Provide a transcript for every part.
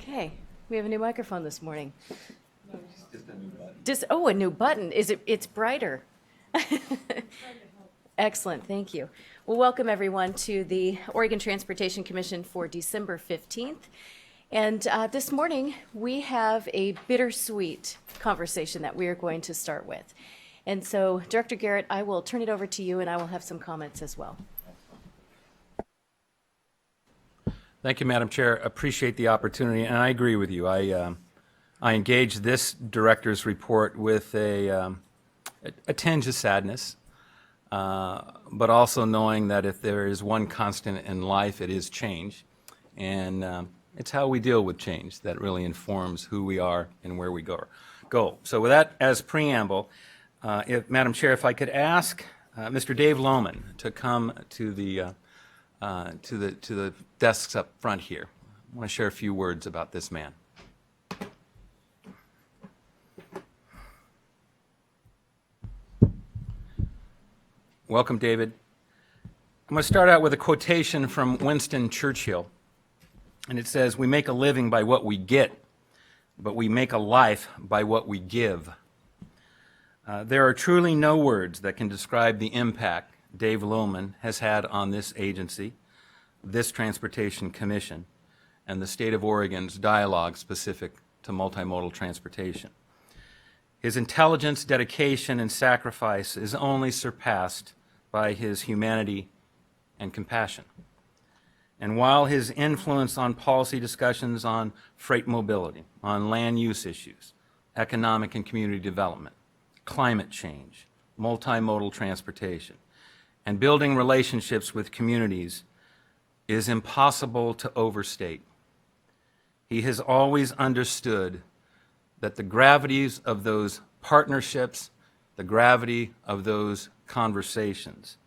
Okay, we have a new microphone this morning. Just a new button. A new button. It's brighter. Excellent, thank you. Well, welcome everyone to the Oregon Transportation Commission for December 15th. And this morning, we have a bittersweet conversation that we are going to start with. And so, Director Garrett, I will turn it over to you, and I will have some comments as well. Thank you, Madam Chair. Appreciate the opportunity, and I agree with you. I engaged this director's report with a tinge of sadness, but also knowing that if there is one constant in life, it is change. And it's how we deal with change that really informs who we are and where we go. So with that as preamble, Madam Chair, if I could ask Mr. Dave Lohman to come to the desks up front here. I want to share a few words about this man. Welcome, David. I'm going to start out with a quotation from Winston Churchill, and it says, "We make a living by what we get, but we make a life by what we give." There are truly no words that can describe the impact Dave Lohman has had on this agency, this Transportation Commission, and the state of Oregon's dialogue specific to multimodal transportation. His intelligence, dedication, and sacrifice is only surpassed by his humanity and compassion. And while his influence on policy discussions on freight mobility, on land use issues, economic and community development, climate change, multimodal transportation, and building relationships with communities is impossible to overstate, he has always understood that the gravities of those partnerships, the gravity of those conversations,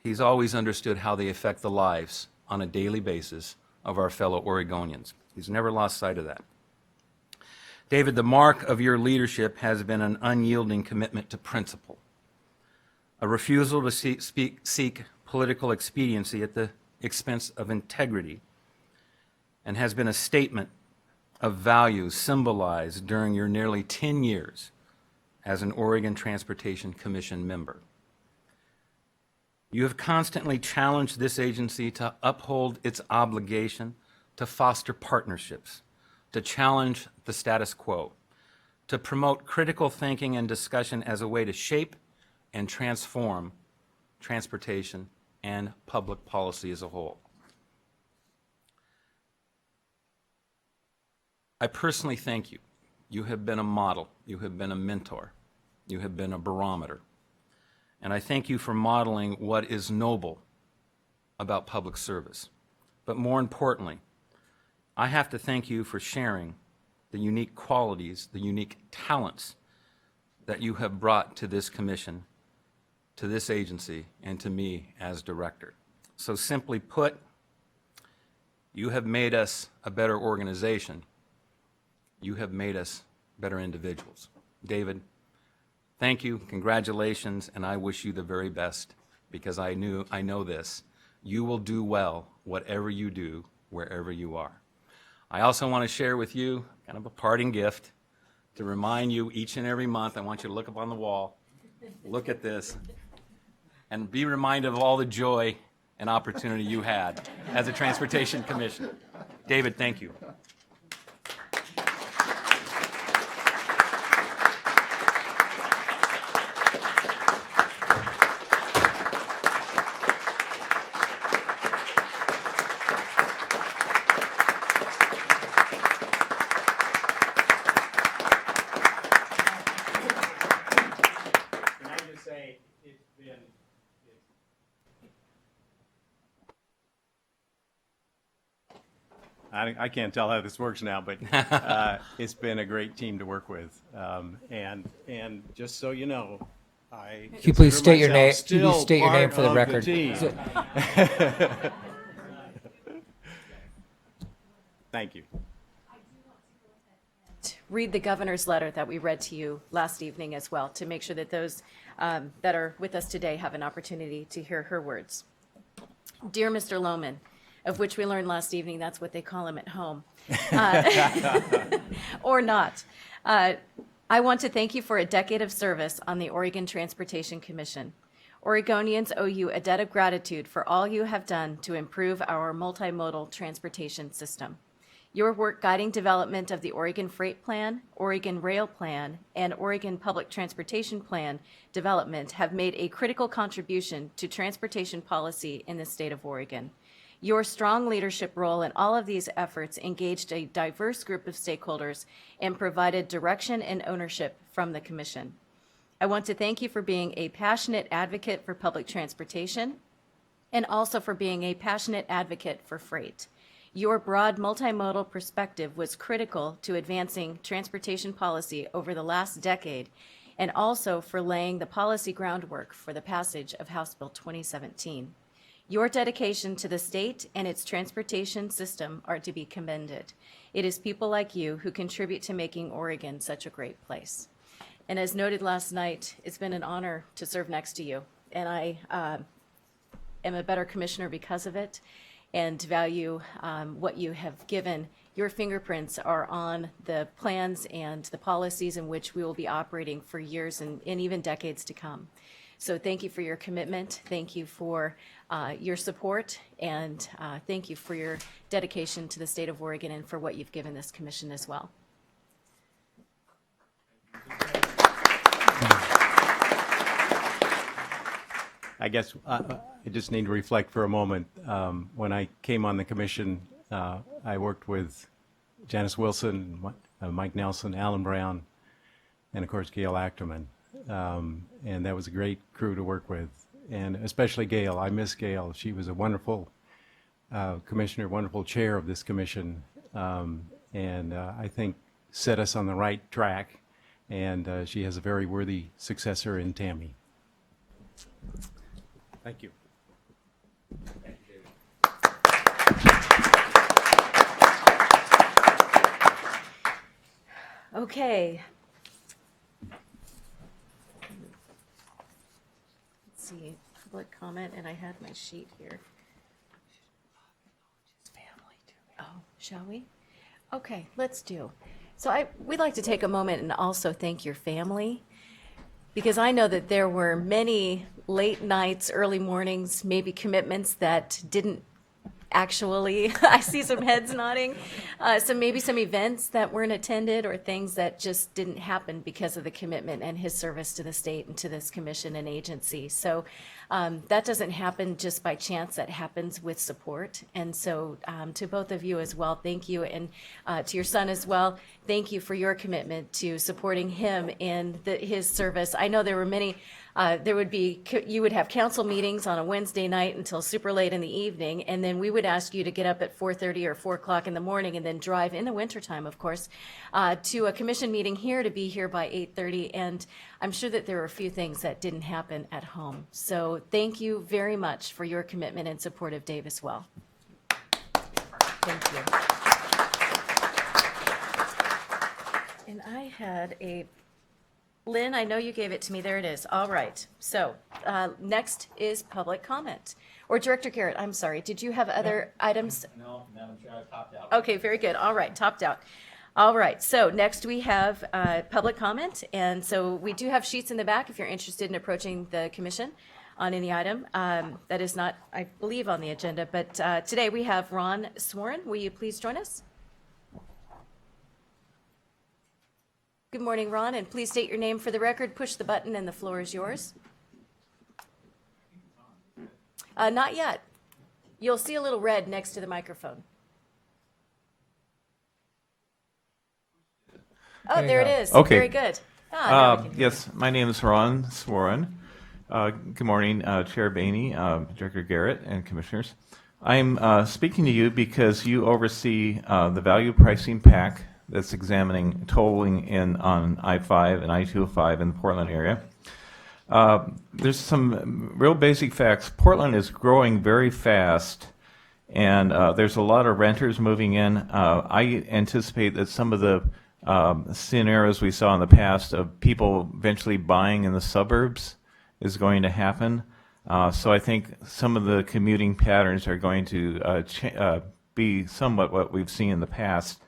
he's always understood how they affect the lives on a daily basis of our fellow Oregonians. He's never lost sight of that. David, the mark of your leadership has been an unyielding commitment to principle, a refusal to seek political expediency at the expense of integrity, and has been a statement of values symbolized during your nearly 10 years as an Oregon Transportation Commission member. You have constantly challenged this agency to uphold its obligation to foster partnerships, to challenge the status quo, to promote critical thinking and discussion as a way to shape and transform transportation and public policy as a whole. I personally thank you. You have been a model. You have been a mentor. You have been a barometer. And I thank you for modeling what is noble about public service. But more importantly, I have to thank you for sharing the unique qualities, the unique talents that you have brought to this commission, to this agency, and to me as director. So simply put, you have made us a better organization. You have made us better individuals. David, thank you, congratulations, and I wish you the very best, because I know this. You will do well whatever you do, wherever you are. I also want to share with you kind of a parting gift to remind you each and every month. I want you to look up on the wall, look at this, and be reminded of all the joy and opportunity you had as a Transportation Commissioner. David, thank you. I can't tell how this works now, but it's been a great team to work with. And just so you know, I Can you please state your consider name? myself Can you still state your name part for the of record? team. Thank you. Read the governor's letter that we read to you last evening as well, to make sure that those that are with us today have an opportunity to hear her words. Dear Mr. Lohman, of which we learned last evening that's what they call them at home. Or not. I want to thank you for a decade of service on the Oregon Transportation Commission. Oregonians owe you a debt of gratitude for all you have done to improve our multimodal transportation system. Your work guiding development of the Oregon Freight Plan, Oregon Rail Plan, and Oregon Public Transportation Plan development have made a critical contribution to transportation policy in the state of Oregon. Your strong leadership role in all of these efforts engaged a diverse group of stakeholders and provided direction and ownership from the Commission. I want to thank you for being a passionate advocate for public transportation and also for being a passionate advocate for freight. Your broad multimodal perspective was critical to advancing transportation policy over the last decade and also for laying the policy groundwork for the passage of House Bill 2017. Your dedication to the state and its transportation system are to be commended. It is people like you who contribute to making Oregon such a great place. And as noted last night, it's been an honor to serve next to you, and I am a better commissioner because of it, and value what you have given. Your fingerprints are on the plans and the policies in which we will be operating for years and even decades to come. So thank you for your commitment, thank you for your support, and thank you for your dedication to the state of Oregon and for what you've given this commission as well. I guess I just need to reflect for a moment. When I came on the commission, I worked with Janice Wilson, Mike Nelson, Alan Brown, and of course Gail Achterman. And that was a great crew to work with. And especially Gail. I miss Gail. She was a wonderful commissioner, wonderful chair of this commission, and I think set us on the right track. And she has a very worthy successor in Tammy. Thank you. Okay. Let's see, public comment, and I had my sheet here. Oh, shall we? Okay, let's do. So we'd like to take a moment and also thank your family, because I know that there were many late nights, early mornings, maybe commitments that didn't actually, I see some heads nodding, maybe some events that weren't attended or things that just didn't happen because of the commitment and his service to the state and to this commission and agency. So that doesn't happen just by chance, that happens with support. And so to both of you as well, thank you. And to your son as well, thank you for your commitment to supporting him in his service. I know there were many, you would have council meetings on a Wednesday night until super late in the evening, and then we would ask you to get up at 4:30 or 4 o'clock in the morning and then drive, in the wintertime, of course, to a commission meeting here to be here by 8:30, and I'm sure that there were a few things that didn't happen at home. So thank you very much for your commitment and support of Dave as well. Thank you. And I had Lynn, I know you gave it to me. There it is. All right. So next is public comment. Or Director Garrett, I'm sorry. Did you have other items? No, Madam Chair, I topped out. Okay, very good. All right, topped out. All right, so next we have public comment. And so we do have sheets in the back if you're interested in approaching the commission on any item. That is not, I believe, on the agenda. But today we have Ron Swarn. Will you please join us? Good morning, Ron, and please state your name for the record. Push the button and the floor is yours. Not yet. You'll see a little red next to the microphone. Oh, there it is. Okay. Very good. Now we can hear Yes, my name is Ron Swarn. Good morning, Chair Boehne, Director Garrett, and Commissioners. I'm speaking to you because you oversee the value pricing pack that's examining tolling on I-5 and I-205 in the Portland area. There's some real basic facts. Portland is growing very fast, and there's a lot of renters moving in. I anticipate that some of the scenarios we saw in the past of people eventually buying in the suburbs is going to happen. So I think some of the commuting patterns are going to be somewhat what we've seen in the past.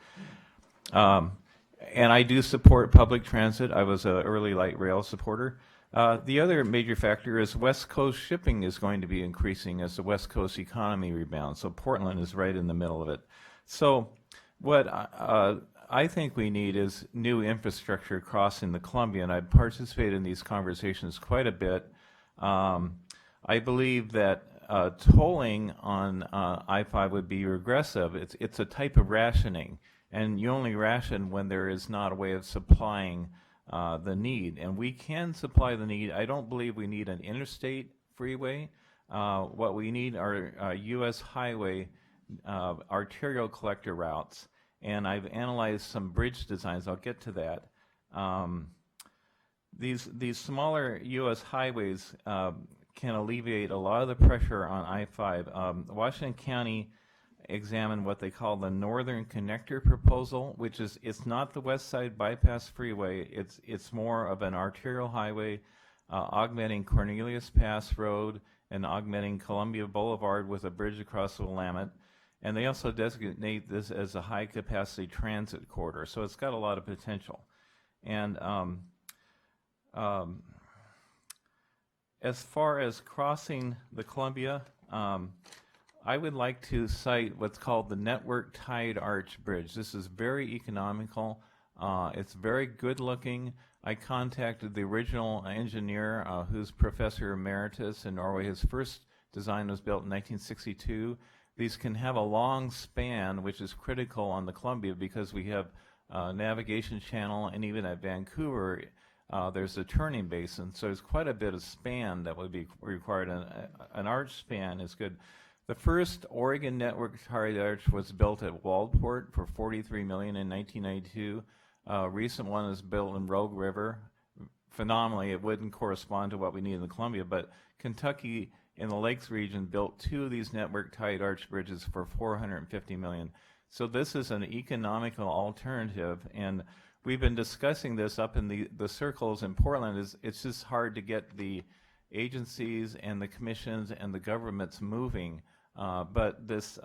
And I do support public transit. I was an early light rail supporter. The other major factor is West Coast shipping is going to be increasing as the West Coast economy rebounds. So Portland is right in the middle of it. So what I think we need is new infrastructure crossing the Columbia, and I've participated in these conversations quite a bit. I believe that tolling on I-5 would be regressive. It's a type of rationing, and you only ration when there is not a way of supplying the need, and we can supply the need. I don't believe we need an interstate freeway. What we need are U.S. highway arterial collector routes, and I've analyzed some bridge designs. I'll get to that. These smaller U.S. highways can alleviate a lot of the pressure on I-5. Washington County examined what they call the Northern Connector proposal, which is, it's not the West Side Bypass Freeway. It's more of an arterial highway augmenting Cornelius Pass Road and augmenting Columbia Boulevard with a bridge across the Willamette. And they also designate this as a high-capacity transit corridor. So it's got a lot of potential. And as far as crossing the Columbia, I would like to cite what's called the Network Tide Arch Bridge. This is very economical. It's very good looking. I contacted the original engineer, who's Professor Emeritus in Norway. His first design was built in 1962. These can have a long span, which is critical on the Columbia because we have navigation channel, and even at Vancouver, there's a turning basin. So there's quite a bit of span that would be required. An arch span is good. The first Oregon Network Tide Arch was built at Waldport for $43 million in 1992. Recent one is built in Rogue River. Phenomenally, it wouldn't correspond to what we need in the Columbia, but Kentucky in the Lakes region built 2 of these Network Tide Arch bridges for $450 million. So this is an economical alternative, and we've been discussing this up in the circles in Portland. It's just hard to get the agencies and the commissions and the governments moving. But this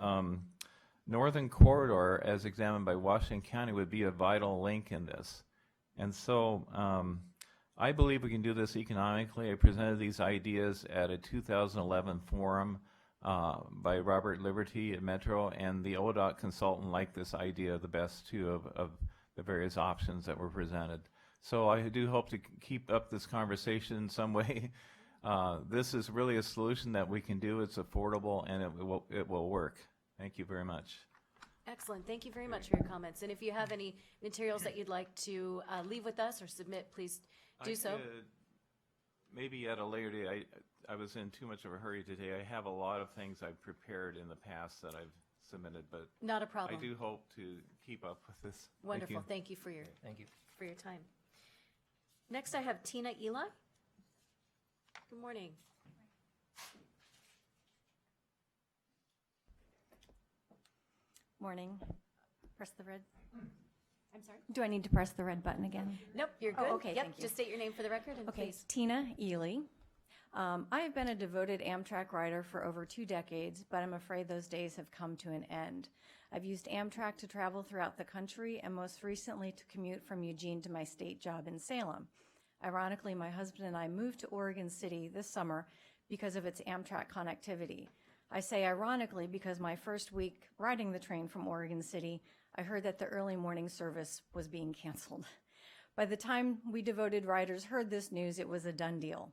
northern corridor, as examined by Washington County, would be a vital link in this. And so I believe we can do this economically. I presented these ideas at a 2011 forum by Robert Liberty at Metro, and the ODOT consultant liked this idea the best, too, of the various options that were presented. So I do hope to keep up this conversation in some way. This is really a solution that we can do. It's affordable, and it will work. Thank you very much. Excellent. Thank you very much for your comments. And if you have any materials that you'd like to leave with us or submit, please do so. Maybe at a later date. I was in too much of a hurry today. I have a lot of things I've prepared in the past that I've submitted, but Not a problem. I do hope to keep up with this. Wonderful. Thank you for your time. Next, I have Tina Ela. Good morning. Morning. Press the red. I'm sorry? Do I need to press the red button again? Nope, you're good. Oh, okay, Yep, thank you. just state your name for the record and Okay, please. Tina Ely. I have been a devoted Amtrak rider for over 2 decades, but I'm afraid those days have come to an end. I've used Amtrak to travel throughout the country and most recently to commute from Eugene to my state job in Salem. Ironically, my husband and I moved to Oregon City this summer because of its Amtrak connectivity. I say ironically because my first week riding the train from Oregon City, I heard that the early morning service was being canceled. By the time we devoted riders heard this news, it was a done deal.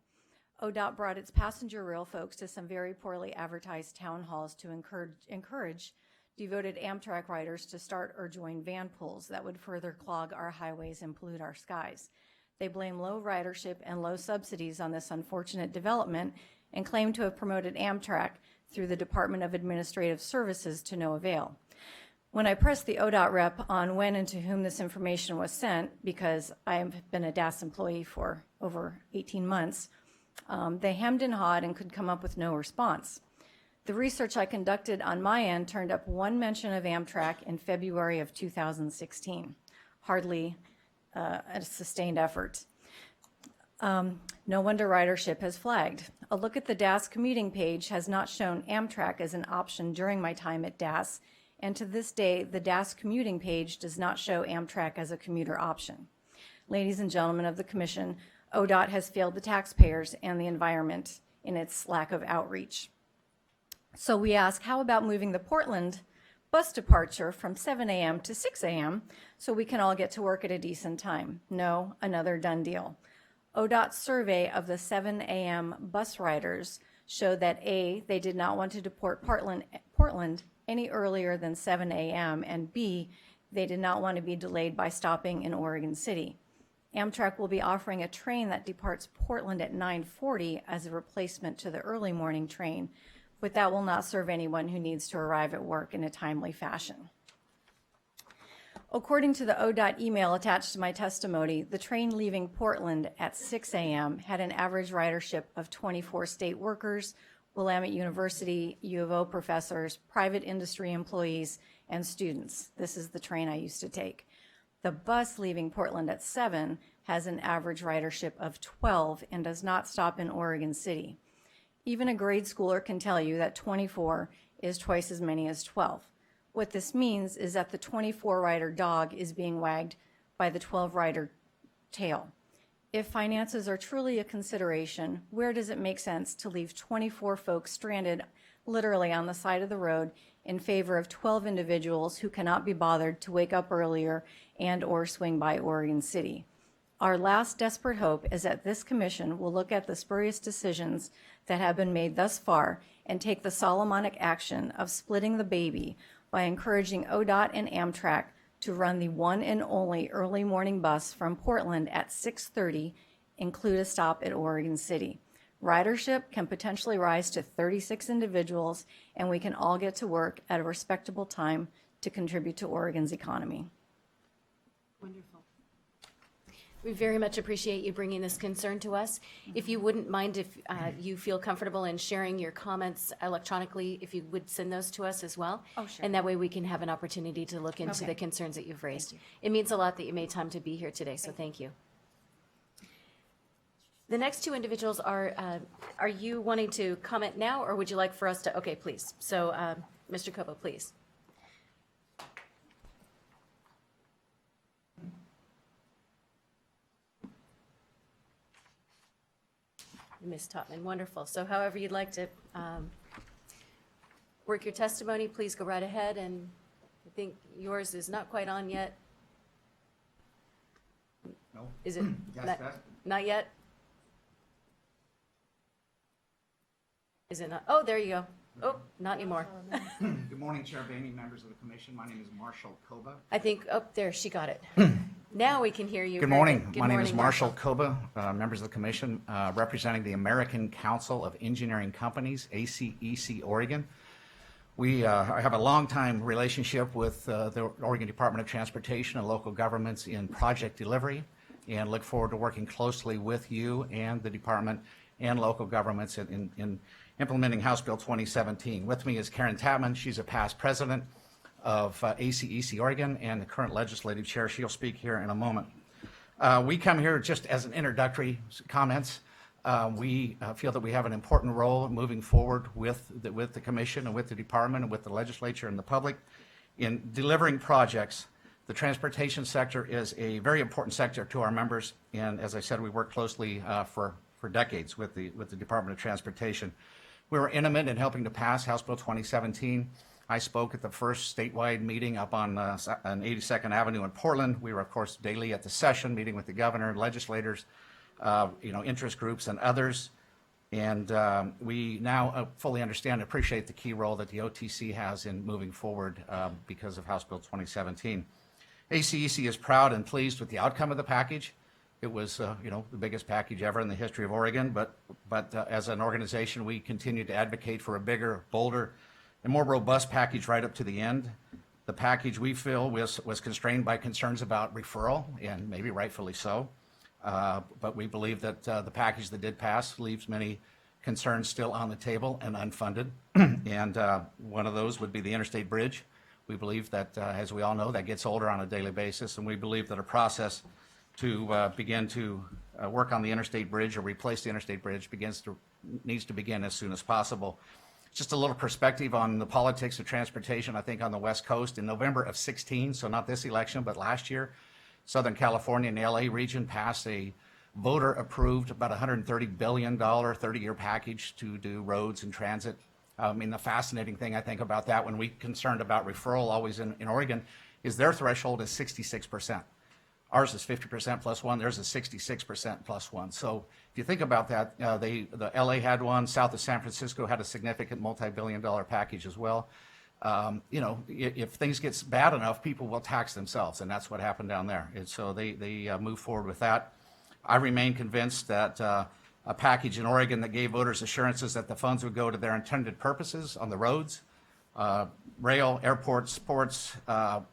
ODOT brought its passenger rail folks to some very poorly advertised town halls to encourage devoted Amtrak riders to start or join van pools that would further clog our highways and pollute our skies. They blame low ridership and low subsidies on this unfortunate development and claim to have promoted Amtrak through the Department of Administrative Services to no avail. When I pressed the ODOT rep on when and to whom this information was sent, because I've been a DAS employee for over 18 months, they hemmed and hawed and could come up with no response. The research I conducted on my end turned up one mention of Amtrak in February of 2016. Hardly a sustained effort. No wonder ridership has flagged. A look at the DAS commuting page has not shown Amtrak as an option during my time at DAS, and to this day, the DAS commuting page does not show Amtrak as a commuter option. Ladies and gentlemen of the Commission, ODOT has failed the taxpayers and the environment in its lack of outreach. So we ask, how about moving the Portland bus departure from 7 a.m. to 6 a.m. so we can all get to work at a decent time? No, another done deal. ODOT's survey of the 7 a.m. bus riders showed that A, they did not want to deport Portland any earlier than 7 a.m., and B, they did not want to be delayed by stopping in Oregon City. Amtrak will be offering a train that departs Portland at 9:40 as a replacement to the early morning train, but that will not serve anyone who needs to arrive at work in a timely fashion. According to the ODOT email attached to my testimony, the train leaving Portland at 6 a.m. had an average ridership of 24 state workers, Willamette University, U of O professors, private industry employees, and students. This is the train I used to take. The bus leaving Portland at 7 has an average ridership of 12 and does not stop in Oregon City. Even a grade schooler can tell you that 24 is twice as many as 12. What this means is that the 24-rider dog is being wagged by the 12-rider tail. If finances are truly a consideration, where does it make sense to leave 24 folks stranded literally on the side of the road in favor of 12 individuals who cannot be bothered to wake up earlier and or swing by Oregon City? Our last desperate hope is that this commission will look at the spurious decisions that have been made thus far and take the Solomonic action of splitting the baby by encouraging ODOT and Amtrak to run the one and only early morning bus from Portland at 6:30, include a stop at Oregon City. Ridership can potentially rise to 36 individuals, and we can all get to work at a respectable time to contribute to Oregon's economy. Wonderful. We very much appreciate you bringing this concern to us. If you wouldn't mind, if you feel comfortable in sharing your comments electronically, if you would send those to us as well. Oh, sure. And that way we can have an opportunity to look into Okay. the concerns that you've raised. It means a lot that you made time to be here today, so thank you. The next two individuals are you wanting to comment now, or would you like for us to, okay, please. So, Mr. Cobo, please. Ms. Topman, wonderful. So however you'd like to work your testimony, please go right ahead, and I think yours is not quite on yet. No. Is it? Yes, not, that's- not yet? Is it not? Oh, there you go. Oh, not anymore. Good morning, Chair Boehme, members of the commission. My name is Marshall Koba. I think, oh, there, she got it. Now we can hear you. Good very morning. Good My name is morning, Marshall Koba, members of the commission, representing the American Council of Engineering Companies, ACEC Oregon. We have a long-time relationship with the Oregon Department of Transportation and local governments in project delivery, and look forward to working closely with you and the department and local governments in implementing House Bill 2017. With me is Karen Tapman. She's a past president of ACEC Oregon and the current legislative chair. She'll speak here in a moment. We come here just as an introductory comments. We feel that we have an important role moving forward with the commission and with the department and with the legislature and the public in delivering projects. The transportation sector is a very important sector to our members, and as I said, we work closely for decades with the Department of Transportation. We were intimate in helping to pass House Bill 2017. I spoke at the first statewide meeting up on 82nd Avenue in Portland. We were, of course, daily at the session, meeting with the governor, legislators, interest groups, and others. And we now fully understand and appreciate the key role that the OTC has in moving forward because of House Bill 2017. ACEC is proud and pleased with the outcome of the package. It was, the biggest package ever in the history of Oregon, but as an organization, we continue to advocate for a bigger, bolder, and more robust package right up to the end. The package, we feel, was constrained by concerns about referral, and maybe rightfully so. But we believe that the package that did pass leaves many concerns still on the table and unfunded. And one of those would be the interstate bridge. We believe that, as we all know, that gets older on a daily basis, and we believe that a process to begin to work on the interstate bridge or replace the interstate bridge needs to begin as soon as possible. Just a little perspective on the politics of transportation, I think on the West Coast. In November of 16, so not this election, but last year, Southern California and the LA region passed a voter-approved about $130 billion 30-year package to do roads and transit. I mean, the fascinating thing I think about that when we're concerned about referral always in Oregon is their threshold is 66%. Ours is 50% plus one, theirs is 66% plus one. So if you think about that, the LA had one, south of San Francisco had a significant multi-billion-dollar package as well. You know, if things get bad enough, people will tax themselves, and that's what happened down there. And so they moved forward with that. I remain convinced that a package in Oregon that gave voters assurances that the funds would go to their intended purposes on the roads, rail, airports, ports,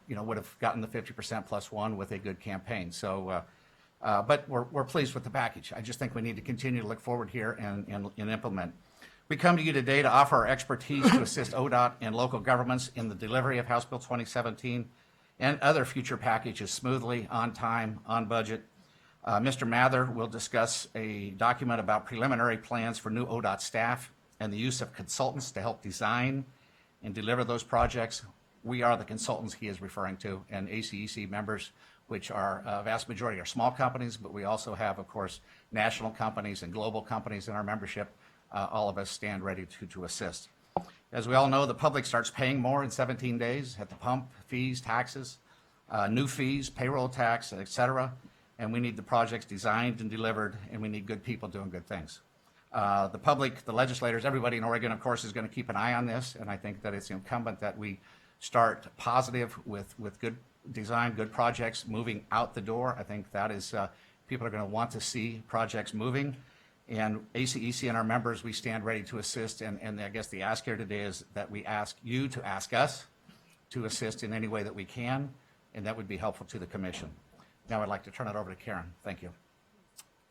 you know, would have gotten the 50% plus one with a good campaign. So, but we're pleased with the package. I just think we need to continue to look forward here and implement. We come to you today to offer our expertise to assist ODOT and local governments in the delivery of House Bill 2017 and other future packages smoothly, on time, on budget. Mr. Mather will discuss a document about preliminary plans for new ODOT staff and the use of consultants to help design and deliver those projects. We are the consultants he is referring to, and ACEC members, which are a vast majority are small companies, but we also have, of course, national companies and global companies in our membership. All of us stand ready to assist. As we all know, the public starts paying more in 17 days at the pump, fees, taxes, new fees, payroll tax, et cetera. And we need the projects designed and delivered, and we need good people doing good things. The public, the legislators, everybody in Oregon, of course, is going to keep an eye on this, and I think that it's incumbent that we start positive with good design, good projects moving out the door. I think that is, people are going to want to see projects moving, and ACEC and our members, we stand ready to assist, and I guess the ask here today is that we ask you to ask us to assist in any way that we can, and that would be helpful to the commission. Now I'd like to turn it over to Karen. Thank you.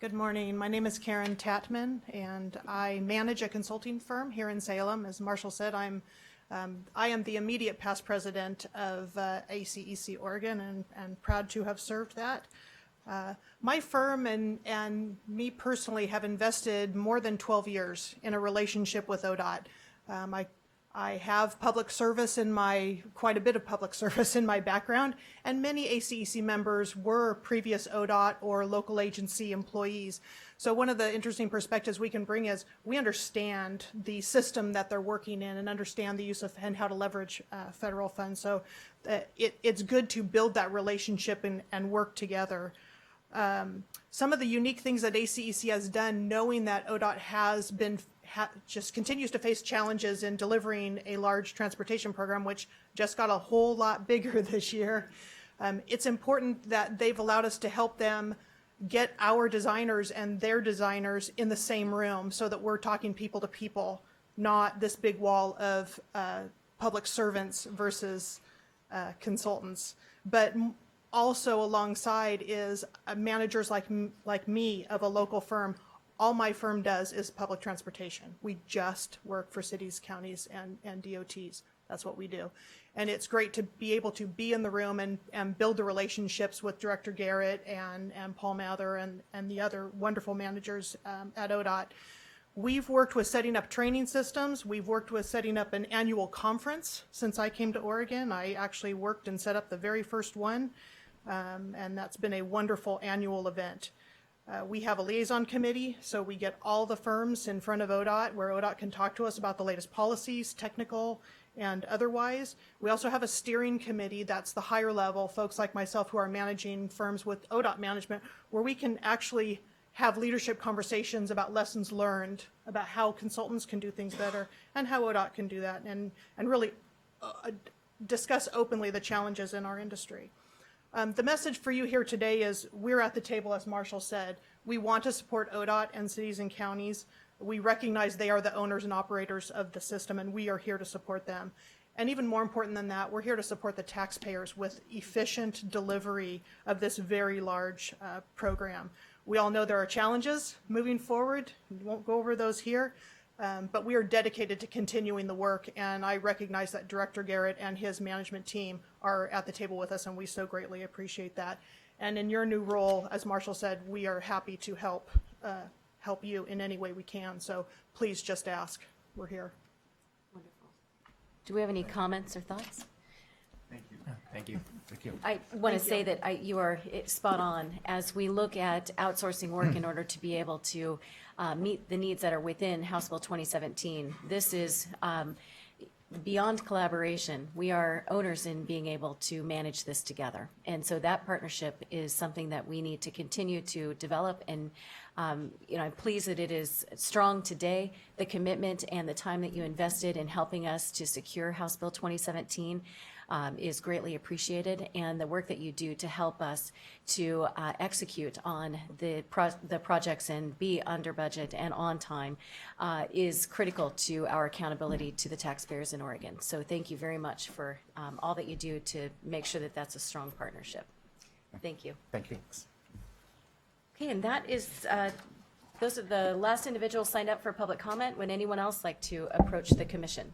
Good morning. My name is Karen Tatman, and I manage a consulting firm here in Salem. As Marshall said, I am the immediate past president of ACEC Oregon, and proud to have served that. My firm and me personally have invested more than 12 years in a relationship with ODOT. I have public service quite a bit of public service in my background, and many ACEC members were previous ODOT or local agency employees. So one of the interesting perspectives we can bring is we understand the system that they're working in and understand the use of and how to leverage federal funds. So it's good to build that relationship and work together. Some of the unique things that ACEC has done, knowing that ODOT has been just continues to face challenges in delivering a large transportation program, which just got a whole lot bigger this year. It's important that they've allowed us to help them get our designers and their designers in the same room so that we're talking people to people, not this big wall of public servants versus consultants. But also alongside is managers like me of a local firm. All my firm does is public transportation. We just work for cities, counties, and DOTs. That's what we do. And it's great to be able to be in the room and build the relationships with Director Garrett and Paul Mather and the other wonderful managers at ODOT. We've worked with setting up training systems. We've worked with setting up an annual conference since I came to Oregon. I actually worked and set up the very first one, and that's been a wonderful annual event. We have a liaison committee, so we get all the firms in front of ODOT where ODOT can talk to us about the latest policies, technical and otherwise. We also have a steering committee, that's the higher level, folks like myself who are managing firms with ODOT management, where we can actually have leadership conversations about lessons learned, about how consultants can do things better and how ODOT can do that, and really discuss openly the challenges in our industry. The message for you here today is we're at the table, as Marshall said. We want to support ODOT and cities and counties. We recognize they are the owners and operators of the system, and we are here to support them. And even more important than that, we're here to support the taxpayers with efficient delivery of this very large program. We all know there are challenges moving forward. We won't go over those here. But we are dedicated to continuing the work, and I recognize that Director Garrett and his management team are at the table with us, and we so greatly appreciate that. And in your new role, as Marshall said, we are happy to help you in any way we can. So please just ask. We're here. Do we have any comments or thoughts? Thank you. I want to say that you are spot on. As we look at outsourcing work in order to be able to meet the needs that are within House Bill 2017, this is beyond collaboration. We are owners in being able to manage this together. And so that partnership is something that we need to continue to develop. And I'm pleased that it is strong today. The commitment and the time that you invested in helping us to secure House Bill 2017 is greatly appreciated, and the work that you do to help us to execute on the projects and be under budget and on time is critical to our accountability to the taxpayers in Oregon. So thank you very much for all that you do to make sure that that's a strong partnership. Thank you. Thank you. Okay, and that is, those are the last individuals signed up for public comment. Would anyone else like to approach the commission?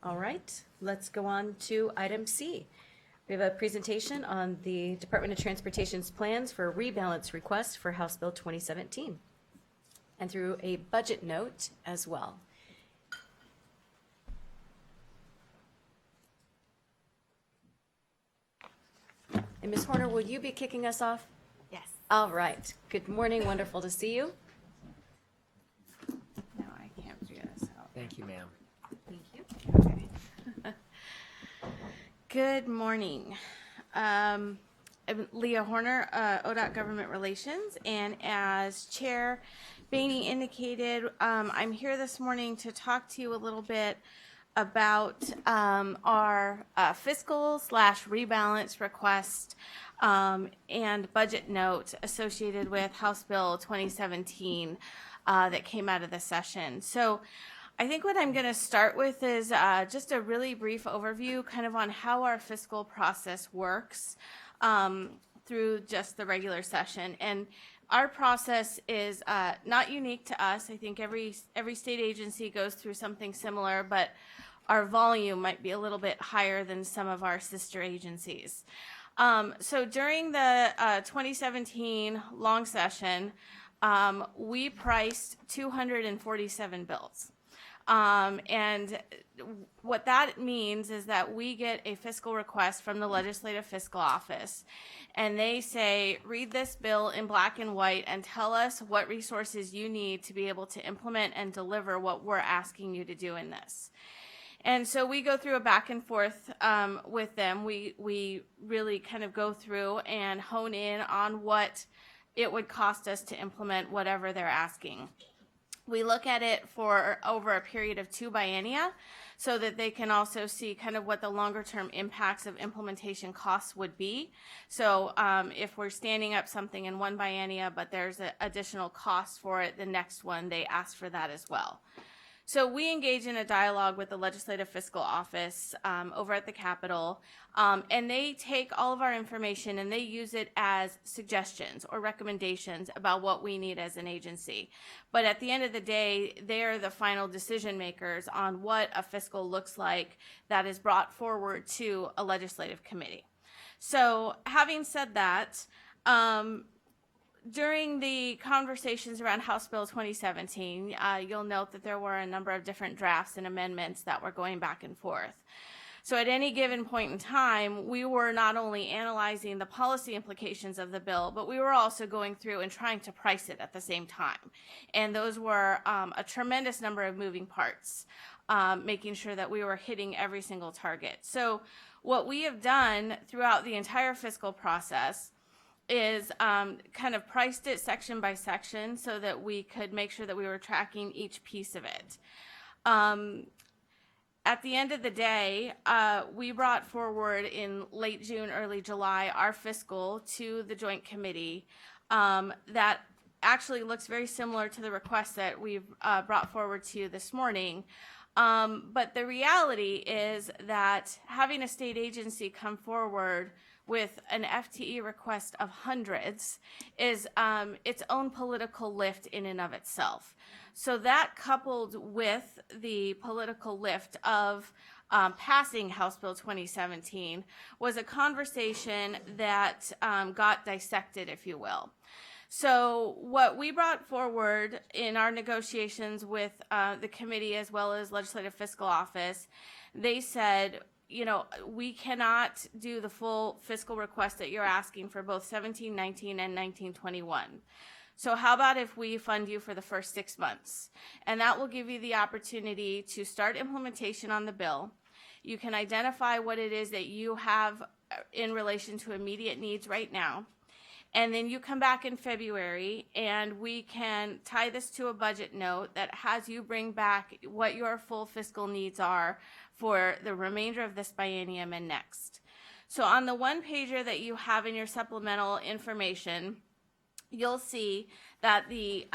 All right, let's go on to item C. We have a presentation on the Department of Transportation's plans for a rebalance request for House Bill 2017, and through a budget note as well. And Ms. Horner, will you be kicking us off? Yes. All right. Good morning. Wonderful to see you. No, I can't figure this out. Thank you, ma'am. Thank you. Okay. Good morning. I'm Leah Horner, ODOT Government Relations, and as Chair Boehne indicated, I'm here this morning to talk to you a little bit about our fiscal / rebalance request and budget note associated with House Bill 2017 that came out of the session. So I think what I'm going to start with is just a really brief overview kind of on how our fiscal process works through just the regular session. And our process is not unique to us. I think every state agency goes through something similar, but our volume might be a little bit higher than some of our sister agencies. So during the 2017 long session, we priced 247 bills. And what that means is that we get a fiscal request from the Legislative Fiscal Office, and they say, read this bill in black and white and tell us what resources you need to be able to implement and deliver what we're asking you to do in this. And so we go through a back and forth with them. We really kind of go through and hone in on what it would cost us to implement whatever they're asking. We look at it for over a period of 2 biennia so that they can also see kind of what the longer term impacts of implementation costs would be. So if we're standing up something in 1 biennia, but there's an additional cost for it, the next one, they ask for that as well. So we engage in a dialogue with the Legislative Fiscal Office over at the Capitol, and they take all of our information and they use it as suggestions or recommendations about what we need as an agency. But at the end of the day, they're the final decision makers on what a fiscal looks like that is brought forward to a legislative committee. So having said that, during the conversations around House Bill 2017, you'll note that there were a number of different drafts and amendments that were going back and forth. So at any given point in time, we were not only analyzing the policy implications of the bill, but we were also going through and trying to price it at the same time. And those were a tremendous number of moving parts, making sure that we were hitting every single target. So what we have done throughout the entire fiscal process is kind of priced it section by section so that we could make sure that we were tracking each piece of it. At the end of the day, we brought forward in late June, early July, our fiscal to the Joint Committee that actually looks very similar to the request that we've brought forward to you this morning. But the reality is that having a state agency come forward with an FTE request of hundreds is its own political lift in and of itself. So that, coupled with the political lift of passing House Bill 2017, was a conversation that got dissected, if you will. So what we brought forward in our negotiations with the committee as well as Legislative Fiscal Office, they said, you know, we cannot do the full fiscal request that you're asking for both 1719 and 1921. So how about if we fund you for the first 6 months? And that will give you the opportunity to start implementation on the bill. You can identify what it is that you have in relation to immediate needs right now. And then you come back in February and we can tie this to a budget note that has you bring back what your full fiscal needs are for the remainder of this biennium and next. So on the one pager that you have in your supplemental information, you'll see that the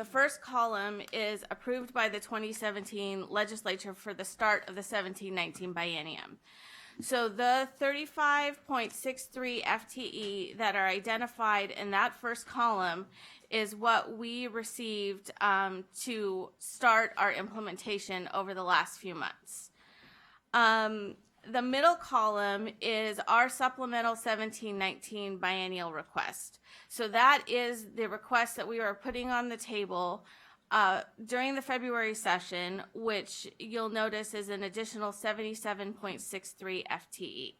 first column is approved by the 2017 legislature for the start of the 17-19 biennium. So the 35.63 FTE that are identified in that first column is what we received to start our implementation over the last few months. The middle column is our supplemental 17-19 biennial request. So that is the request that we are putting on the table during the February session, which you'll notice is an additional 77.63 FTE.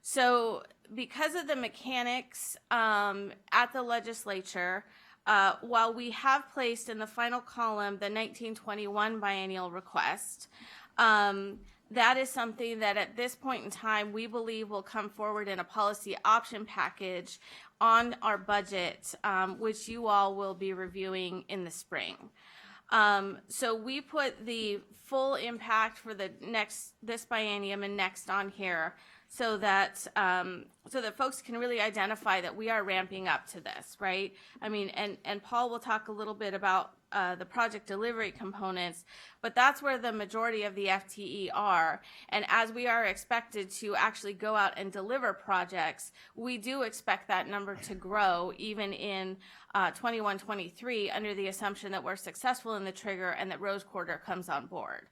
So because of the mechanics at the legislature, while we have placed in the final column the 1921 biennial request, that is something that at this point in time we believe will come forward in a policy option package on our budget, which you all will be reviewing in the spring. So we put the full impact for this biennium and next on here so that folks can really identify that we are ramping up to this, right? I mean, and Paul will talk a little bit about the project delivery components, but that's where the majority of the FTE are. And as we are expected to actually go out and deliver projects, we do expect that number to grow even in 21-23 under the assumption that we're successful in the trigger and that Rose Quarter comes on board.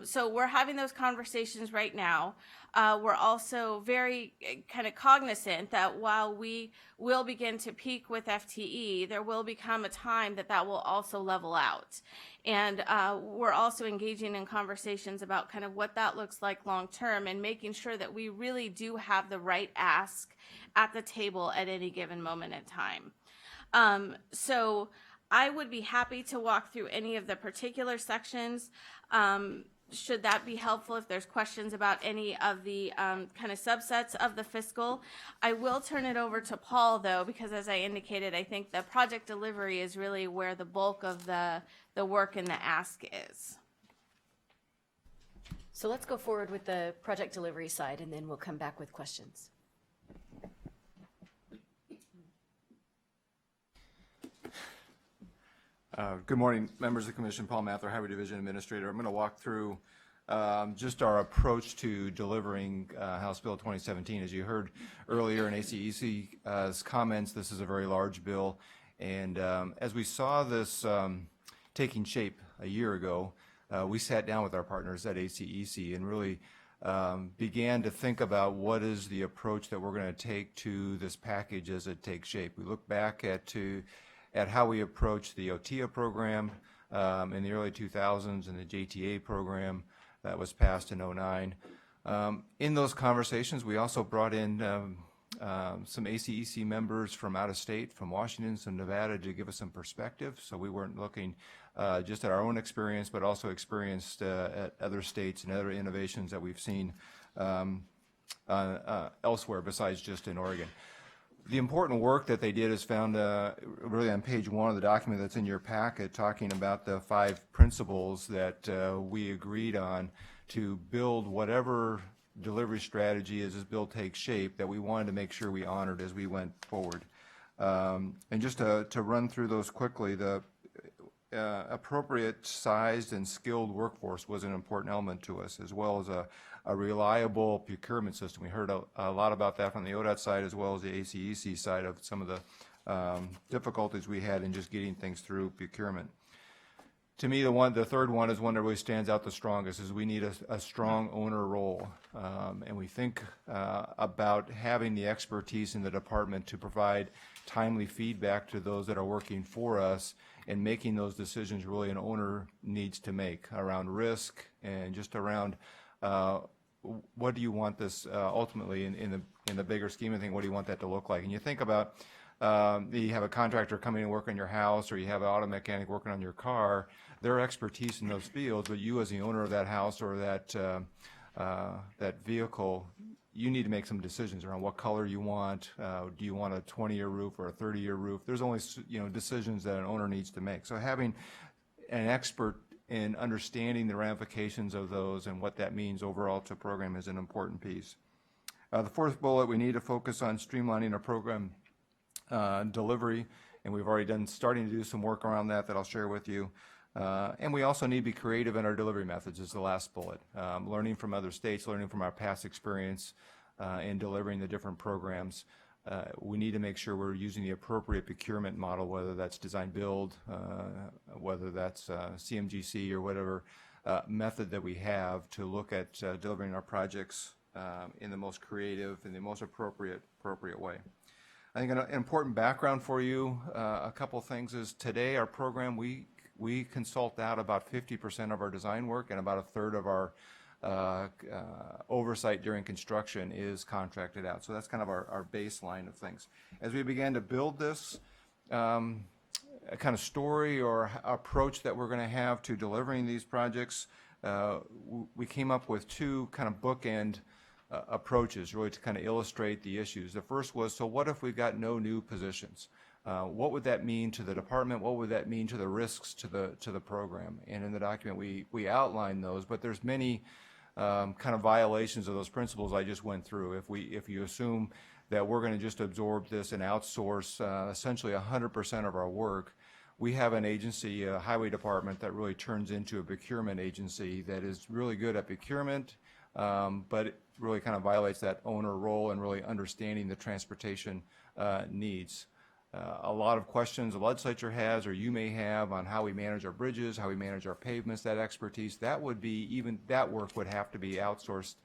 So we're having those conversations right now. We're also very kind of cognizant that while we will begin to peak with FTE, there will become a time that will also level out. And we're also engaging in conversations about kind of what that looks like long term and making sure that we really do have the right ask at the table at any given moment in time. So I would be happy to walk through any of the particular sections. Should that be helpful if there's questions about any of the kind of subsets of the fiscal. I will turn it over to Paul, though, because as I indicated, I think the project delivery is really where the bulk of the work and the ask is. So let's go forward with the project delivery side, and then we'll come back with questions. Good morning, members of the Commission. Paul Mather, Highway Division Administrator. I'm going to walk through just our approach to delivering House Bill 2017. As you heard earlier in ACEC's comments, this is a very large bill. And as we saw this taking shape a year ago, we sat down with our partners at ACEC and really began to think about what is the approach that we're going to take to this package as it takes shape. We look back at how we approached the OTIA program in the early 2000s and the JTA program that was passed in 2009. In those conversations, we also brought in some ACEC members from out of state, from Washington, some Nevada, to give us some perspective. So we weren't looking just at our own experience, but also experienced at other states and other innovations that we've seen elsewhere besides just in Oregon. The important work that they did is found really on page 1 of the document that's in your packet, talking about the 5 principles that we agreed on to build whatever delivery strategy as this bill takes shape that we wanted to make sure we honored as we went forward. And just to run through those quickly, appropriate sized and skilled workforce was an important element to us, as well as a reliable procurement system. We heard a lot about that from the ODOT side as well as the ACEC side of some of the difficulties we had in just getting things through procurement. To me, the third one is one that really stands out the strongest, is we need a strong owner role. And we think about having the expertise in the department to provide timely feedback to those that are working for us and making those decisions really an owner needs to make around risk and just around what do you want this ultimately in the bigger scheme of things, what do you want that to look like? And you think about you have a contractor coming and work on your house, or you have an auto mechanic working on your car. Their expertise in those fields, but you as the owner of that house or that vehicle, you need to make some decisions around what color you want. Do you want a 20-year roof or a 30-year roof? There's only decisions that an owner needs to make. So having an expert in understanding the ramifications of those and what that means overall to a program is an important piece. The fourth bullet, we need to focus on streamlining our program delivery, and we've already starting to do some work around that I'll share with you. And we also need to be creative in our delivery methods is the last bullet. Learning from other states, learning from our past experience in delivering the different programs. We need to make sure we're using the appropriate procurement model, whether that's design build, whether that's CMGC or whatever method that we have to look at delivering our projects in the most creative and the most appropriate way. I think an important background for you, a couple things is today our program, we consult out about 50% of our design work, and about a third of our oversight during construction is contracted out. So that's kind of our baseline of things. As we began to build this kind of story or approach that we're going to have to delivering these projects, we came up with two kind of bookend approaches really to kind of illustrate the issues. The first was, so what if we've got no new positions? What would that mean to the department? What would that mean to the risks to the program? And in the document we outline those, but there's many kind of violations of those principles I just went through. If you assume that we're going to just absorb this and outsource essentially 100% of our work, we have an agency, a highway department, that really turns into a procurement agency that is really good at procurement, but it really kind of violates that owner role and really understanding the transportation needs. A lot of questions the legislature has, or you may have, on how we manage our bridges, how we manage our pavements, that expertise, that would be, even that work would have to be outsourced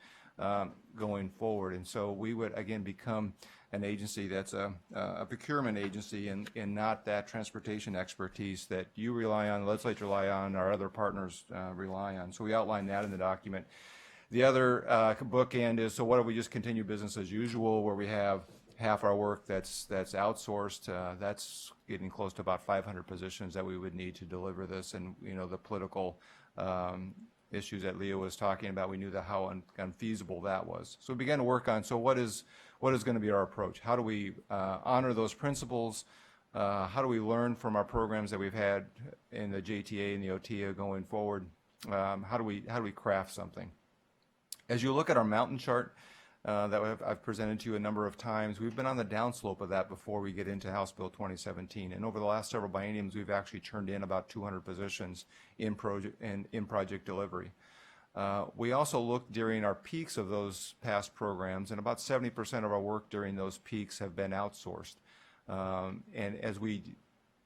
going forward. And so we would, again, become an agency that's a procurement agency and not that transportation expertise that you rely on, the legislature rely on, our other partners rely on. So we outline that in the document. The other bookend is, so what if we just continue business as usual, where we have half our work that's outsourced? That's getting close to about 500 positions that we would need to deliver this. And the political issues that Leo was talking about, we knew how unfeasible that was. So we began to work on, so what is going to be our approach? How do we honor those principles? How do we learn from our programs that we've had in the JTA and the OTA going forward? How do we craft something? As you look at our mountain chart that I've presented to you a number of times, we've been on the downslope of that before we get into House Bill 2017. And over the last several bienniums, we've actually turned in about 200 positions in project delivery. We also looked during our peaks of those past programs, and about 70% of our work during those peaks have been outsourced. And as we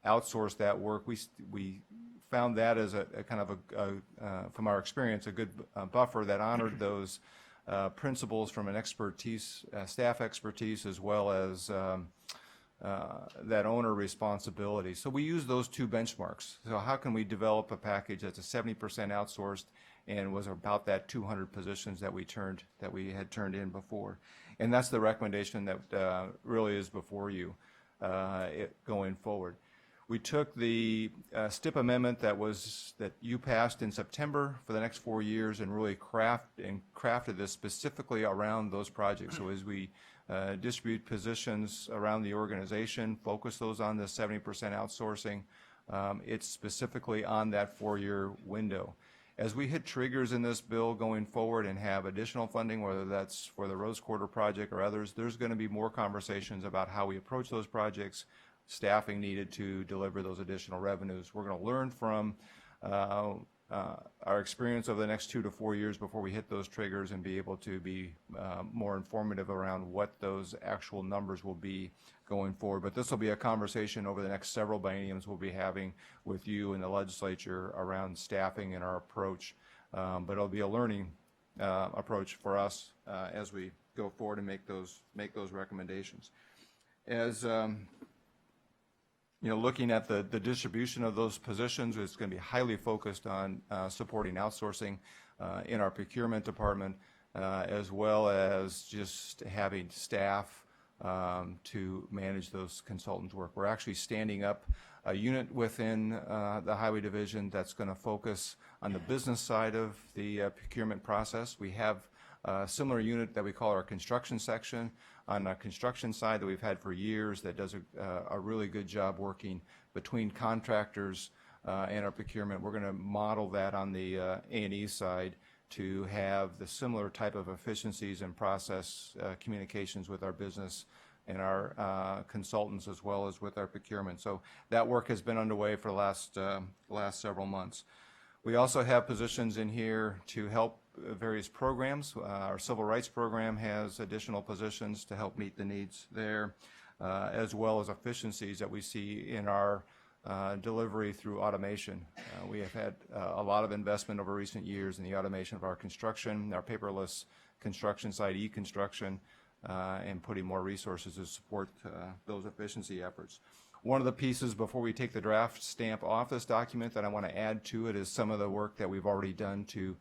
outsourced that work, we found that as a kind of from our experience, a good buffer that honored those principles from an expertise, staff expertise, as well as that owner responsibility. So we use those two benchmarks. So how can we develop a package that's a 70% outsourced and was about that 200 positions that we had turned in before? And that's the recommendation that really is before you going forward. We took the STIP amendment that you passed in September for the next 4 years and really crafted this specifically around those projects. So as we distribute positions around the organization, focus those on the 70% outsourcing, it's specifically on that 4-year window. As we hit triggers in this bill going forward and have additional funding, whether that's for the Rose Quarter project or others, there's going to be more conversations about how we approach those projects, staffing needed to deliver those additional revenues. We're going to learn from our experience over the next 2 to 4 years before we hit those triggers and be able to be more informative around what those actual numbers will be going forward. But this will be a conversation over the next several bienniums we'll be having with you and the legislature around staffing and our approach. But it'll be a learning approach for us as we go forward and make those recommendations. As looking at the distribution of those positions, it's going to be highly focused on supporting outsourcing in our procurement department, as well as just having staff to manage those consultants' work. We're actually standing up a unit within the Highway Division that's going to focus on the business side of the procurement process. We have a similar unit that we call our construction section on the construction side that we've had for years that does a really good job working between contractors and our procurement. We're going to model that on the A&E side to have the similar type of efficiencies and process communications with our business and our consultants as well as with our procurement. So that work has been underway for the last several months. We also have positions in here to help various programs. Our civil rights program has additional positions to help meet the needs there, as well as efficiencies that we see in our delivery through automation. We have had a lot of investment over recent years in the automation of our construction, our paperless construction site, e-construction, and putting more resources to support those efficiency efforts. One of the pieces before we take the draft stamp off this document that I want to add to it is some of the work that we've already done to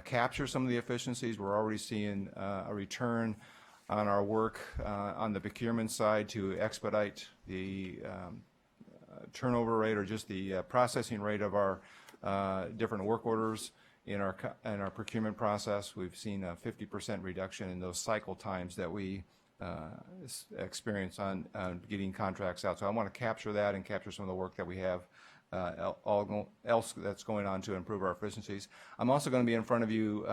capture some of the efficiencies. We're already seeing a return on our work on the procurement side to expedite the turnover rate or just the processing rate of our different work orders in our procurement process. We've seen a 50% reduction in those cycle times that we experience on getting contracts out. So I want to capture that and capture some of the work that we have else that's going on to improve our efficiencies. I'm also going to be in front of you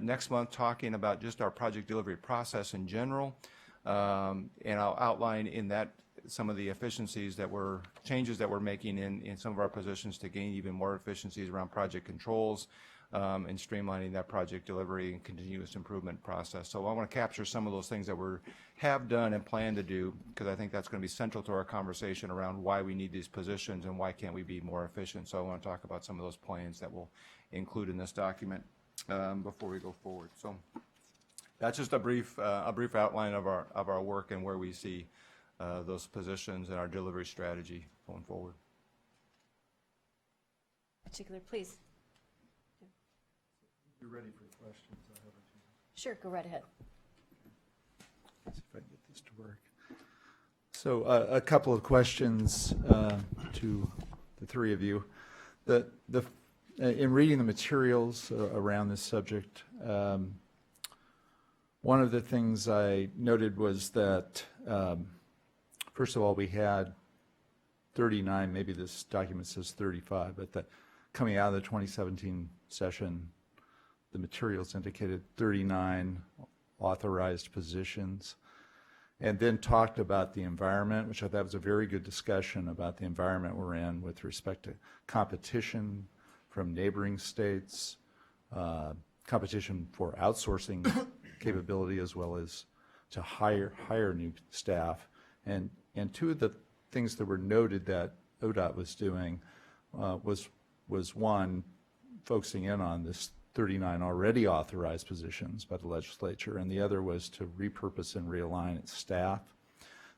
next month talking about just our project delivery process in general, and I'll outline in that some of the efficiencies changes that we're making in some of our positions to gain even more efficiencies around project controls and streamlining that project delivery and continuous improvement process. So I want to capture some of those things that we have done and plan to do, because I think that's going to be central to our conversation around why we need these positions and why can't we be more efficient. So I want to talk about some of those plans that we'll include in this document before we go forward. So that's just a brief outline of our work and where we see those positions and our delivery strategy going forward. Particular, please. You're ready for questions. I have a few. Sure, go right ahead. Let's see if I can get this to work. So a couple of questions to the three of you. In reading the materials around this subject, one of the things I noted was that, first of all, we had 39, maybe this document says 35, but coming out of the 2017 session, the materials indicated 39 authorized positions, and then talked about the environment, which I thought was a very good discussion about the environment we're in with respect to competition from neighboring states, competition for outsourcing capability, as well as to hire new staff. And two of the things that were noted that ODOT was doing was one, focusing in on this 39 already authorized positions by the legislature, and the other was to repurpose and realign its staff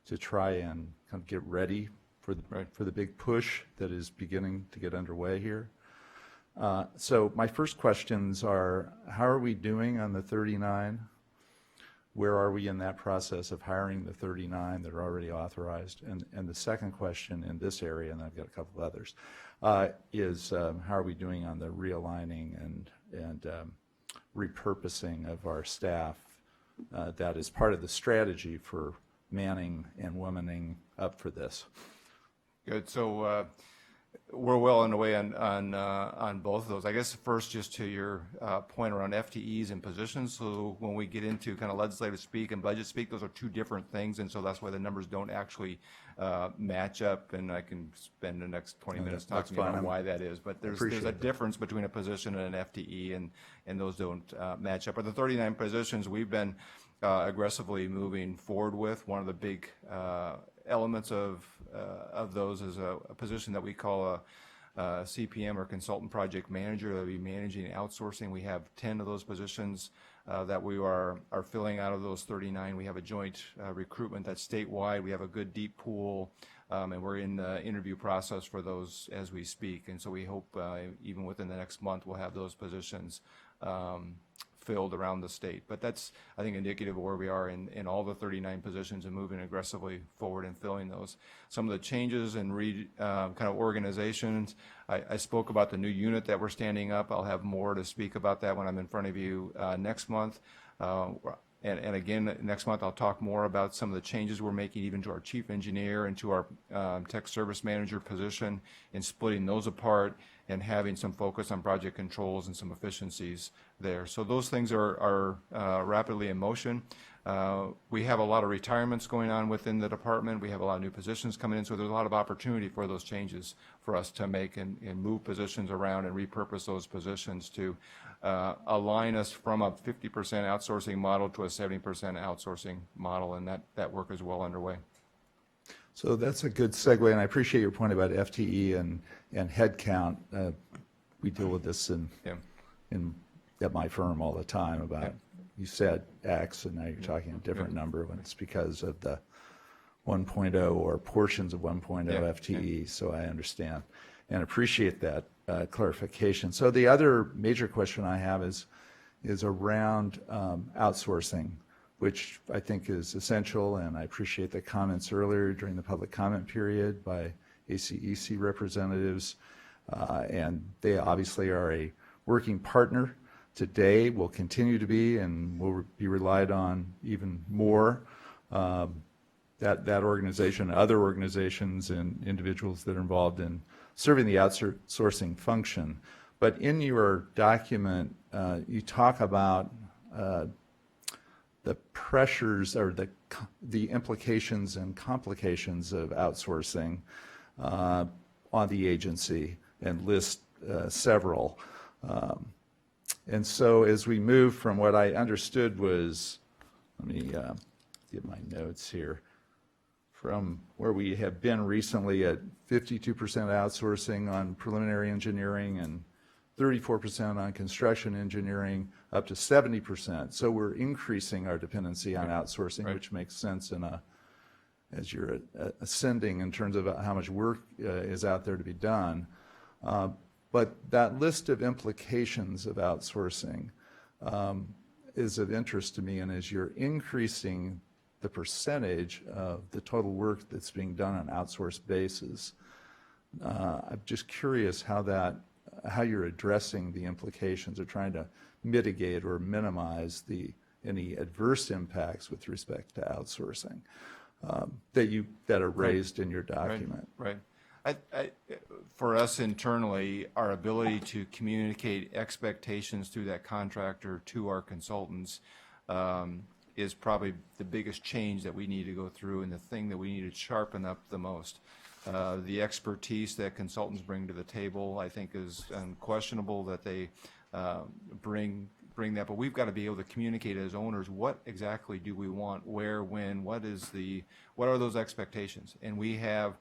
to try and kind of get ready for the big push that is beginning to get underway here. So my first questions are, how are we doing on the 39? Where are we in that process of hiring the 39 that are already authorized? And the second question in this area, and I've got a couple of others, is how are we doing on the realigning and repurposing of our staff that is part of the strategy for manning and womaning up for this? Good. So we're well underway on both of those. I guess first, just to your point around FTEs and positions. So when we get into kind of legislative speak and budget speak, those are two different things, and so that's why the numbers don't actually match up. And I can spend the next 20 minutes that's talking about fine. why that is. But there's Appreciate a that. difference between a position and an FTE, and those don't match up. But the 39 positions we've been aggressively moving forward with. One of the big elements of those is a position that we call a CPM, or consultant project manager, that will be managing outsourcing. We have 10 of those positions that we are filling out of those 39. We have a joint recruitment that's statewide. We have a good deep pool, and we're in the interview process for those as we speak. And so we hope even within the next month we'll have those positions filled around the state. But that's, I think, indicative of where we are in all the 39 positions and moving aggressively forward and filling those. Some of the changes in kind of organizations, I spoke about the new unit that we're standing up. I'll have more to speak about that when I'm in front of you next month. And again, next month I'll talk more about some of the changes we're making even to our chief engineer and to our tech service manager position, and splitting those apart and having some focus on project controls and some efficiencies there. So those things are rapidly in motion. We have a lot of retirements going on within the department. We have a lot of new positions coming in, so there's a lot of opportunity for those changes for us to make and move positions around and repurpose those positions to align us from a 50% outsourcing model to a 70% outsourcing model, and that work is well underway. So that's a good segue, and I appreciate your point about FTE and headcount. We deal with this at my firm all the time about, you said X, and now you're talking a different number when it's because of the 1.0 or portions of 1.0 FTE, so I understand and appreciate that clarification. So the other major question I have is around outsourcing, which I think is essential, and I appreciate the comments earlier during the public comment period by ACEC representatives, and they obviously are a working partner today, will continue to be, and will be relied on even more. That organization, other organizations and individuals that are involved in serving the outsourcing function. But in your document, you talk about the pressures or the implications and complications of outsourcing on the agency, and list several. And so as we move from what I understood was, let me get my notes here, from where we have been recently at 52% outsourcing on preliminary engineering and 34% on construction engineering, up to 70%. So we're increasing our dependency on outsourcing, which makes sense as you're ascending in terms of how much work is out there to be done. But that list of implications of outsourcing is of interest to me, and as you're increasing the percentage of the total work that's being done on an outsourced basis, I'm just curious how you're addressing the implications or trying to mitigate or minimize any adverse impacts with respect to outsourcing that are raised in your document. Right. For us internally, our ability to communicate expectations through that contractor to our consultants is probably the biggest change that we need to go through, and the thing that we need to sharpen up the most. The expertise that consultants bring to the table, I think, is unquestionable that they bring that, but we've got to be able to communicate as owners what exactly do we want, where, when, what are those expectations. And we have,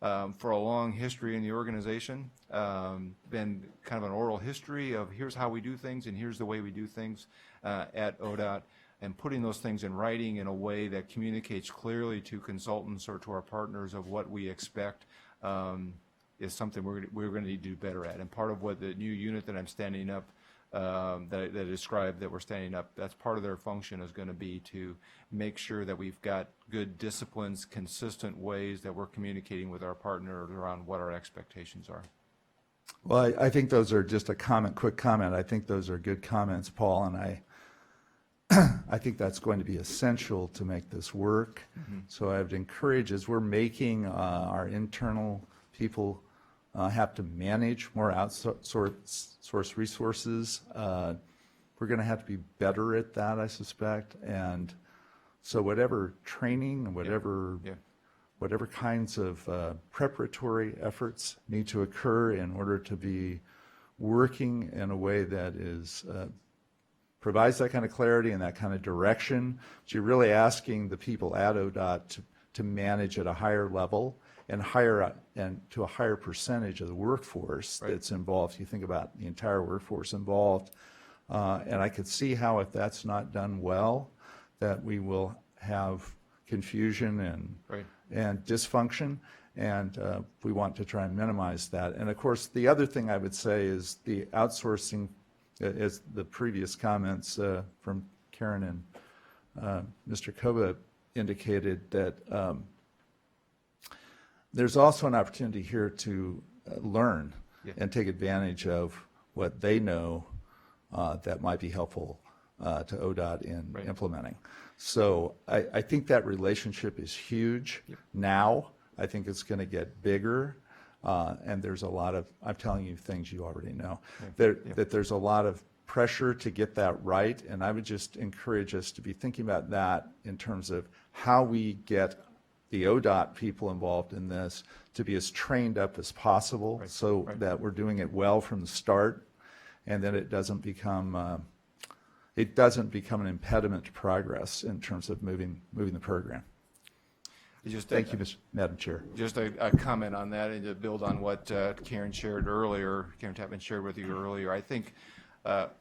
for a long history in the organization, been kind of an oral history of here's how we do things and here's the way we do things at ODOT. And putting those things in writing in a way that communicates clearly to consultants or to our partners of what we expect is something we're going to need to do better at. And part of what the new unit that I'm standing up, that I described that we're standing up, that's part of their function is going to be to make sure that we've got good disciplines, consistent ways that we're communicating with our partners around what our expectations are. Well, I think those are just quick comment. I think those are good comments, Paul, and I think that's going to be essential to make this work. So I would encourage, as we're making our internal people have to manage more outsource resources. We're going to have to be better at that, I suspect. And so whatever training and whatever kinds of preparatory efforts need to occur in order to be working in a way that is provides that kind of clarity and that kind of direction. So you're really asking the people at ODOT to manage at a higher level and to a higher percentage of the workforce that's involved. You think about the entire workforce involved. And I could see how if that's not done well, that we will have confusion and dysfunction. And we want to try and minimize that. And of course, the other thing I would say is the outsourcing, as the previous comments from Karen and Mr. Koba indicated, that there's also an opportunity here to learn and take advantage of what they know that might be helpful to ODOT in implementing. So I think that relationship is huge now. I think it's going to get bigger. And there's a lot of, I'm telling you things you already know, that there's a lot of pressure to get that right. And I would just encourage us to be thinking about that in terms of how we get the ODOT people involved in this to be as trained up as possible that we're doing it well from the start, and then it doesn't become an impediment to progress in terms of moving the program. Thank you, Madam Chair. Just a comment on that, and to build on what Karen Tatman shared with you earlier. I think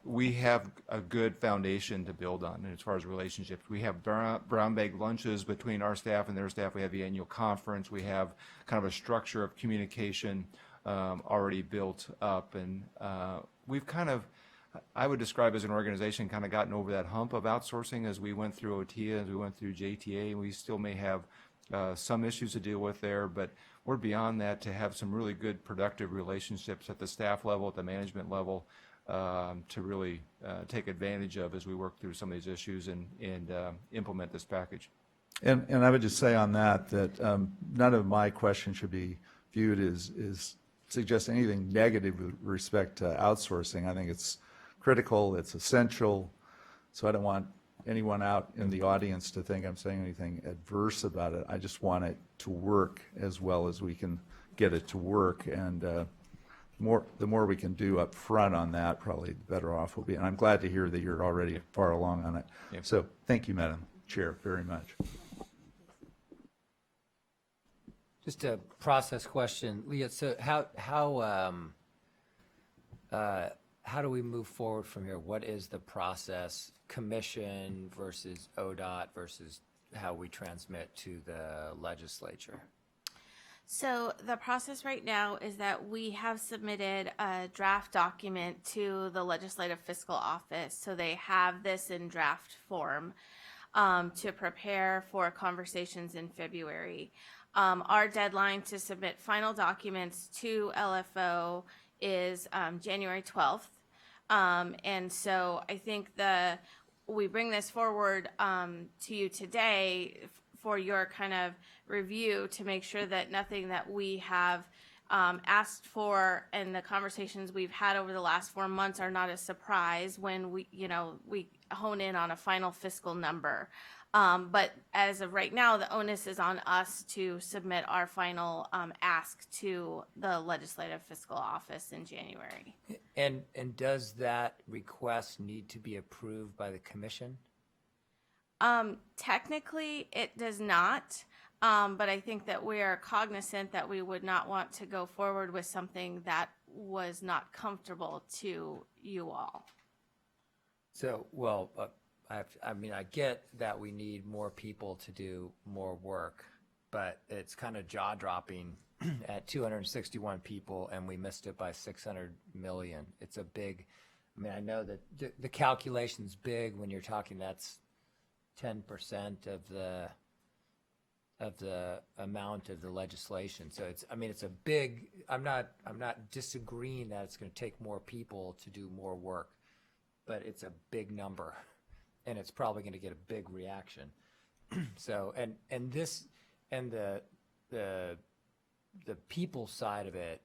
we have a good foundation to build on as far as relationships. We have brown bag lunches between our staff and their staff. We have the annual conference. We have kind of a structure of communication already built up, and we've kind of, I would describe as an organization, kind of gotten over that hump of outsourcing as we went through OTIA, as we went through JTA, and we still may have some issues to deal with there, but we're beyond that to have some really good productive relationships at the staff level, at the management level, to really take advantage of as we work through some of these issues and implement this package. And I would just say on that none of my questions should be viewed as suggest anything negative with respect to outsourcing. I think it's critical, it's essential, so I don't want anyone out in the audience to think I'm saying anything adverse about it. I just want it to work as well as we can get it to work, and the more we can do up front on that, probably the better off we'll be. And I'm glad to hear that you're already far along on it. So thank you, Madam Chair, very much. Just a process question, Leah. So how do we move forward from here? What is the process? Commission versus ODOT versus how we transmit to the legislature? So the process right now is that we have submitted a draft document to the Legislative Fiscal Office. So they have this in draft form to prepare for conversations in February. Our deadline to submit final documents to LFO is January 12th. And so I think we bring this forward to you today for your kind of review to make sure that nothing that we have asked for and the conversations we've had over the last 4 months are not a surprise when we hone in on a final fiscal number. But as of right now, the onus is on us to submit our final ask to the Legislative Fiscal Office in January. And does that request need to be approved by the commission? Technically, it does not, but I think that we are cognizant that we would not want to go forward with something that was not comfortable to you all. So, I get that we need more people to do more work, but it's kind of jaw-dropping at 261 people, and we missed it by 600 million. It's a big, I know that the calculation's big when you're talking that's 10% of the amount of the legislation. So it's a big, I'm not disagreeing that it's going to take more people to do more work, but it's a big number. And it's probably going to get a big reaction. So, and the people side of it,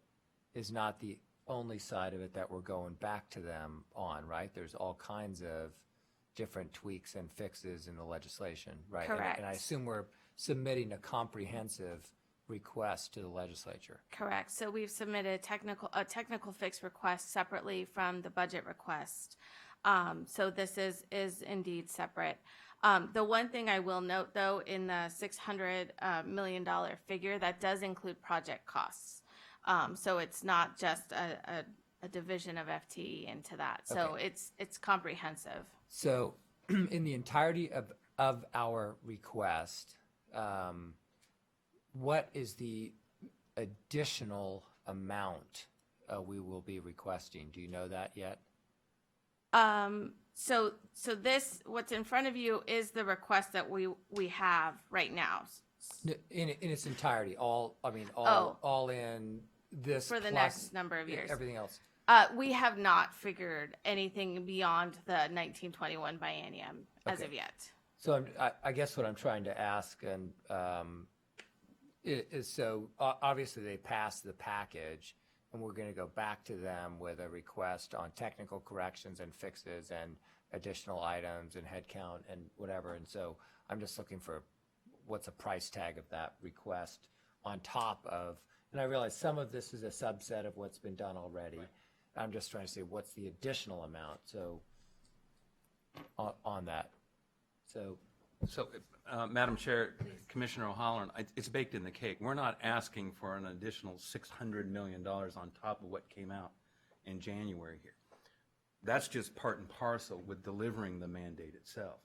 is not the only side of it that we're going back to them on, right? There's all kinds of different tweaks and fixes in the legislation, right? Correct. And I assume we're submitting a comprehensive request to the legislature. Correct. So we've submitted a technical fix request separately from the budget request. So this is indeed separate. The one thing I will note, though, in the $600 million figure, that does include project costs. So it's not just a division of FTE into that. So Okay. it's comprehensive. So in the entirety of our request, what is the additional amount we will be requesting? Do you know that yet? So this, what's in front of you is the request that we have right now. In its entirety, all in this For the plus next number of years. everything else. We have not figured anything beyond the 1921 biennium as Okay. of yet. So I guess what I'm trying to ask and is so obviously they passed the package and we're going to go back to them with a request on technical corrections and fixes and additional items and headcount and whatever. And so I'm just looking for what's a price tag of that request on top of, and I realize some of this is a subset of what's been done already. I'm just trying to say what's the additional amount. So on that. So Madam Chair, Commissioner O'Halloran, it's baked in the cake. We're not asking for an additional $600 million on top of what came out in January here. That's just part and parcel with delivering the mandate itself.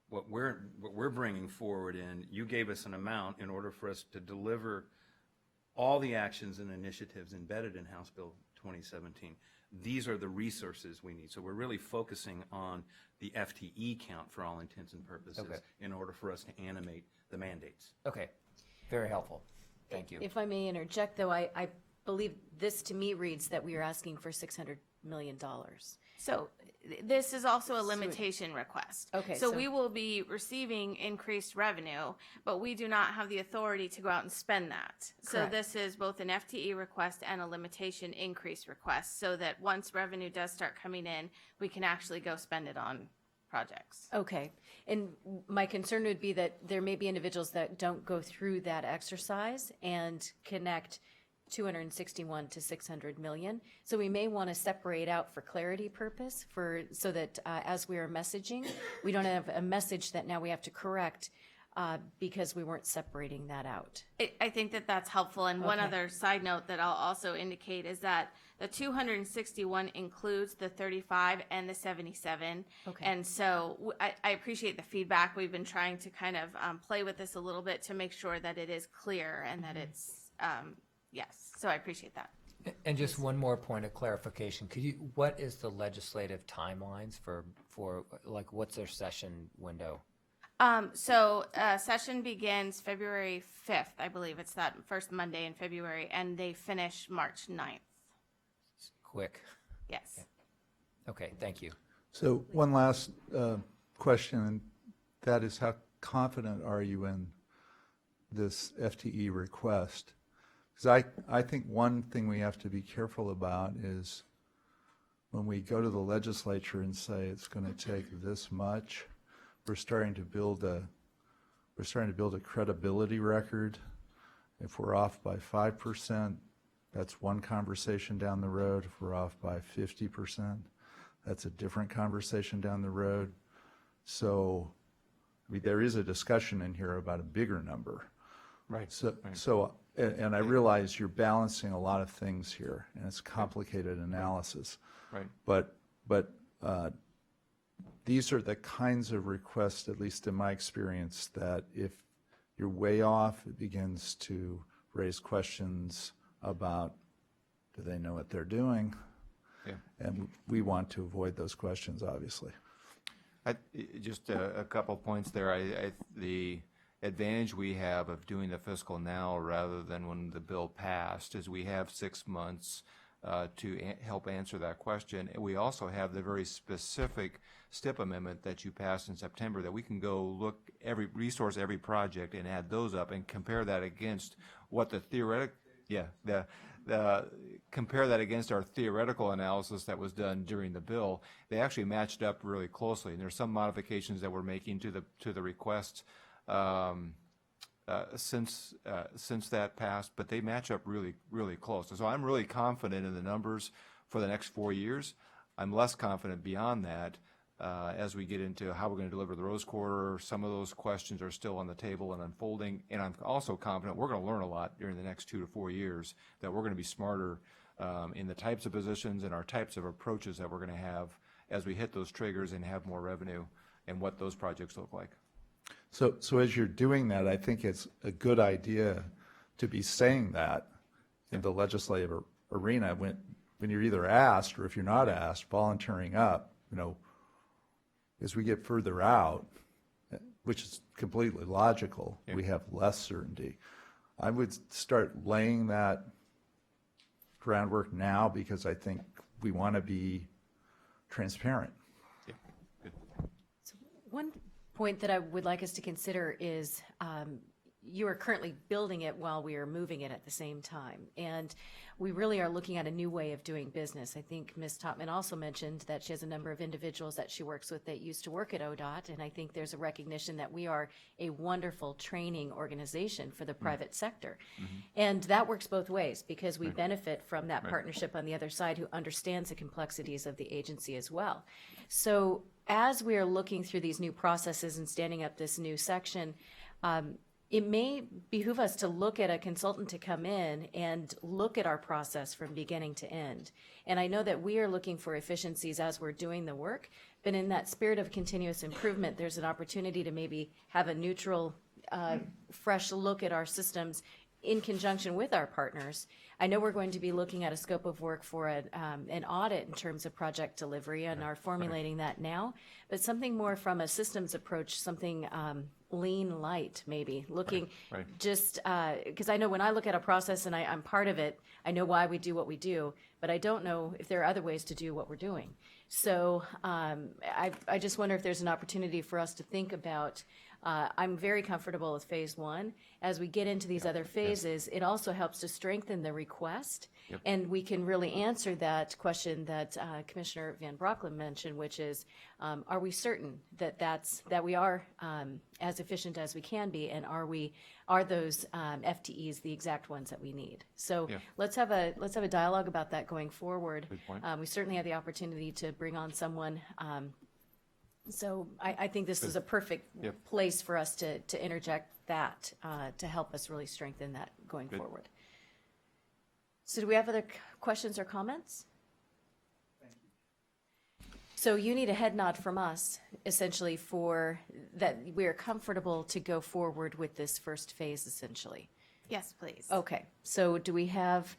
What we're bringing forward you gave us an amount in order for us to deliver all the actions and initiatives embedded in House Bill 2017. These are the resources we need. So we're really focusing on the FTE count for all intents and purposes in order for us to animate the mandates. Okay, very helpful. Thank you. If I may interject, though, I believe this to me reads that we are asking for $600 million. So this is also a limitation request. Okay, So so- we will be receiving increased revenue, but we do not have the authority to go out and spend that. So Correct. this is both an FTE request and a limitation increase request, so that once revenue does start coming in, we can actually go spend it on projects. Okay. And my concern would be that there may be individuals that don't go through that exercise and connect 261 to 600 million. So we may want to separate out for clarity purpose so that as we are messaging, we don't have a message that now we have to correct because we weren't separating that out. I think that that's helpful. And one Okay. other side note that I'll also indicate is that the 261 includes the 35 and the 77. Okay. And so I appreciate the feedback. We've been trying to kind of play with this a little bit to make sure that it is clear and that it's, yes. So I appreciate that. And just one more point of clarification. What is the legislative timelines for like, what's their session window? So session begins February 5th, I believe. It's that first Monday in February, and they finish March 9th. Quick. Yes. Okay, thank you. So one last question, and that is, how confident are you in this FTE request? Because I think one thing we have to be careful about is when we go to the legislature and say it's going to take this much, we're starting to build a credibility record. If we're off by 5%, that's one conversation down the road. If we're off by 50%, that's a different conversation down the road. So, I mean, there is a discussion in here about a bigger number. Right. So, and I realize you're balancing a lot of things here, and it's complicated analysis. Right. But these are the kinds of requests, at least in my experience, that if you're way off, it begins to raise questions about, do they know what they're doing? Yeah. And we want to avoid those questions, obviously. Just a couple points there. The advantage we have of doing the fiscal now rather than when the bill passed is we have 6 months to help answer that question. And we also have the very specific STIP amendment that you passed in September that we can go resource every project and add those up and compare that against what the theoretic, compare that against our theoretical analysis that was done during the bill, they actually matched up really closely. And there's some modifications that we're making to the request since that passed, but they match up really, really close. And so I'm really confident in the numbers for the next 4 years. I'm less confident beyond that as we get into how we're going to deliver the Rose Quarter. Some of those questions are still on the table and unfolding, and I'm also confident we're going to learn a lot during the next 2 to 4 years, that we're going to be smarter in the types of positions and our types of approaches that we're going to have as we hit those triggers and have more revenue, and what those projects look like. So as you're doing that, I think it's a good idea to be saying that in the legislative arena when you're either asked, or if you're not asked, volunteering up, as we get further out, which is completely logical, we have less certainty. I would start laying that groundwork now, because I think we want to be transparent. One point that I would like us to consider is you are currently building it while we are moving it at the same time. And we really are looking at a new way of doing business. I think Ms. Topman also mentioned that she has a number of individuals that she works with that used to work at ODOT, and I think there's a recognition that we are a wonderful training organization for the private sector. And that works both ways, because we benefit from that partnership on the other side who understands the complexities of the agency as well. So as we are looking through these new processes and standing up this new section, it may behoove us to look at a consultant to come in and look at our process from beginning to end. And I know that we are looking for efficiencies as we're doing the work, but in that spirit of continuous improvement, there's an opportunity to maybe have a neutral, fresh look at our systems in conjunction with our partners. I know we're going to be looking at a scope of work for an audit in terms of project delivery, and are formulating that now, but something more from a systems approach, something lean light, maybe, looking just, because I know when I look at a process and I'm part of it, I know why we do what we do, but I don't know if there are other ways to do what we're doing. So I just wonder if there's an opportunity for us to think about, I'm very comfortable with phase one. As we get into these other phases, it also helps to strengthen the request, and we can really answer that question that Commissioner Van Broeckelen mentioned, which is, are we certain that we are as efficient as we can be, and are those FTEs the exact ones that we need? So let's have a dialogue about that going forward. Good point. We certainly have the opportunity to bring on someone. So I think this is a perfect place for us to interject that to help us really strengthen that going forward. So do we have other questions or comments? Thank you. So you need a head nod from us, essentially, for that we are comfortable to go forward with this first phase, essentially. Yes, please. Okay, so do we have,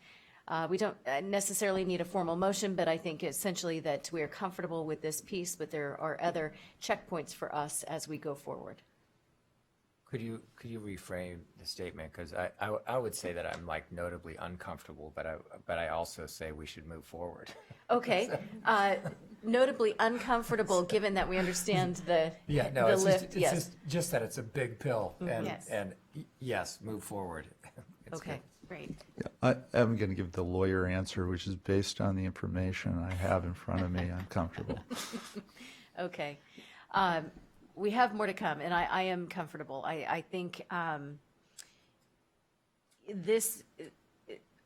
we don't necessarily need a formal motion, but I think essentially that we are comfortable with this piece, but there are other checkpoints for us as we go forward. Could you reframe the statement? Because I would say that I'm like notably uncomfortable, but I also say we should move forward. Okay, notably uncomfortable, given that we understand the it's lift. just that it's a big pill, and Yes. yes, move forward. It's Okay, Great. I'm going to give the lawyer answer, which is based on the information I have in front of me. I'm comfortable. okay. We have more to come, and I am comfortable. I think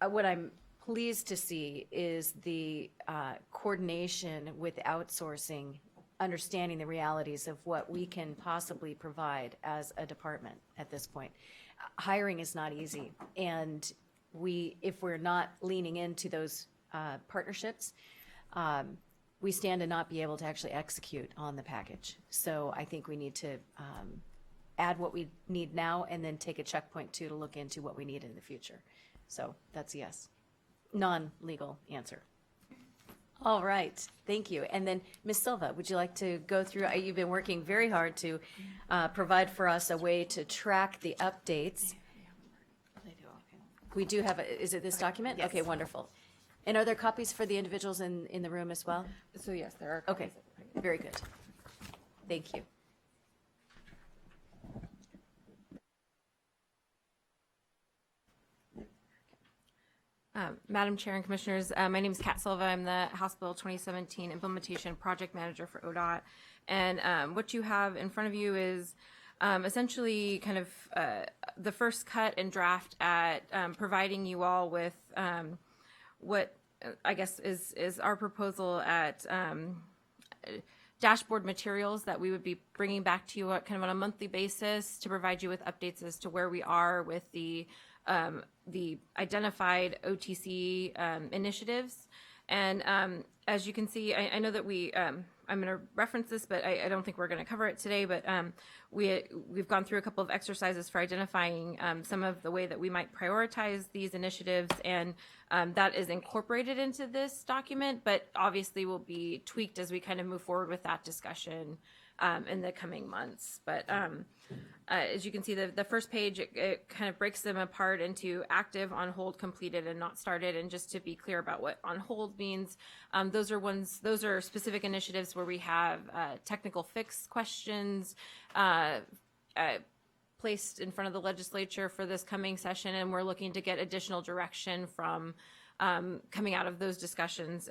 what I'm pleased to see is the coordination with outsourcing, understanding the realities of what we can possibly provide as a department at this point. Hiring is not easy, and if we're not leaning into those partnerships, we stand to not be able to actually execute on the package. So I think we need to add what we need now, and then take a checkpoint to look into what we need in the future. So that's a yes. Non-legal answer. All right, thank you. And then Ms. Silva, would you like to go through, you've been working very hard to provide for us a way to track the updates. We do have, is it this document? Yes. Okay, wonderful. And are there copies for the individuals in the room as well? So yes, there are. Okay, very good. Thank you. Madam Chair and Commissioners, my name is Kat Silva. I'm the House Bill 2017 Implementation Project Manager for ODOT. And what you have in front of you is essentially kind of the first cut and draft at providing you all with what I guess is our proposal at dashboard materials that we would be bringing back to you kind of on a monthly basis to provide you with updates as to where we are with the identified OTC initiatives. And as you can see, I know that I'm going to reference this, but I don't think we're going to cover it today. But we've gone through a couple of exercises for identifying some of the way that we might prioritize these initiatives, and that is incorporated into this document, but obviously will be tweaked as we kind of move forward with that discussion in the coming months. But as you can see, the first page, it kind of breaks them apart into active, on hold, completed, and not started. And just to be clear about what on hold means, those are specific initiatives where we have technical fix questions placed in front of the legislature for this coming session, and we're looking to get additional direction from coming out of those discussions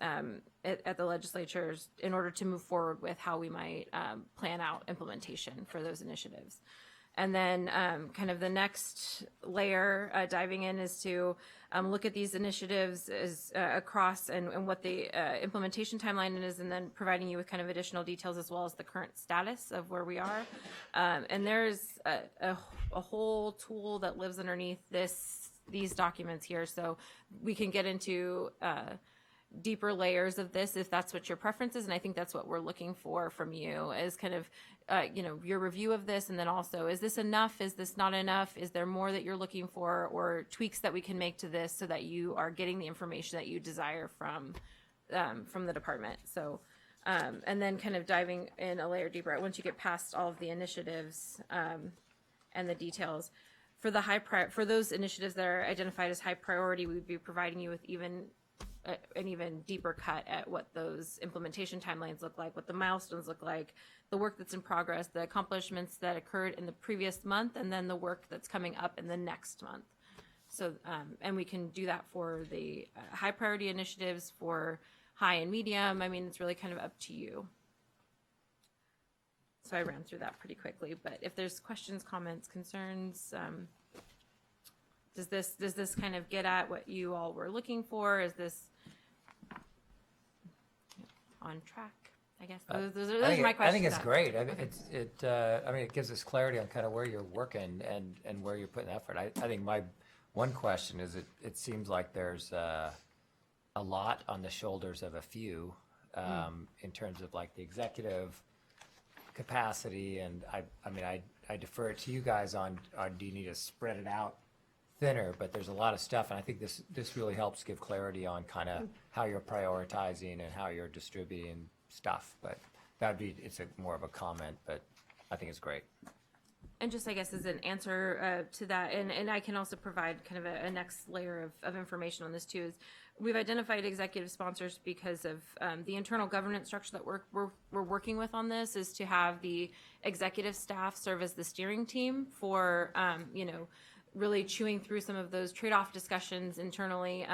at the legislatures in order to move forward with how we might plan out implementation for those initiatives. And then kind of the next layer diving in is to look at these initiatives as across and what the implementation timeline is, and then providing you with kind of additional details as well as the current status of where we are. And there's a whole tool that lives underneath these documents here, so we can get into deeper layers of this if that's what your preference is. And I think that's what we're looking for from you, is kind of your review of this, and then also, is this enough? Is this not enough? Is there more that you're looking for, or tweaks that we can make to this so that you are getting the information that you desire from the department? So and then kind of diving in a layer deeper once you get past all of the initiatives and the details. For for those initiatives that are identified as high priority, we would be providing you with an even deeper cut at what those implementation timelines look like, what the milestones look like, the work that's in progress, the accomplishments that occurred in the previous month, and then the work that's coming up in the next month. So, and we can do that for the high priority initiatives, for high and medium. I mean, it's really kind of up to you. So I ran through that pretty quickly, but if there's questions, comments, concerns, does this kind of get at what you all were looking for? Is this on track? I guess those are my questions. I think it's great. I mean, it gives us clarity on kind of where you're working and where you're putting effort. I think my one question is it seems like there's a lot on the shoulders of a few in terms of like the executive capacity, and I defer it to you guys on do you need to spread it out thinner, but there's a lot of stuff, and I think this really helps give clarity on kind of how you're prioritizing and how you're distributing stuff. But it's more of a comment, but I think it's great. And just, I guess, as an answer to that, and I can also provide kind of a next layer of information on this too, is we've identified executive sponsors because of the internal governance structure that we're working with on this, is to have the executive staff serve as the steering team for, really chewing through some of those trade-off discussions internally.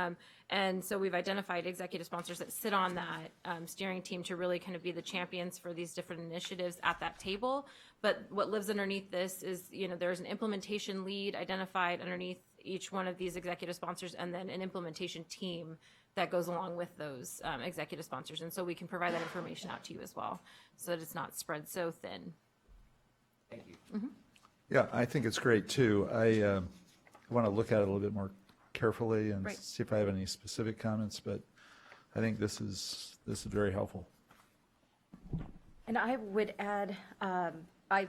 And so we've identified executive sponsors that sit on that steering team to really kind of be the champions for these different initiatives at that table. But what lives underneath this is, there's an implementation lead identified underneath each one of these executive sponsors, and then an implementation team that goes along with those executive sponsors. And so we can provide that information out to you as well, so that it's not spread so thin. Thank you. Mm-hmm. Yeah, I think it's great too. I want to look at it a little bit more carefully and Right. see if I have any specific comments, but I think this is very helpful. And I would add,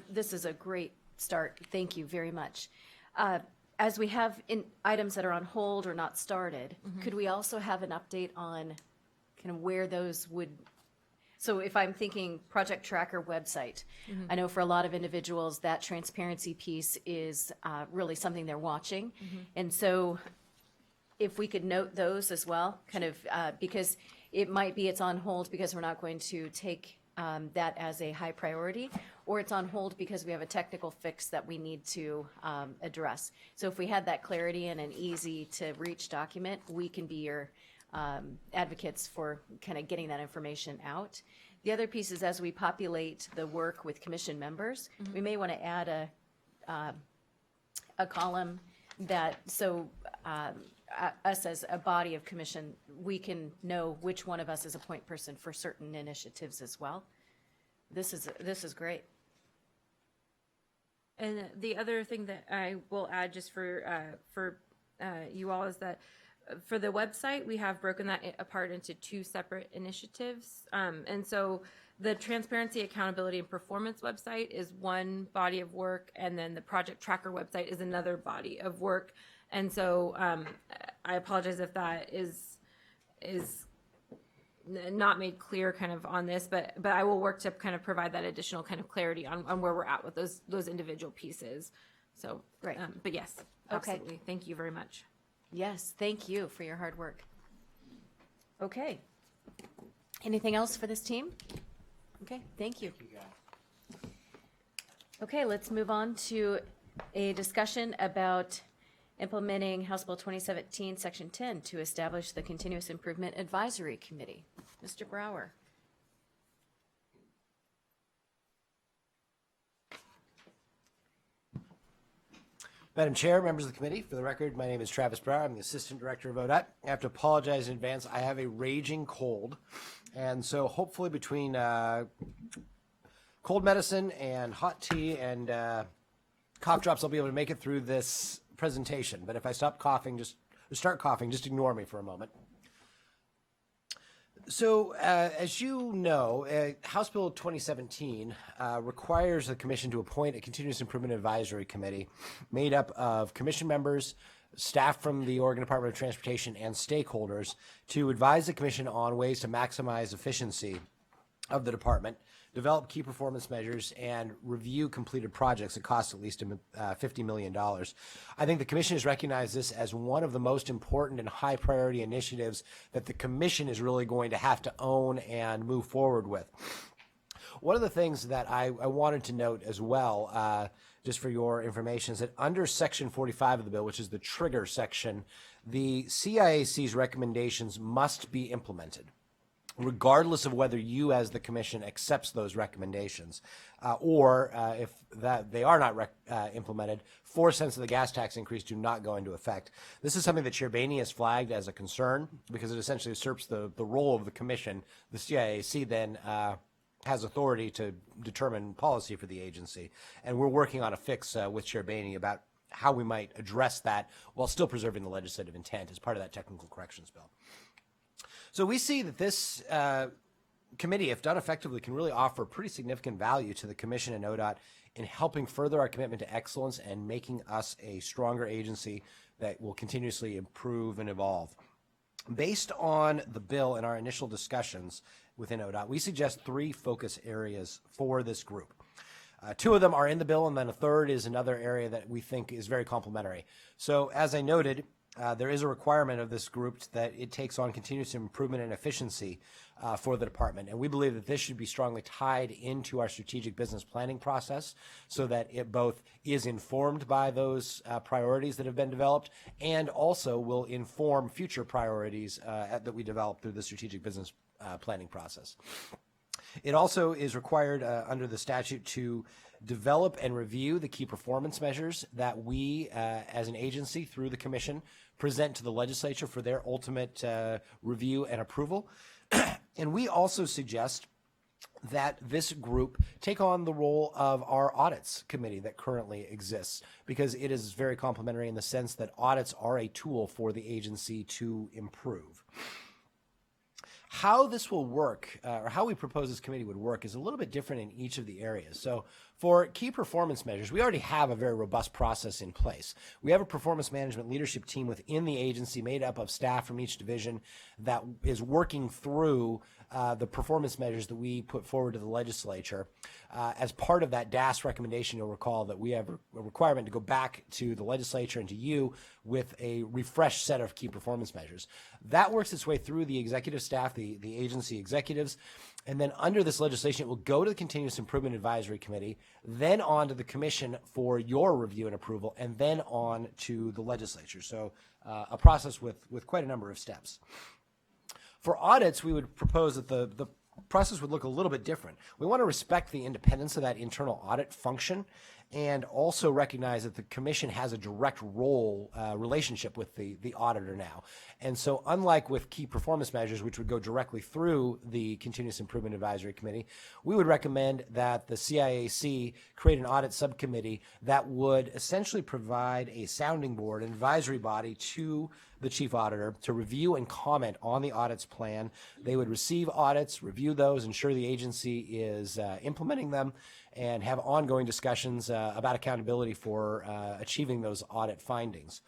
this is a great start. Thank you very much. As we have in items that are on hold or not started, could we also have an update on kind of where those would? So if I'm thinking Project Tracker website, I know for a lot of individuals that transparency piece is really something they're watching. And so if we could note those as well, kind of because it might be it's on hold because we're not going to take that as a high priority, or it's on hold because we have a technical fix that we need to address. So if we had that clarity in an easy-to-reach document, we can be your advocates for kind of getting that information out. The other piece is as we populate the work with commission members, we may want to add a column that, so us as a body of commission, we can know which one of us is a point person for certain initiatives as well. This is great. And the other thing that I will add just for you all is that for the website, we have broken that apart into 2 separate initiatives. And so the Transparency, Accountability, and Performance website is one body of work, and then the Project Tracker website is another body of work. And so I apologize if that is not made clear kind of on this, but I will work to kind of provide that additional kind of clarity on where we're at with those individual pieces. So, Right. But yes, Okay. absolutely. Thank you very much. Yes, thank you for your hard work. Okay. Anything else for this team? Okay, thank you. Okay, let's move on to a discussion about implementing House Bill 2017, Section 10, to establish the Continuous Improvement Advisory Committee. Mr. Brower. Madam Chair, members of the committee, for the record, my name is Travis Brower. I'm the Assistant Director of ODOT. I have to apologize in advance. I have a raging cold. And so hopefully between cold medicine and hot tea and cough drops, I'll be able to make it through this presentation. But if I start coughing, just ignore me for a moment. So, as you know, House Bill 2017 requires the Commission to appoint a Continuous Improvement Advisory Committee made up of Commission members, staff from the Oregon Department of Transportation, and stakeholders to advise the Commission on ways to maximize efficiency of the department, develop key performance measures, and review completed projects that cost at least $50 million. I think the Commission has recognized this as one of the most important and high priority initiatives that the Commission is really going to have to own and move forward with. One of the things that I wanted to note as well, just for your information, is that under Section 45 of the bill, which is the trigger section, the CIAC's recommendations must be implemented, regardless of whether you as the Commission accepts those recommendations, or if they are not implemented, 4 cents of the gas tax increase do not go into effect. This is something that Chair Boehne has flagged as a concern because it essentially usurps the role of the Commission. The CIAC then has authority to determine policy for the agency, and we're working on a fix with Chair Boehne about how we might address that while still preserving the legislative intent as part of that technical corrections bill. So we see that this committee, if done effectively, can really offer pretty significant value to the Commission and ODOT in helping further our commitment to excellence and making us a stronger agency that will continuously improve and evolve. Based on the bill and our initial discussions within ODOT, we suggest 3 focus areas for this group. 2 of them are in the bill, and then a third is another area that we think is very complementary. So as I noted, there is a requirement of this group that it takes on continuous improvement and efficiency for the department. And we believe that this should be strongly tied into our strategic business planning process so that it both is informed by those priorities that have been developed and also will inform future priorities that we develop through the strategic business planning process. It also is required under the statute to develop and review the key performance measures that we, as an agency through the Commission, present to the legislature for their ultimate review and approval. And we also suggest that this group take on the role of our audits committee that currently exists, because it is very complementary in the sense that audits are a tool for the agency to improve. How this will work, or how we propose this committee would work, is a little bit different in each of the areas. So for key performance measures, we already have a very robust process in place. We have a performance management leadership team within the agency made up of staff from each division that is working through the performance measures that we put forward to the legislature. As part of that DAS recommendation, you'll recall that we have a requirement to go back to the legislature and to you with a refreshed set of key performance measures. That works its way through the executive staff, the agency executives, and then under this legislation, it will go to the Continuous Improvement Advisory Committee, then on to the commission for your review and approval, and then on to the legislature. So a process with quite a number of steps. For audits, we would propose that the process would look a little bit different. We want to respect the independence of that internal audit function and also recognize that the commission has a direct role relationship with the auditor now. And so unlike with key performance measures, which would go directly through the Continuous Improvement Advisory Committee, we would recommend that the CIAC create an audit subcommittee that would essentially provide a sounding board, an advisory body to the chief auditor to review and comment on the audits plan. They would receive audits, review those, ensure the agency is implementing them, and have ongoing discussions about accountability for achieving those audit findings.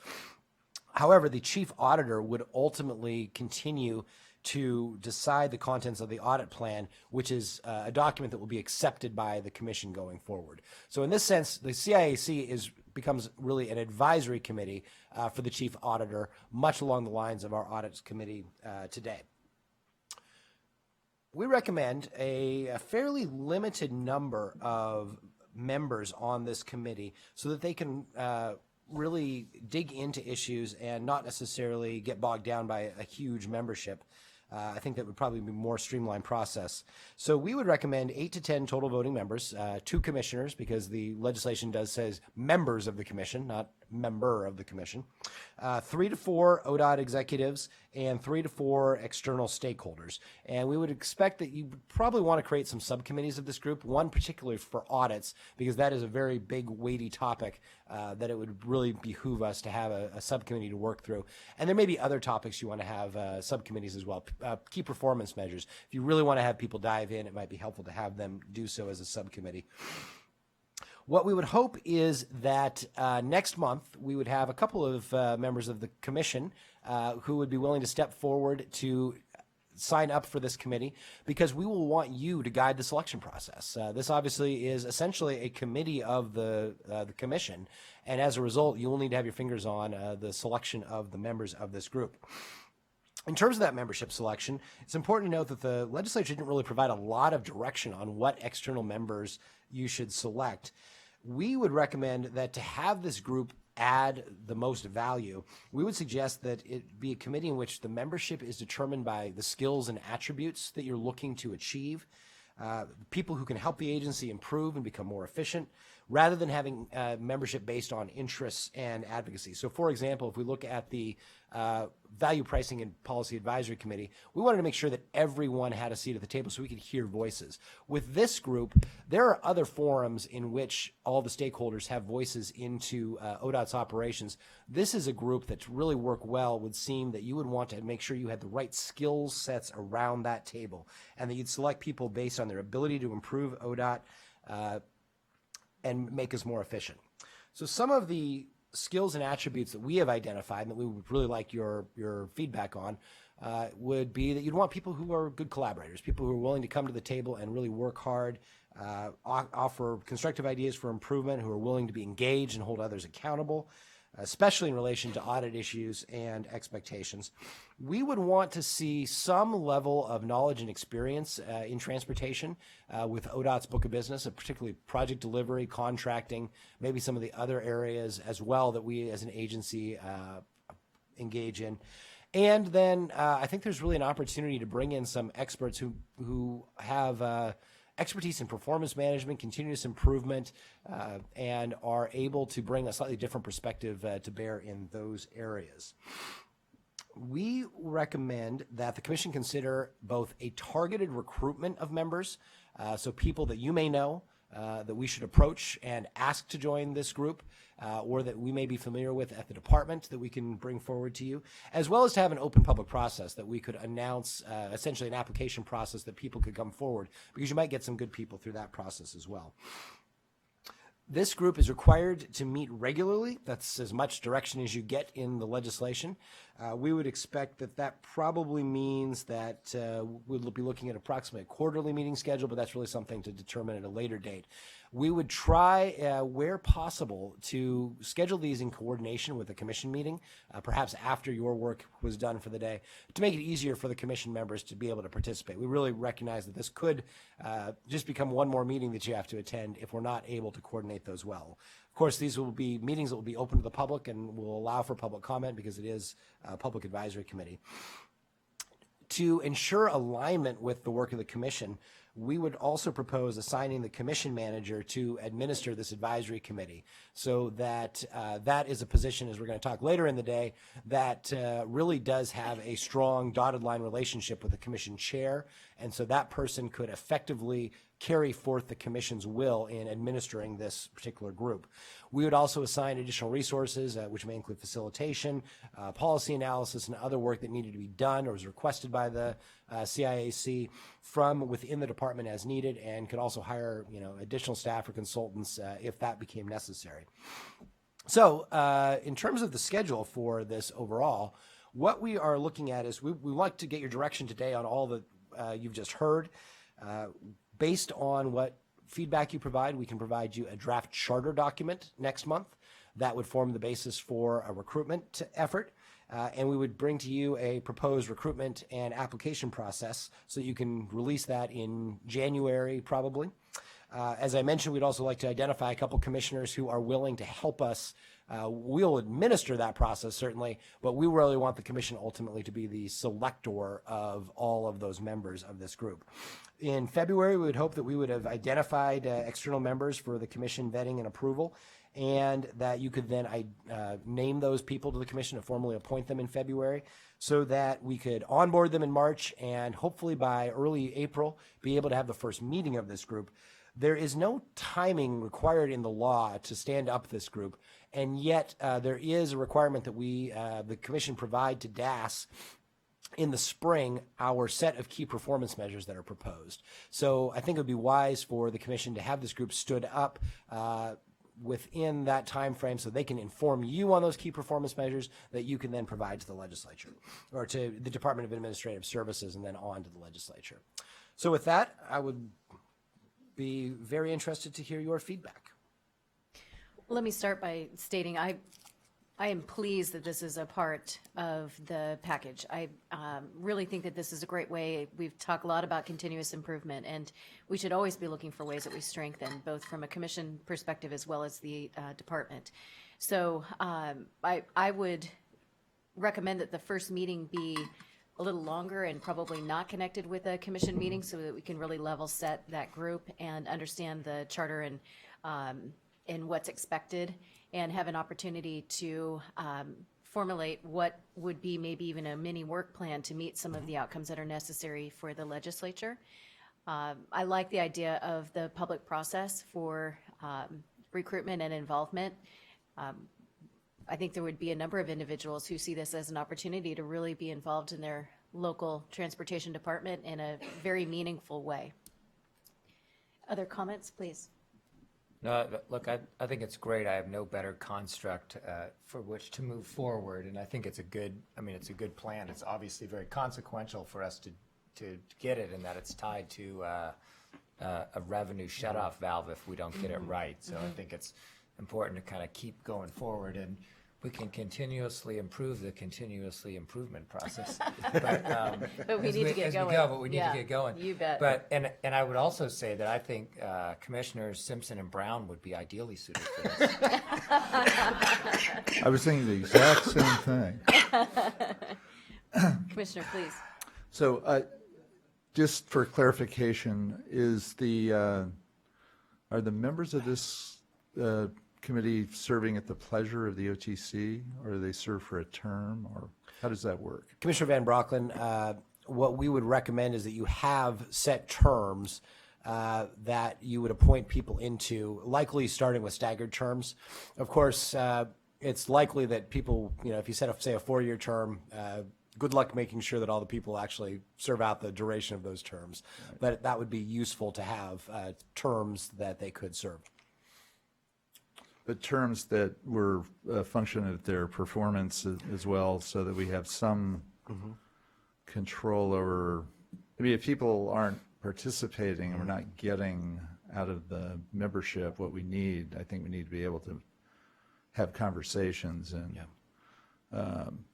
However, the chief auditor would ultimately continue to decide the contents of the audit plan, which is a document that will be accepted by the commission going forward. So in this sense, the CIAC becomes really an advisory committee for the chief auditor, much along the lines of our audits committee today. We recommend a fairly limited number of members on this committee so that they can really dig into issues and not necessarily get bogged down by a huge membership. I think that would probably be a more streamlined process. So we would recommend 8 to 10 total voting members, 2 commissioners, because the legislation says members of the commission, not member of the commission, 3 to 4 ODOT executives, and 3 to 4 external stakeholders. And we would expect that you probably want to create some subcommittees of this group, one particularly for audits, because that is a very big, weighty topic that it would really behoove us to have a subcommittee to work through. And there may be other topics you want to have subcommittees as well. Key performance measures. If you really want to have people dive in, it might be helpful to have them do so as a subcommittee. What we would hope is that next month we would have a couple of members of the commission who would be willing to step forward to sign up for this committee, because we will want you to guide the selection process. This obviously is essentially a committee of the commission, and as a result, you will need to have your fingers on the selection of the members of this group. In terms of that membership selection, it's important to note that the legislature didn't really provide a lot of direction on what external members you should select. We would recommend that to have this group add the most value, we would suggest that it be a committee in which the membership is determined by the skills and attributes that you're looking to achieve, people who can help the agency improve and become more efficient, rather than having membership based on interests and advocacy. So for example, if we look at the Value Pricing and Policy Advisory Committee, we wanted to make sure that everyone had a seat at the table so we could hear voices. With this group, there are other forums in which all the stakeholders have voices into ODOT's operations. This is a group that to really work well would seem that you would want to make sure you had the right skill sets around that table, and that you'd select people based on their ability to improve ODOT and make us more efficient. So some of the skills and attributes that we have identified and that we would really like your feedback on would be that you'd want people who are good collaborators, people who are willing to come to the table and really work hard, offer constructive ideas for improvement, who are willing to be engaged and hold others accountable, especially in relation to audit issues and expectations. We would want to see some level of knowledge and experience in transportation with ODOT's book of business, particularly project delivery, contracting, maybe some of the other areas as well that we as an agency engage in. And then I think there's really an opportunity to bring in some experts who have expertise in performance management, continuous improvement, and are able to bring a slightly different perspective to bear in those areas. We recommend that the commission consider both a targeted recruitment of members, so people that you may know that we should approach and ask to join this group, or that we may be familiar with at the department that we can bring forward to you, as well as to have an open public process that we could announce, essentially an application process that people could come forward, because you might get some good people through that process as well. This group is required to meet regularly. That's as much direction as you get in the legislation. We would expect that that probably means that we'll be looking at approximately a quarterly meeting schedule, but that's really something to determine at a later date. We would try, where possible, to schedule these in coordination with the commission meeting, perhaps after your work was done for the day, to make it easier for the commission members to be able to participate. We really recognize that this could just become one more meeting that you have to attend if we're not able to coordinate those well. Of course, these will be meetings that will be open to the public and will allow for public comment because it is a public advisory committee. To ensure alignment with the work of the commission, we would also propose assigning the commission manager to administer this advisory committee, so that that is a position, as we're going to talk later in the day, that really does have a strong dotted line relationship with the commission chair, and so that person could effectively carry forth the commission's will in administering this particular group. We would also assign additional resources, which may include facilitation, policy analysis, and other work that needed to be done or was requested by the CIAC from within the department as needed, and could also hire, additional staff or consultants if that became necessary. So in terms of the schedule for this overall, what we are looking at is we like to get your direction today on all that you've just heard. Based on what feedback you provide, we can provide you a draft charter document next month that would form the basis for a recruitment effort. And we would bring to you a proposed recruitment and application process so you can release that in January probably. As I mentioned, we'd also like to identify a couple commissioners who are willing to help us. We'll administer that process, certainly, but we really want the commission ultimately to be the selector of all of those members of this group. In February, we would hope that we would have identified external members for the commission vetting and approval, and that you could then name those people to the commission and formally appoint them in February, so that we could onboard them in March and hopefully by early April be able to have the first meeting of this group. There is no timing required in the law to stand up this group, and yet there is a requirement that we, the commission, provide to DAS in the spring our set of key performance measures that are proposed. So I think it would be wise for the commission to have this group stood up within that time frame so they can inform you on those key performance measures that you can then provide to the legislature or to the Department of Administrative Services and then on to the legislature. So with that, I would be very interested to hear your feedback. Let me start by stating I am pleased that this is a part of the package. I really think that this is a great way. We've talked a lot about continuous improvement, and we should always be looking for ways that we strengthen, both from a commission perspective as well as the department. So I would recommend that the first meeting be a little longer and probably not connected with a commission meeting so that we can really level set that group and understand the charter and what's expected, and have an opportunity to formulate what would be maybe even a mini work plan to meet some of the outcomes that are necessary for the legislature. I like the idea of the public process for recruitment and involvement. I think there would be a number of individuals who see this as an opportunity to really be involved in their local transportation department in a very meaningful way. Other comments, please? No, look, I think it's great. I have no better construct for which to move forward, and I think it's a good plan. It's obviously very consequential for us to get it, in that it's tied to a revenue shutoff valve if we don't get it right. So I think it's important to kind of keep going forward, and we can continuously improve the continuously improvement process. But we need to get going. But we need to get going. You bet. But and I would also say that I think Commissioners Simpson and Brown would be ideally suited for this. I was thinking the exact same thing. Commissioner, please. So just for clarification, are the members of this committee serving at the pleasure of the OTC, or do they serve for a term, or how does that work? Commissioner Van Brocklen, what we would recommend is that you have set terms that you would appoint people into, likely starting with staggered terms. Of course, it's likely that people, if you set up, say, a 4-year term, good luck making sure that all the people actually serve out the duration of those terms. Right. But that would be useful to have terms that they could serve. but terms that were function at their performance as well, so that we have some control over. I mean, if people aren't participating and we're not getting out of the membership what we need, I think we need to be able to have conversations and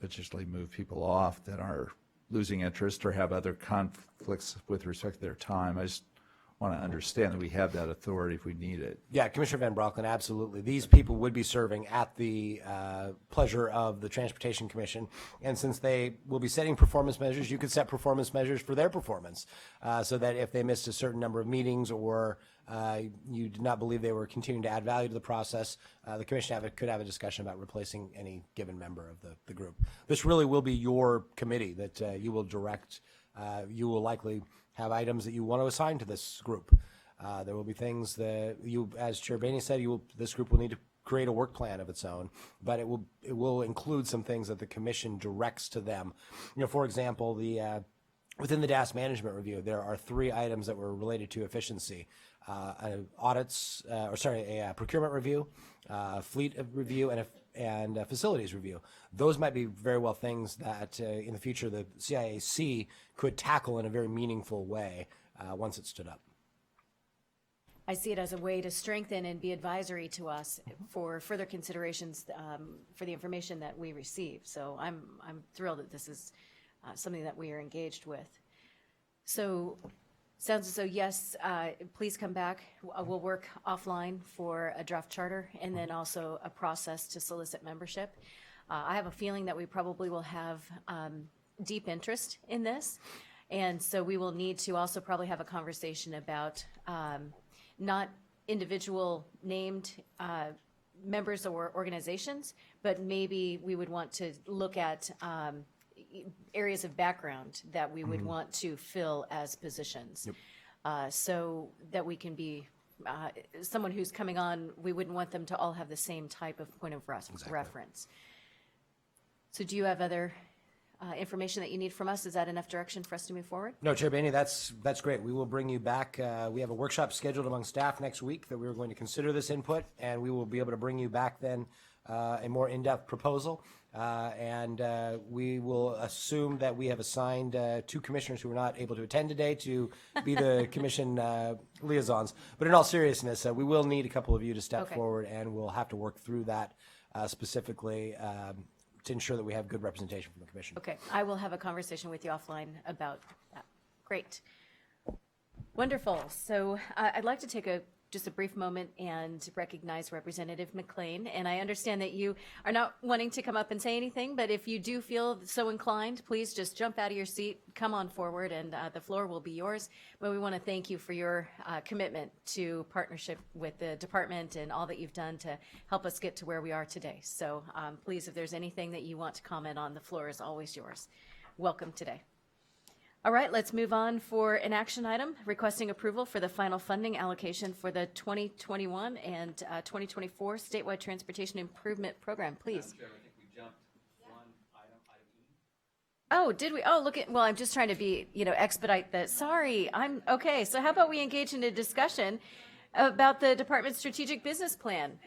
potentially move people off that are losing interest or have other conflicts with respect to their time. I just want to understand that we have that authority if we need it. Yeah, Commissioner Van Brocklin, absolutely. These people would be serving at the pleasure of the Transportation Commission. And since they will be setting performance measures, you could set performance measures for their performance so that if they missed a certain number of meetings or you did not believe they were continuing to add value to the process, the commission could have a discussion about replacing any given member of the group. This really will be your committee that you will direct. You will likely have items that you want to assign to this group. There will be things that you, as Chair Boehne said, this group will need to create a work plan of its own, but it will include some things that the commission directs to them. For example, within the DAS management review, there are 3 items that were related to efficiency: a procurement review, fleet review, and a facilities review. Those might be very well things that in the future the CIAC could tackle in a very meaningful way once it stood up. I see it as a way to strengthen and be advisory to us for further considerations for the information that we receive. So I'm thrilled that this is something that we are engaged with. So sounds as though, yes, please come back. We'll work offline for a draft charter and then also a process to solicit membership. I have a feeling that we probably will have deep interest in this. And so we will need to also probably have a conversation about not individual named members or organizations, but maybe we would want to look at areas of background that we would want to fill as positions. So that we can be someone who's coming on, we wouldn't want them to all have the same type of point of reference. So do you have other information that you need from us? Is that enough direction for us to move forward? No, Chair Boehne, that's great. We will bring you back. We have a workshop scheduled among staff next week that we're going to consider this input, and we will be able to bring you back then a more in-depth proposal. And we will assume that we have assigned 2 commissioners who were not able to attend today to be the commission liaisons. But in all seriousness, we will need a couple of you to step forward, and we'll have to work through that specifically to ensure that we have good representation from the commission. Okay, I will have a conversation with you offline about that. Great. Wonderful. So I'd like to take just a brief moment and recognize Representative McLean. And I understand that you are not wanting to come up and say anything, but if you do feel so inclined, please just jump out of your seat, come on forward, and the floor will be yours. But we want to thank you for your commitment to partnership with the department and all that you've done to help us get to where we are today. So please, if there's anything that you want to comment on, the floor is always yours. Welcome today. All right, let's move on for an action item, requesting approval for the final funding allocation for the 2021 and 2024 statewide transportation improvement program, please. Chair, I think we jumped one item E. Oh, did we? Oh, look at, well, I'm just trying to be, expedite the, sorry, okay, so how about we engage in a discussion about the department's strategic business plan?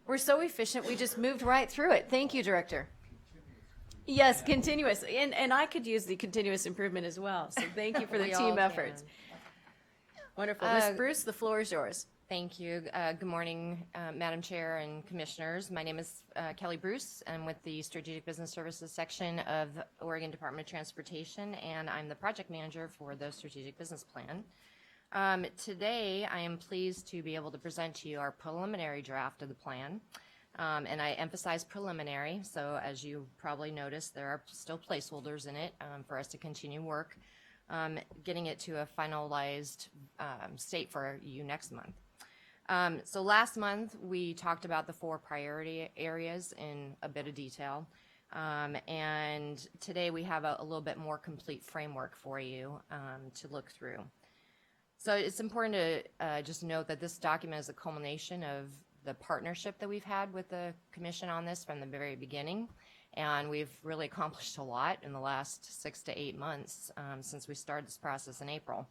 We're so efficient, we just moved right through it. Thank you, Director. Yes, continuous, and I could use the continuous improvement as well, so thank you for the team efforts. Wonderful. Ms. Bruce, the floor is yours. Thank you. Good morning, Madam Chair and Commissioners. My name is Kelly Bruce. I'm with the Strategic Business Services section of the Oregon Department of Transportation, and I'm the project manager for the Strategic Business Plan. Today, I am pleased to be able to present to you our preliminary draft of the plan. And I emphasize preliminary, so as you probably noticed, there are still placeholders in it for us to continue work, getting it to a finalized state for you next month. So last month, we talked about the 4 priority areas in a bit of detail, and today we have a little bit more complete framework for you to look through. So it's important to just note that this document is a culmination of the partnership that we've had with the commission on this from the very beginning, and we've really accomplished a lot in the last 6 to 8 months since we started this process in April.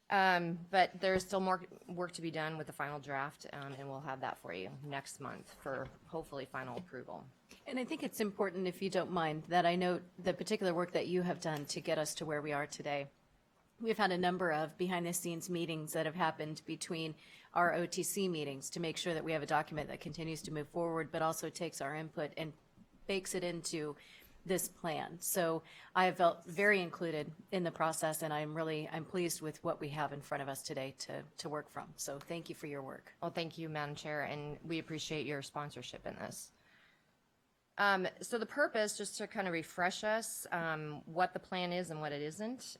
But there is still more work to be done with the final draft, and we'll have that for you next month for hopefully final approval. And I think it's important, if you don't mind, that I note the particular work that you have done to get us to where we are today. We've had a number of behind-the-scenes meetings that have happened between our OTC meetings to make sure that we have a document that continues to move forward, but also takes our input and bakes it into this plan. So I have felt very included in the process, and I'm pleased with what we have in front of us today to work from. So thank you for your work. Well, thank you, Madam Chair, and we appreciate your sponsorship in this. So the purpose, just to kind of refresh us, what the plan is and what it isn't.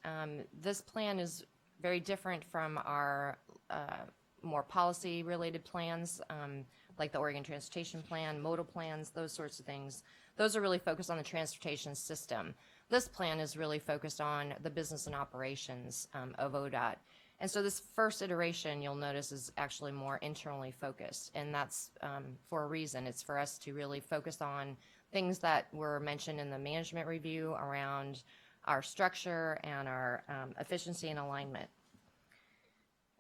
This plan is very different from our more policy-related plans, like the Oregon Transportation Plan, modal plans, those sorts of things. Those are really focused on the transportation system. This plan is really focused on the business and operations of ODOT. And so this first iteration, you'll notice, is actually more internally focused, and that's for a reason. It's for us to really focus on things that were mentioned in the management review around our structure and our efficiency and alignment.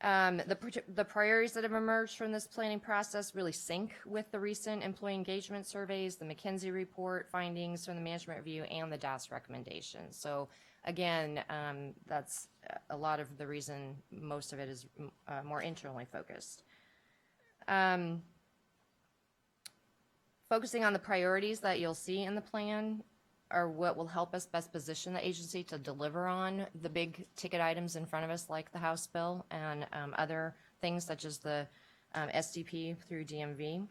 The priorities that have emerged from this planning process really sync with the recent employee engagement surveys, the McKinsey report findings from the management review, and the DAS recommendations. So again, that's a lot of the reason most of it is more internally focused. Focusing on the priorities that you'll see in the plan are what will help us best position the agency to deliver on the big ticket items in front of us, like the House bill and other things such as the SDP through DMV.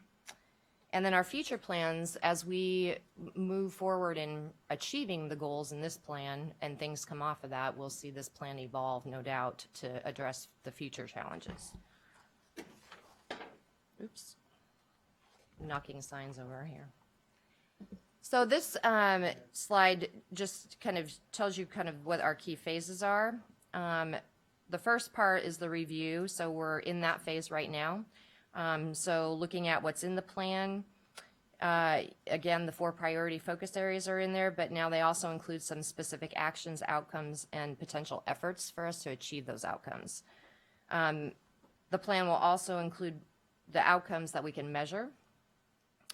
And then our future plans, as we move forward in achieving the goals in this plan and things come off of that, we'll see this plan evolve, no doubt, to address the future challenges. Oops. Knocking signs over here. So this slide just kind of tells you kind of what our key phases are. The first part is the review, so we're in that phase right now. So looking at what's in the plan, again, the 4 priority focus areas are in there, but now they also include some specific actions, outcomes, and potential efforts for us to achieve those outcomes. The plan will also include the outcomes that we can measure,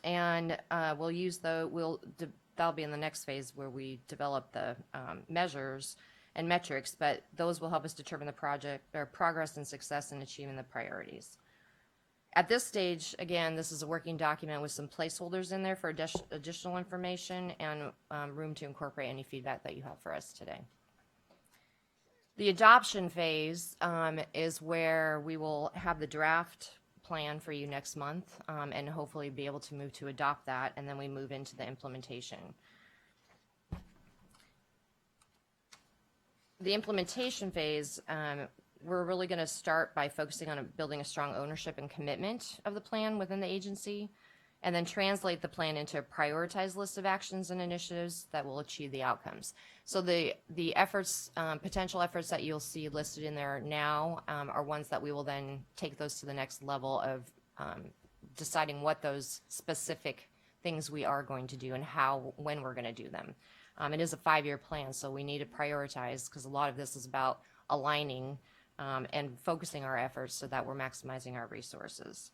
and we'll use that'll be in the next phase where we develop the measures and metrics, but those will help us determine the project or progress and success in achieving the priorities. At this stage, again, this is a working document with some placeholders in there for additional information and room to incorporate any feedback that you have for us today. The adoption phase is where we will have the draft plan for you next month and hopefully be able to move to adopt that, and then we move into the implementation. The implementation phase, we're really going to start by focusing on building a strong ownership and commitment of the plan within the agency, and then translate the plan into a prioritized list of actions and initiatives that will achieve the outcomes. So the efforts, potential efforts that you'll see listed in there now are ones that we will then take those to the next level of deciding what those specific things we are going to do and when we're going to do them. It is a 5-year plan, so we need to prioritize, because a lot of this is about aligning and focusing our efforts so that we're maximizing our resources.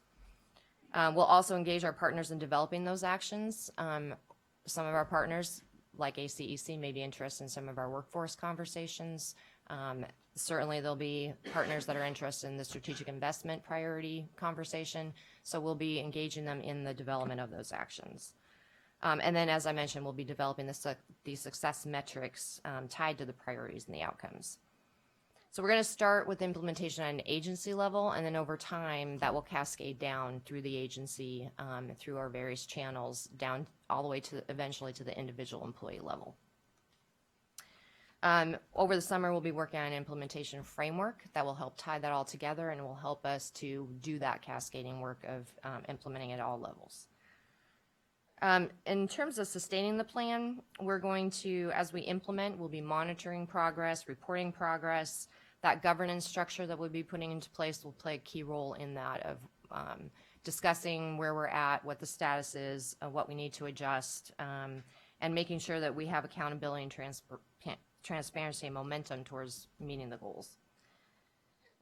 We'll also engage our partners in developing those actions. Some of our partners, like ACEC, may be interested in some of our workforce conversations. Certainly there'll be partners that are interested in the strategic investment priority conversation, so we'll be engaging them in the development of those actions. And then, as I mentioned, we'll be developing the success metrics tied to the priorities and the outcomes. So we're going to start with implementation at an agency level, and then over time that will cascade down through the agency, through our various channels, down all the way to eventually to the individual employee level. Over the summer, we'll be working on an implementation framework that will help tie that all together and will help us to do that cascading work of implementing at all levels. In terms of sustaining the plan, we're going to, as we implement, we'll be monitoring progress, reporting progress. That governance structure that we'll be putting into place will play a key role in that, of discussing where we're at, what the status is, what we need to adjust, and making sure that we have accountability and transparency and momentum towards meeting the goals.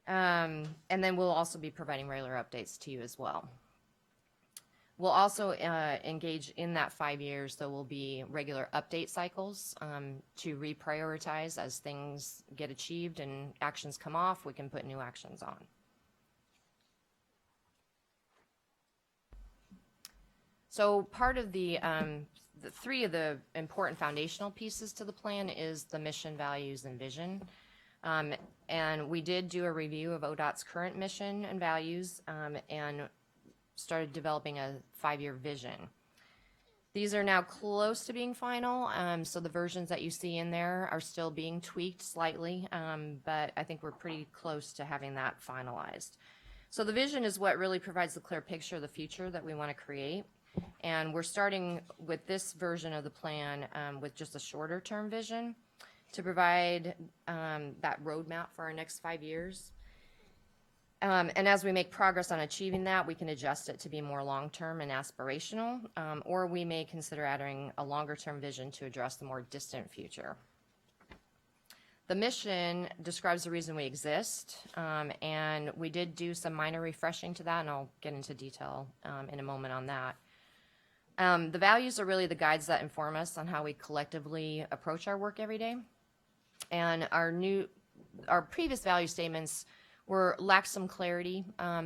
And then we'll also be providing regular updates to you as well. We'll also engage in that 5 years. There will be regular update cycles to reprioritize as things get achieved and actions come off. We can put new actions on. So part of the three of the important foundational pieces to the plan is the mission, values, and vision. And we did do a review of ODOT's current mission and values and started developing a 5-year vision. These are now close to being final, so the versions that you see in there are still being tweaked slightly, but I think we're pretty close to having that finalized. So the vision is what really provides the clear picture of the future that we want to create. And we're starting with this version of the plan with just a shorter term vision to provide that roadmap for our next 5 years. And as we make progress on achieving that, we can adjust it to be more long-term and aspirational, or we may consider adding a longer-term vision to address the more distant future. The mission describes the reason we exist, and we did do some minor refreshing to that, and I'll get into detail in a moment on that. The values are really the guides that inform us on how we collectively approach our work every day. And our previous value statements lacked some clarity.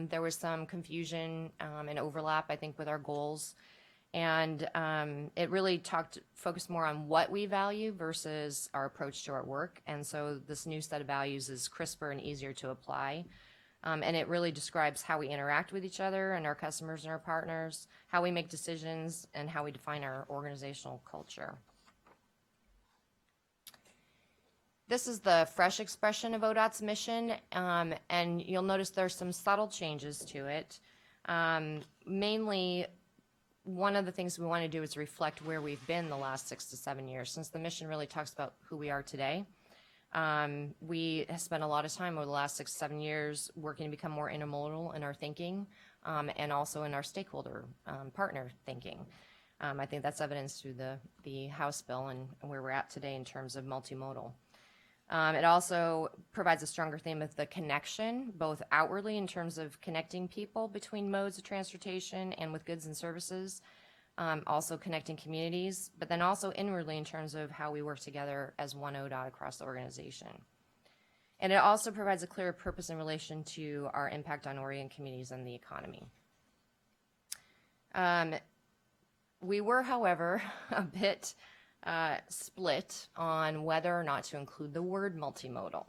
There was some confusion and overlap, I think, with our goals. And it really focused more on what we value versus our approach to our work. And so this new set of values is crisper and easier to apply. And it really describes how we interact with each other and our customers and our partners, how we make decisions, and how we define our organizational culture. This is the fresh expression of ODOT's mission, and you'll notice there's some subtle changes to it. Mainly, one of the things we want to do is reflect where we've been the last 6 to 7 years, since the mission really talks about who we are today. We have spent a lot of time over the last 6 to 7 years working to become more intermodal in our thinking, and also in our stakeholder partner thinking. I think that's evidenced through the House bill and where we're at today in terms of multimodal. It also provides a stronger theme of the connection, both outwardly in terms of connecting people between modes of transportation and with goods and services, also connecting communities, but then also inwardly in terms of how we work together as one ODOT across the organization. And it also provides a clear purpose in relation to our impact on Oregon communities and the economy. We were, however, a bit split on whether or not to include the word multimodal.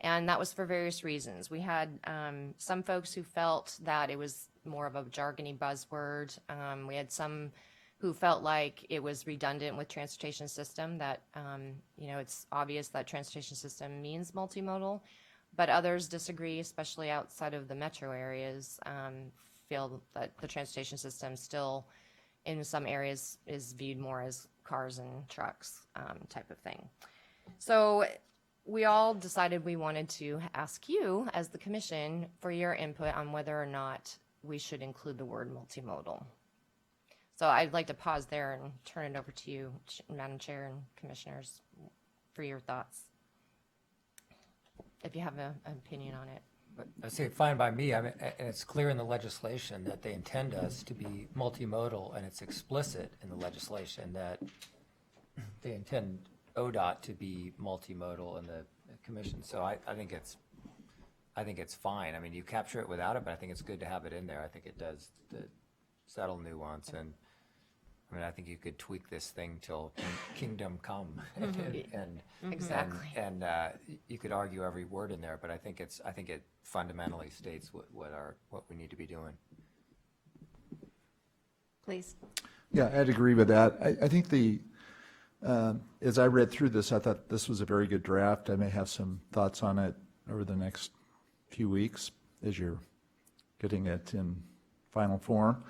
And that was for various reasons. We had some folks who felt that it was more of a jargony buzzword. We had some who felt like it was redundant with transportation system, that, it's obvious that transportation system means multimodal, but others disagree, especially outside of the metro areas, feel that the transportation system still, in some areas, is viewed more as cars and trucks type of thing. So we all decided we wanted to ask you, as the commission, for your input on whether or not we should include the word multimodal. So I'd like to pause there and turn it over to you, Madam Chair and Commissioners, for your thoughts, if you have an opinion on it. But I say fine by me. I mean, and it's clear in the legislation that they intend us to be multimodal, and it's explicit in the legislation that they intend ODOT to be multimodal in the commission. So I think it's fine. I mean, you capture it without it, but I think it's good to have it in there. I think it does the subtle nuance, and I mean, I think you could tweak this thing till kingdom come, and Exactly. and you could argue every word in there, but I think it fundamentally states what we need to be doing. Please. Yeah, I'd agree with that. I think as I read through this, I thought this was a very good draft. I may have some thoughts on it over the next few weeks as you're getting it in final form.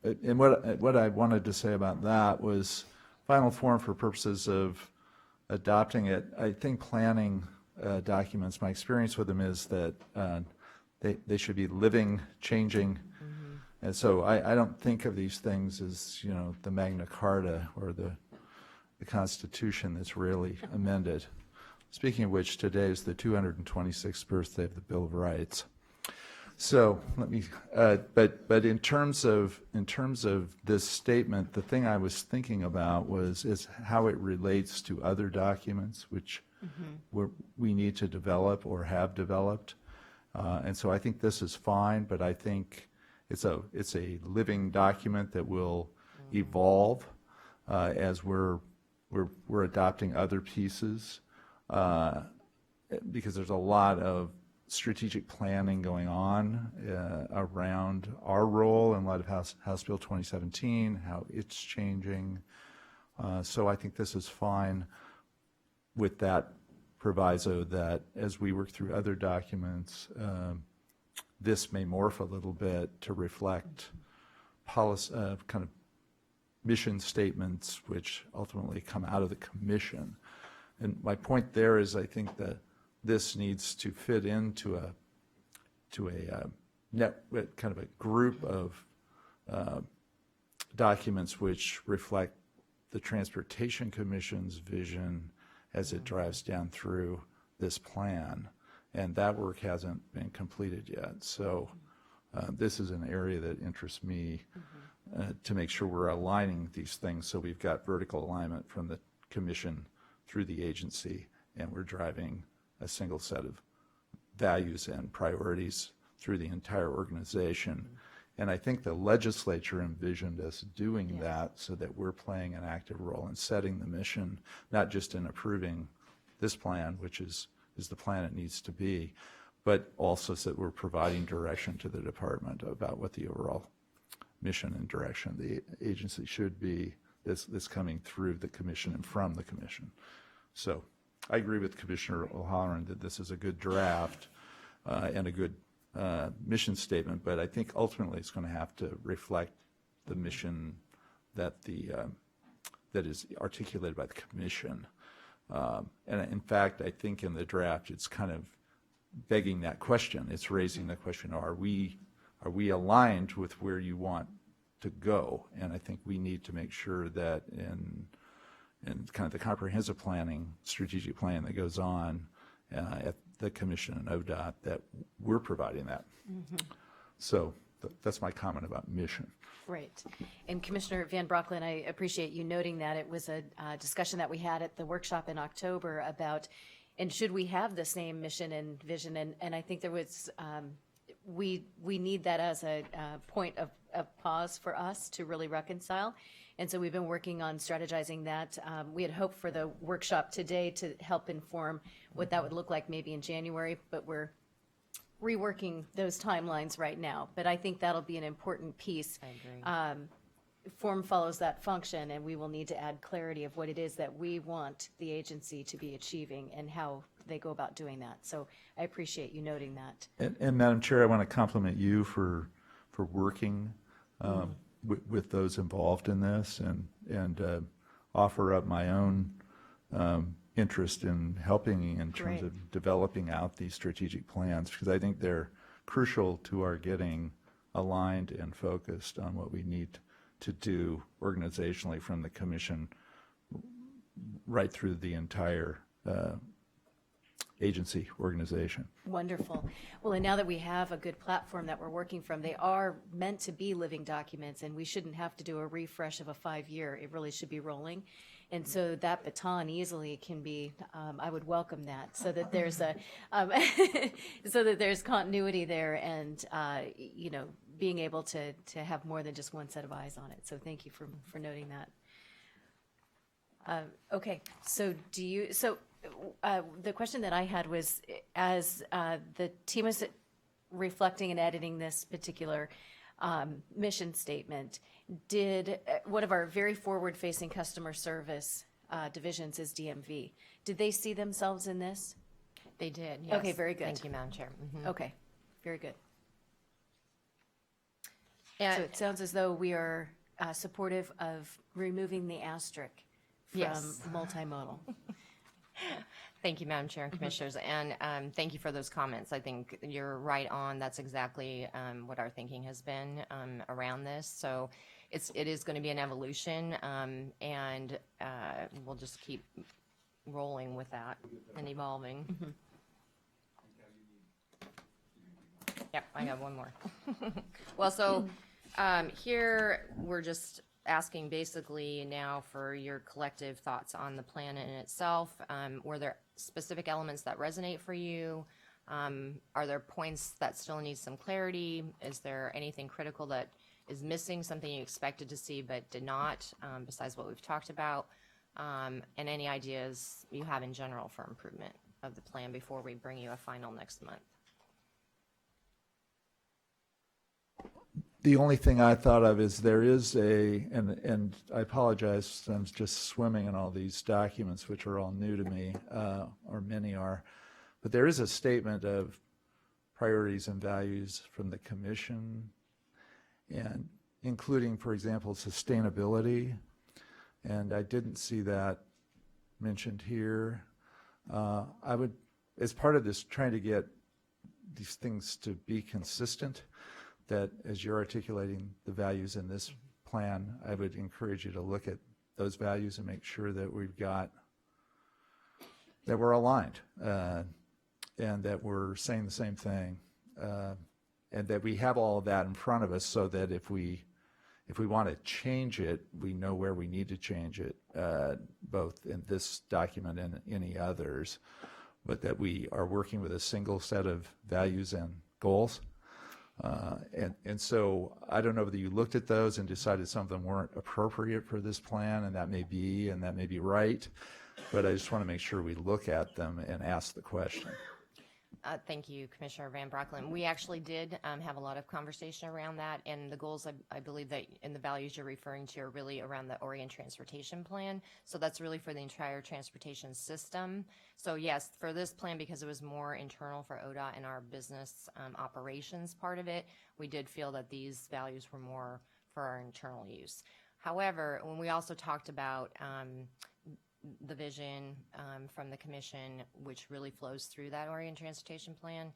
And what I wanted to say about that was final form for purposes of adopting it. I think planning documents, my experience with them is that they should be living, changing. And so I don't think of these things as, the Magna Carta or the Constitution that's rarely amended. Speaking of which, today is the 226th birthday of the Bill of Rights. So let me, but in terms of this statement, the thing I was thinking about is how it relates to other documents which we need to develop or have developed, and so I think this is fine. But I think it's a living document that will evolve as we're adopting other pieces, because there's a lot of strategic planning going on around our role in light of House Bill 2017, how it's changing. So I think this is fine with that proviso that as we work through other documents, this may morph a little bit to reflect policy, kind of mission statements which ultimately come out of the commission. And my point there is I think that this needs to fit into a kind of a group of documents which reflect the Transportation Commission's vision as it drives down through this plan, and that work hasn't been completed yet. So this is an area that interests me to make sure we're aligning these things so we've got vertical alignment from the commission through the agency, and we're driving a single set of values and priorities through the entire organization. And I think the legislature envisioned us doing that so that we're playing an active role in setting the mission, not just in approving this plan, which is the plan it needs to be, but also so that we're providing direction to the department about what the overall mission and direction of the agency should be, this coming through the commission and from the commission. So I agree with Commissioner O'Halloran that this is a good draft and a good mission statement, but I think ultimately it's going to have to reflect the mission that that is articulated by the commission. And in fact, I think in the draft it's kind of begging that question. It's raising the question: Are we aligned with where you want to go? And I think we need to make sure that in kind of the comprehensive planning, strategic plan that goes on at the commission and ODOT, that we're providing that. So that's my comment about mission. Right. And Commissioner Van Broecklyn, I appreciate you noting that. It was a discussion that we had at the workshop in October about, and should we have the same mission and vision? And I think there was, we need that as a point of pause for us to really reconcile. And so we've been working on strategizing that. We had hoped for the workshop today to help inform what that would look like maybe in January, but we're reworking those timelines right now. But I think that'll be an important piece. I agree. Form follows that function, and we will need to add clarity of what it is that we want the agency to be achieving and how they go about doing that. So I appreciate you noting that. And Madam Chair, I want to compliment you for working with those involved in this, and offer up my own interest in helping in terms of developing out these strategic plans, because I think they're crucial to our getting aligned and focused on what we need to do organizationally from the commission right through the entire agency organization. Wonderful. Well, and now that we have a good platform that we're working from, they are meant to be living documents, and we shouldn't have to do a refresh of a 5-year. It really should be rolling. And so that baton easily can be, I would welcome that, so that there's a, so that there's continuity there, and, you know, being able to have more than just one set of eyes on it. So thank you for noting that. Okay, so the question that I had was, as the team is reflecting and editing this particular mission statement, did one of our very forward-facing customer service divisions is DMV. Did they see themselves in this? They did, yes. Okay, very good. Thank you, Madam Chair. Okay, very good. And So it sounds as though we are supportive of removing the asterisk from Yes. multimodal. Thank you, Madam Chair and Commissioners, and thank you for those comments. I think you're right on. That's exactly what our thinking has been around this. So it is going to be an evolution, and we'll just keep rolling with that and evolving. Yep, I got one more. Well, so here we're just asking basically now for your collective thoughts on the plan in itself. Were there specific elements that resonate for you? Are there points that still need some clarity? Is there anything critical that is missing, something you expected to see but did not, besides what we've talked about? And any ideas you have in general for improvement of the plan before we bring you a final next month? The only thing I thought of is there is and I apologize, I'm just swimming in all these documents, which are all new to me, or many are, but there is a statement of priorities and values from the commission, and including, for example, sustainability, and I didn't see that mentioned here. I would, as part of this, trying to get these things to be consistent, that as you're articulating the values in this plan, I would encourage you to look at those values and make sure that that we're aligned, and that we're saying the same thing, and that we have all of that in front of us, so that if we want to change it, we know where we need to change it, both in this document and any others, but that we are working with a single set of values and goals. And so I don't know whether you looked at those and decided some of them weren't appropriate for this plan, and that may be right, but I just want to make sure we look at them and ask the question. Thank you, Commissioner Van Brockland. We actually did have a lot of conversation around that, and the goals, I believe that in the values you're referring to are really around the Oregon Transportation Plan. So that's really for the entire transportation system. So yes, for this plan, because it was more internal for ODOT and our business operations part of it, we did feel that these values were more for our internal use. However, when we also talked about the vision from the commission, which really flows through that Oregon Transportation Plan,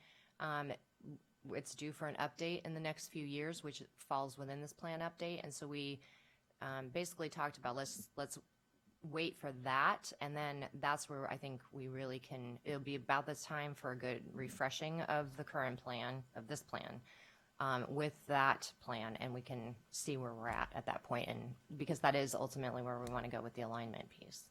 it's due for an update in the next few years, which falls within this plan update. And so we basically talked about let's wait for that, and then that's where I think we really can, it'll be about this time for a good refreshing of the current plan, of this plan, with that plan, and we can see where we're at that point, and because that is ultimately where we want to go with the alignment piece.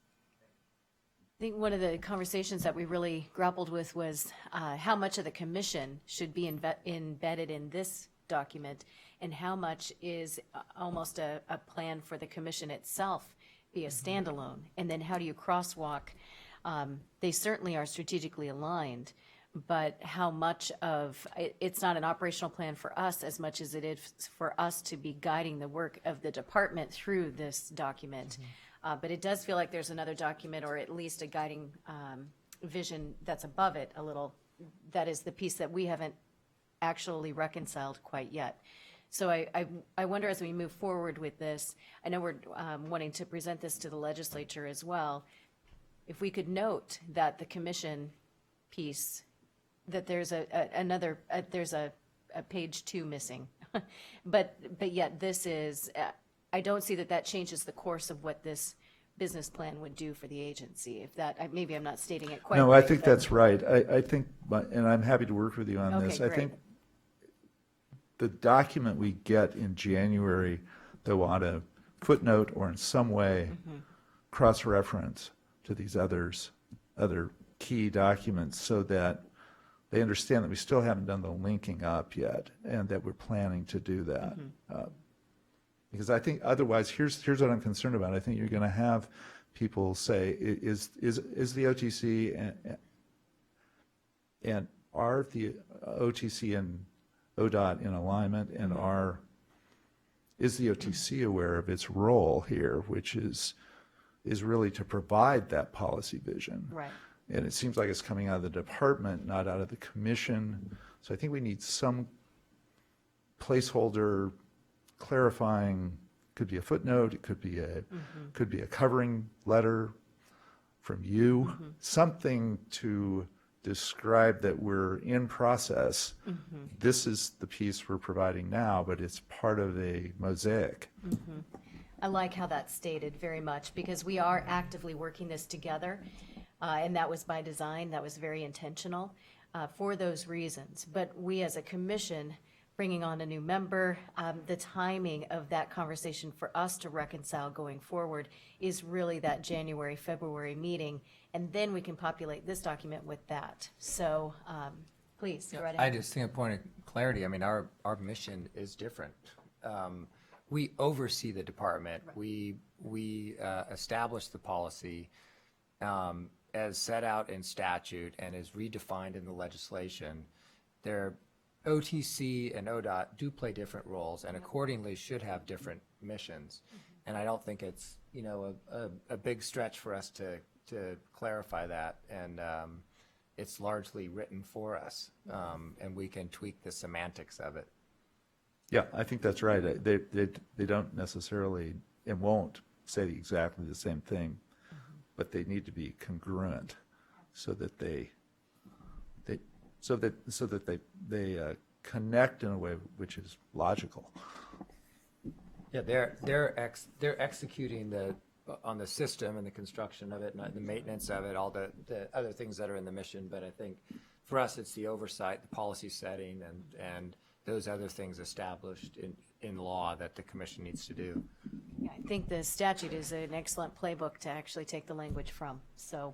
I think one of the conversations that we really grappled with was how much of the commission should be embedded in this document, and how much is almost a plan for the commission itself, be a standalone, and then how do you crosswalk? They certainly are strategically aligned, but how much of it's not an operational plan for us as much as it is for us to be guiding the work of the department through this document. But it does feel like there's another document, or at least a guiding vision that's above it a little. That is the piece that we haven't actually reconciled quite yet. So I wonder, as we move forward with this, I know we're wanting to present this to the legislature as well, if we could note that the commission piece, that there's there's a page 2 missing, but yet this is. I don't see that changes the course of what this business plan would do for the agency. If that, maybe I'm not stating it quite right. No, I think that's right. I think, and I'm happy to work with you on this. Okay, I think the document we get in January, though, ought to footnote or in some way cross-reference to these other key documents, so that they understand that we still haven't done the linking up yet, and that we're planning to do that. Because I think otherwise, here's what I'm concerned about. I think you're going to have people say, is the OTC and are the OTC and ODOT in alignment, and is the OTC aware of its role here, which is really to provide that policy vision. Right. And it seems like it's coming out of the department, not out of the commission. So I think we need some placeholder clarifying. Could be a footnote, it could be a covering letter from you, something to describe that we're in process. This is the piece we're providing now, but it's part of a mosaic. I like how that's stated very much, because we are actively working this together. And that was by design, that was very intentional for those reasons. But we as a commission, bringing on a new member, the timing of that conversation for us to reconcile going forward is really that January, February meeting, and then we can populate this document with that. So please, go right I ahead. just think a point of clarity, I mean, our mission is different. We oversee the department. We establish the policy as set out in statute and is redefined in the legislation. Their OTC and ODOT do play different roles and accordingly should have different missions. And I don't think it's, you know, a big stretch for us to clarify that. And it's largely written for us, and we can tweak the semantics of it. Yeah, I think that's right. They don't necessarily and won't say exactly the same thing, but they need to be congruent so that they connect in a way which is logical. Yeah, they're executing on the system and the construction of it and the maintenance of it, all the other things that are in the mission. But I think for us, it's the oversight, the policy setting, and those other things established in law that the commission needs to do. Yeah, I think the statute is an excellent playbook to actually take the language from. So,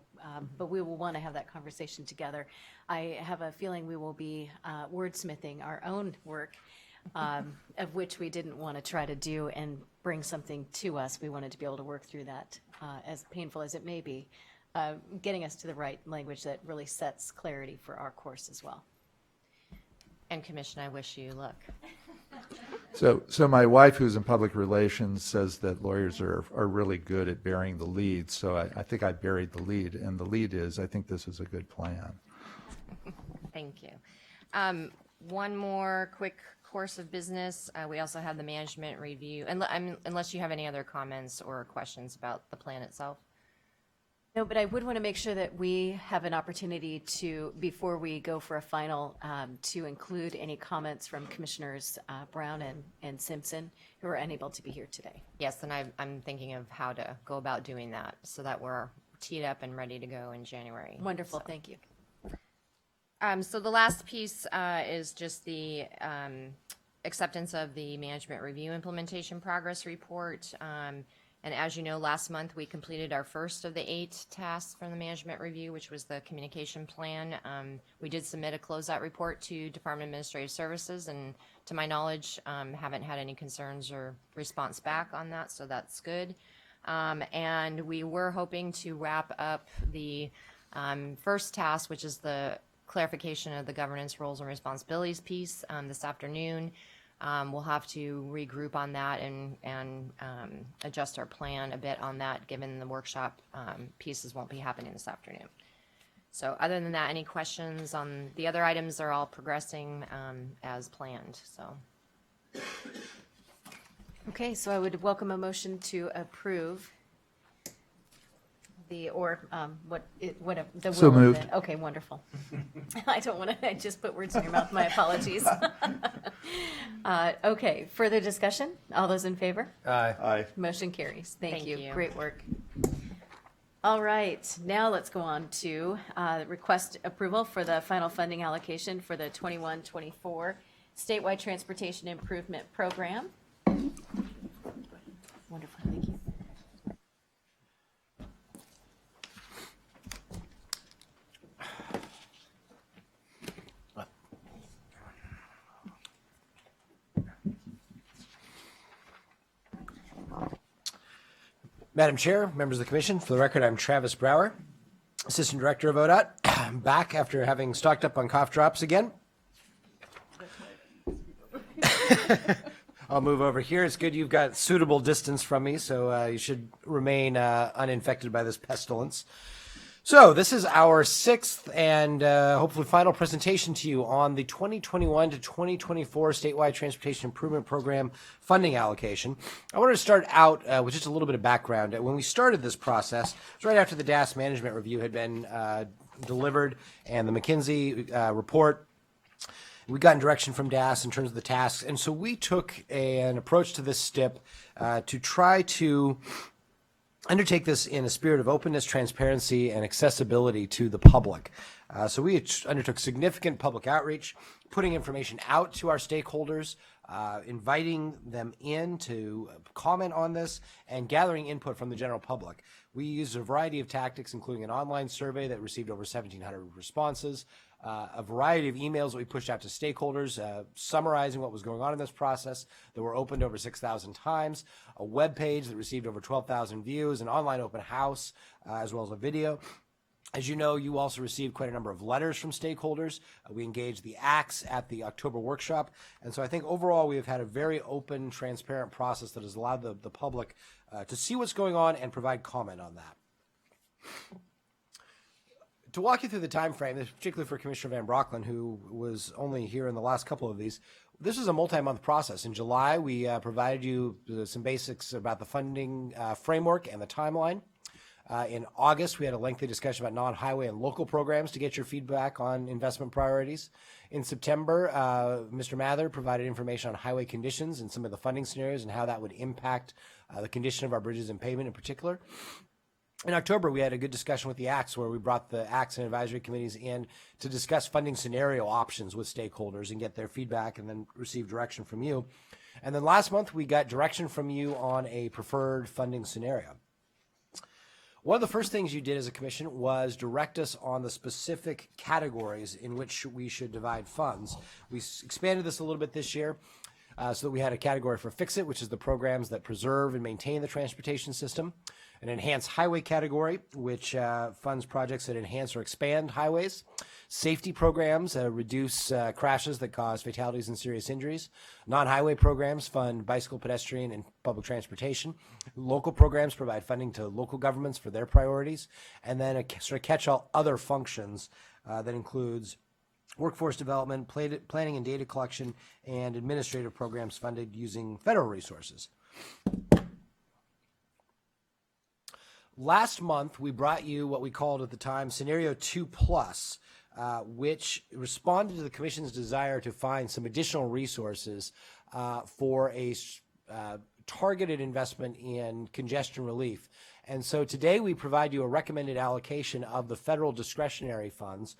but we will want to have that conversation together. I have a feeling we will be wordsmithing our own work, of which we didn't want to try to do and bring something to us. We wanted to be able to work through that, as painful as it may be, getting us to the right language that really sets clarity for our course as well. And Commission, I wish you luck. So my wife, who's in public relations, says that lawyers are really good at burying the lead. So I think I buried the lead, and the lead is, I think this is a good plan. Thank you. One more quick course of business. We also have the management review, unless you have any other comments or questions about the plan itself. No, but I would want to make sure that we have an opportunity to, before we go for a final, to include any comments from Commissioners Brown and Simpson, who are unable to be here today. Yes, and I'm thinking of how to go about doing that so that we're teed up and ready to go in January. Wonderful, thank you. So the last piece is just the acceptance of the management review implementation progress report. And as you know, last month we completed our first of the 8 tasks from the management review, which was the communication plan. We did submit a closeout report to Department of Administrative Services, and to my knowledge, haven't had any concerns or response back on that, so that's good. And we were hoping to wrap up the first task, which is the clarification of the governance roles and responsibilities piece, this afternoon. We'll have to regroup on that and adjust our plan a bit on that, given the workshop pieces won't be happening this afternoon. So other than that, any questions on the other items are all progressing as planned, so. Okay, so I would welcome a motion to approve the, or whatever, the So will moved. of it. Okay, wonderful. I don't want to, I just put words in your mouth, my apologies. Okay, further discussion? All those in favor? Aye. Motion carries. Thank Thank you. you. Great work. All right, now let's go on to request approval for the final funding allocation for the 21-24 statewide transportation improvement program. Wonderful, thank you. Madam Chair, members of the Commission, for the record, I'm Travis Brower, Assistant Director of ODOT. I'm back after having stocked up on cough drops again. I'll move over here. It's good you've got suitable distance from me, so you should remain uninfected by this pestilence. So this is our 6th and hopefully final presentation to you on the 2021 to 2024 statewide transportation improvement program funding allocation. I wanted to start out with just a little bit of background. When we started this process, it was right after the DAS management review had been delivered and the McKinsey report. We'd gotten direction from DAS in terms of the tasks, and so we took an approach to this STIP to try to undertake this in a spirit of openness, transparency, and accessibility to the public. So we undertook significant public outreach, putting information out to our stakeholders, inviting them in to comment on this, and gathering input from the general public. We used a variety of tactics, including an online survey that received over 1,700 responses, a variety of emails that we pushed out to stakeholders, summarizing what was going on in this process that were opened over 6,000 times, a web page that received over 12,000 views, an online open house, as well as a video. As you know, you also received quite a number of letters from stakeholders. We engaged the ACTS at the October workshop. And so I think overall we have had a very open, transparent process that has allowed the public to see what's going on and provide comment on that. To walk you through the time frame, particularly for Commissioner Van Brocklen, who was only here in the last couple of these, this is a multi-month process. In July, we provided you some basics about the funding framework and the timeline. In August, we had a lengthy discussion about non-highway and local programs to get your feedback on investment priorities. In September, Mr. Mather provided information on highway conditions and some of the funding scenarios and how that would impact the condition of our bridges and pavement in particular. In October, we had a good discussion with the ACTS, where we brought the ACTS and advisory committees in to discuss funding scenario options with stakeholders and get their feedback and then receive direction from you. And then last month, we got direction from you on a preferred funding scenario. One of the first things you did as a commission was direct us on the specific categories in which we should divide funds. We expanded this a little bit this year so that we had a category for Fix It, which is the programs that preserve and maintain the transportation system. An enhanced highway category, which funds projects that enhance or expand highways. Safety programs reduce crashes that cause fatalities and serious injuries. Non-highway programs fund bicycle, pedestrian, and public transportation. Local programs provide funding to local governments for their priorities. And then a sort of catch-all other functions that includes workforce development, planning and data collection, and administrative programs funded using federal resources. Last month, we brought you what we called at the time Scenario 2+, which responded to the Commission's desire to find some additional resources for a targeted investment in congestion relief. And so today we provide you a recommended allocation of the federal discretionary funds.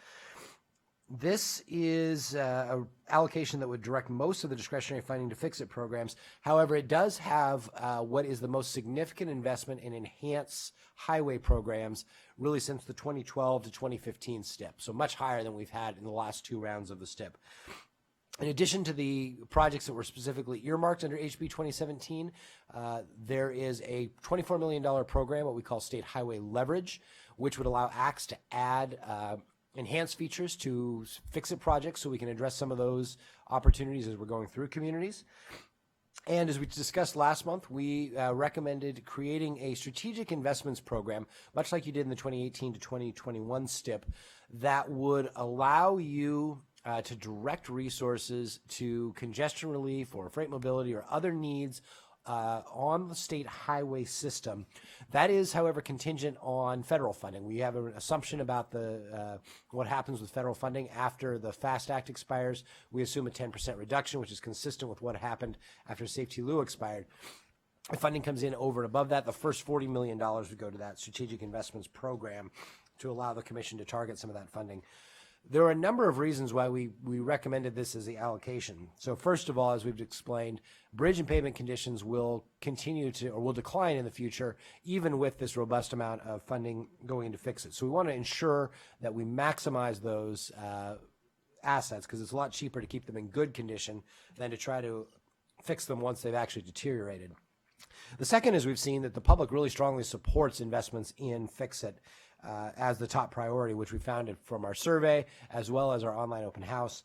This is an allocation that would direct most of the discretionary funding to Fix It programs. However, it does have what is the most significant investment in enhanced highway programs really since the 2012 to 2015 STIP, so much higher than we've had in the last two rounds of the STIP. In addition to the projects that were specifically earmarked under HB 2017, there is a $24 million program, what we call State Highway Leverage, which would allow ACTS to add enhanced features to Fix It projects so we can address some of those opportunities as we're going through communities. And as we discussed last month, we recommended creating a strategic investments program, much like you did in the 2018 to 2021 STIP, that would allow you to direct resources to congestion relief or freight mobility or other needs on the state highway system. That is, however, contingent on federal funding. We have an assumption about what happens with federal funding after the FAST Act expires. We assume a 10% reduction, which is consistent with what happened after Safety Lou expired. If funding comes in over and above that, the first $40 million would go to that strategic investments program to allow the commission to target some of that funding. There are a number of reasons why we recommended this as the allocation. So first of all, as we've explained, bridge and pavement conditions will continue to, or will decline in the future, even with this robust amount of funding going into Fix It. So we want to ensure that we maximize those assets, because it's a lot cheaper to keep them in good condition than to try to fix them once they've actually deteriorated. The second is we've seen that the public really strongly supports investments in Fix It as the top priority, which we found from our survey as well as our online open house.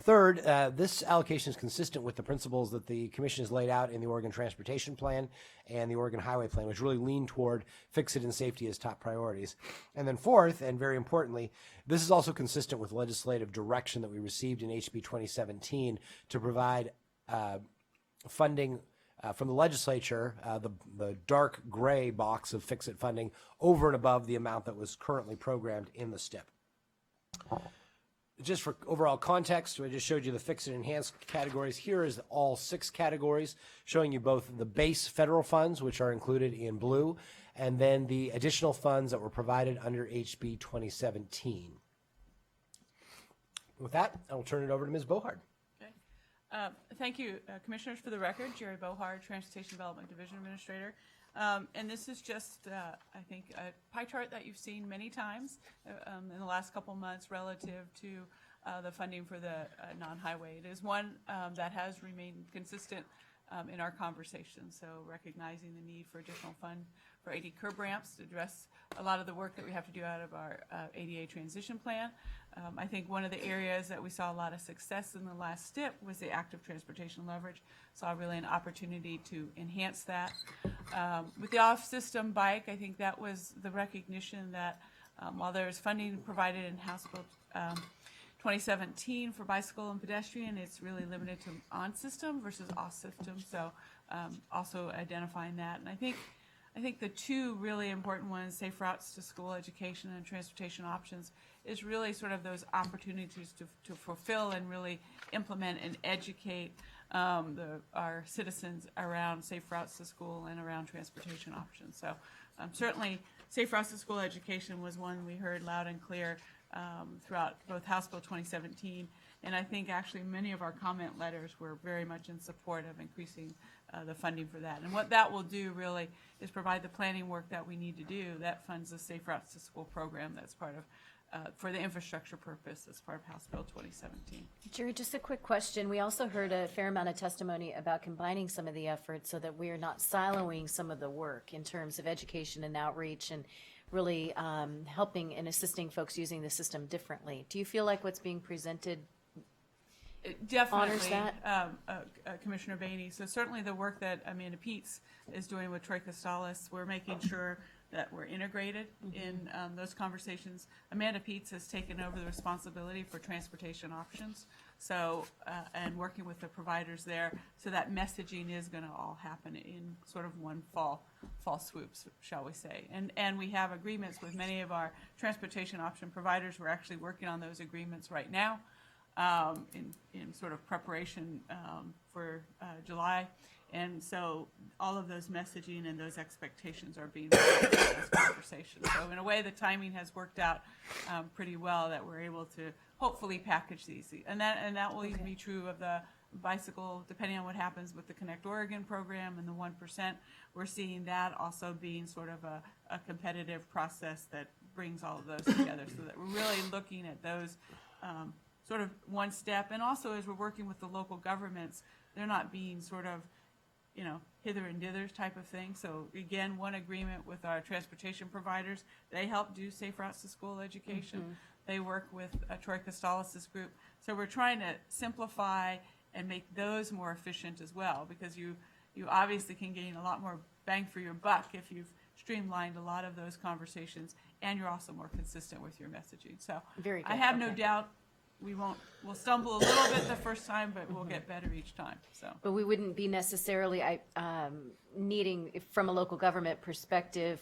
Third, this allocation is consistent with the principles that the Commission has laid out in the Oregon Transportation Plan and the Oregon Highway Plan, which really lean toward Fix It and safety as top priorities. And then fourth, and very importantly, this is also consistent with legislative direction that we received in HB 2017 to provide funding from the legislature, the dark gray box of Fix It funding over and above the amount that was currently programmed in the STIP. Just for overall context, I just showed you the Fix It Enhanced categories. Here is all 6 categories, showing you both the base federal funds, which are included in blue, and then the additional funds that were provided under HB 2017. With that, I will turn it over to Ms. Bohard. Thank you, Commissioners. For the record, Jerry Bohard, Transportation Development Division Administrator. And this is just, I think, a pie chart that you've seen many times in the last couple months relative to the funding for the non-highway. It is one that has remained consistent in our conversation, so recognizing the need for additional fund for AD curb ramps to address a lot of the work that we have to do out of our ADA transition plan. I think one of the areas that we saw a lot of success in the last step was the active transportation leverage. Saw really an opportunity to enhance that. With the off-system bike, I think that was the recognition that while there's funding provided in House Bill 2017 for bicycle and pedestrian, it's really limited to on-system versus off-system. So also identifying that. And I think the two really important ones, safe routes to school education and transportation options, is really sort of those opportunities to fulfill and really implement and educate our citizens around safe routes to school and around transportation options. So certainly safe routes to school education was one we heard loud and clear throughout both House Bill 2017, and I think actually many of our comment letters were very much in support of increasing the funding for that. And what that will do really is provide the planning work that we need to do that funds the Safe Routes to School program that's part of, for the infrastructure purpose as part of House Bill 2017. Jerry, just a quick question. We also heard a fair amount of testimony about combining some of the efforts so that we are not siloing some of the work in terms of education and outreach and really helping and assisting folks using the system differently. Do you feel like what's being presented honors Definitely, that? Commissioner Bainey. So certainly the work that Amanda Peets is doing with Troy Costalis, we're making sure that we're integrated in those conversations. Amanda Peets has taken over the responsibility for transportation options, so and working with the providers there, so that messaging is going to all happen in sort of one fall swoops, shall we say. And we have agreements with many of our transportation option providers. We're actually working on those agreements right now in sort of preparation for July. And so all of those messaging and those expectations are being in those conversations. So in a way, the timing has worked out pretty well that we're able to hopefully package these. And that will even be true of the bicycle, depending on what happens with the Connect Oregon program and the 1%. We're seeing that also being sort of a competitive process that brings all of those together, so that we're really looking at those sort of one step. And also as we're working with the local governments, they're not being sort of, you know, hither and dither type of thing. So again, one agreement with our transportation providers. They help do safe routes to school education. Mm-hmm. They work with Troy Costalis' group. So we're trying to simplify and make those more efficient as well, because you obviously can gain a lot more bang for your buck if you've streamlined a lot of those conversations, and you're also more consistent with your messaging. So Very good. I have no doubt we'll stumble a little bit the first time, but we'll get better each time. So, But we wouldn't be necessarily needing, from a local government perspective,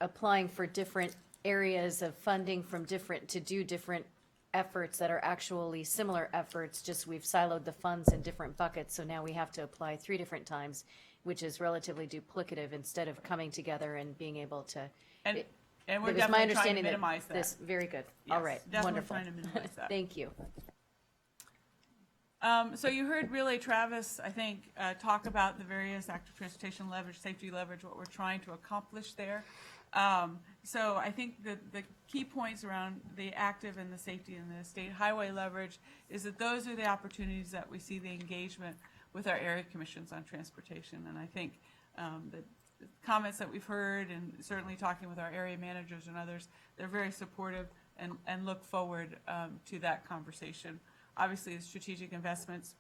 applying for different areas of funding to do different efforts that are actually similar efforts, just we've siloed the funds in different buckets, so now we have to apply 3 different times, which is relatively duplicative instead of coming together and being able to. And we're it was my definitely trying to understanding minimize that. This, very good. Yes, All right, definitely wonderful. trying to minimize that. Thank you. So you heard really Travis, I think, talk about the various active transportation leverage, safety leverage, what we're trying to accomplish there. So I think the key points around the active and the safety and the state highway leverage is that those are the opportunities that we see the engagement with our area commissions on transportation. And I think the comments that we've heard, and certainly talking with our area managers and others, they're very supportive and look forward to that conversation. Obviously, the strategic investments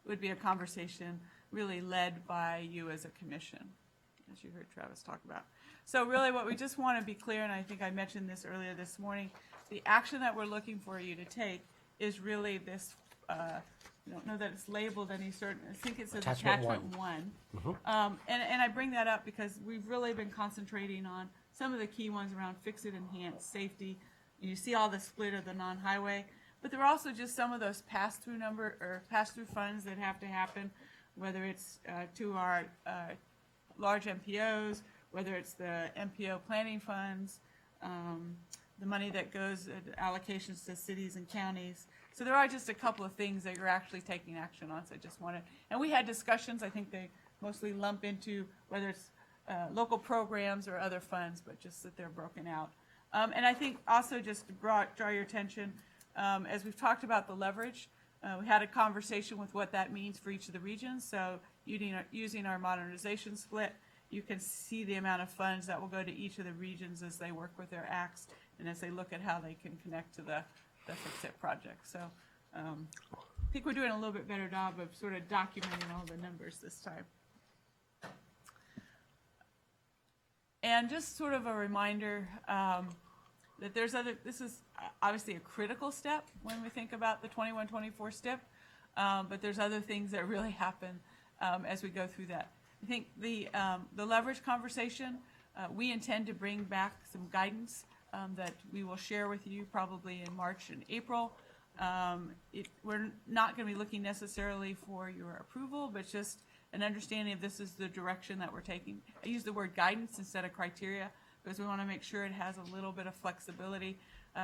would be a conversation really led by you as a commission, as you heard Travis talk about. So really what we just want to be clear, and I think I mentioned this earlier this morning, the action that we're looking for you to take is really this, I don't know that it's labeled any certain, I think it's attachment one. Mm-hmm. And I bring that up because we've really been concentrating on some of the key ones around fix it, enhance, safety. You see all the split of the non-highway, but there are also just some of those pass-through funds that have to happen, whether it's to our large MPOs, whether it's the MPO planning funds, the money that goes allocations to cities and counties. So there are just a couple of things that you're actually taking action on. So I just wanted, and we had discussions. I think they mostly lump into whether it's local programs or other funds, but just that they're broken out. And I think also just to draw your attention, as we've talked about the leverage, we had a conversation with what that means for each of the regions. So using our modernization split, you can see the amount of funds that will go to each of the regions as they work with their acts and as they look at how they can connect to the Fix-It project. So I think we're doing a little bit better job of sort of documenting all the numbers this time. And just sort of a reminder that this is obviously a critical step when we think about the 21-24 STIP, but there's other things that really happen as we go through that. I think the leverage conversation, we intend to bring back some guidance that we will share with you probably in March and April. We're not going to be looking necessarily for your approval, but just an understanding of this is the direction that we're taking. I use the word guidance instead of criteria because we want to make sure it has a little bit of flexibility,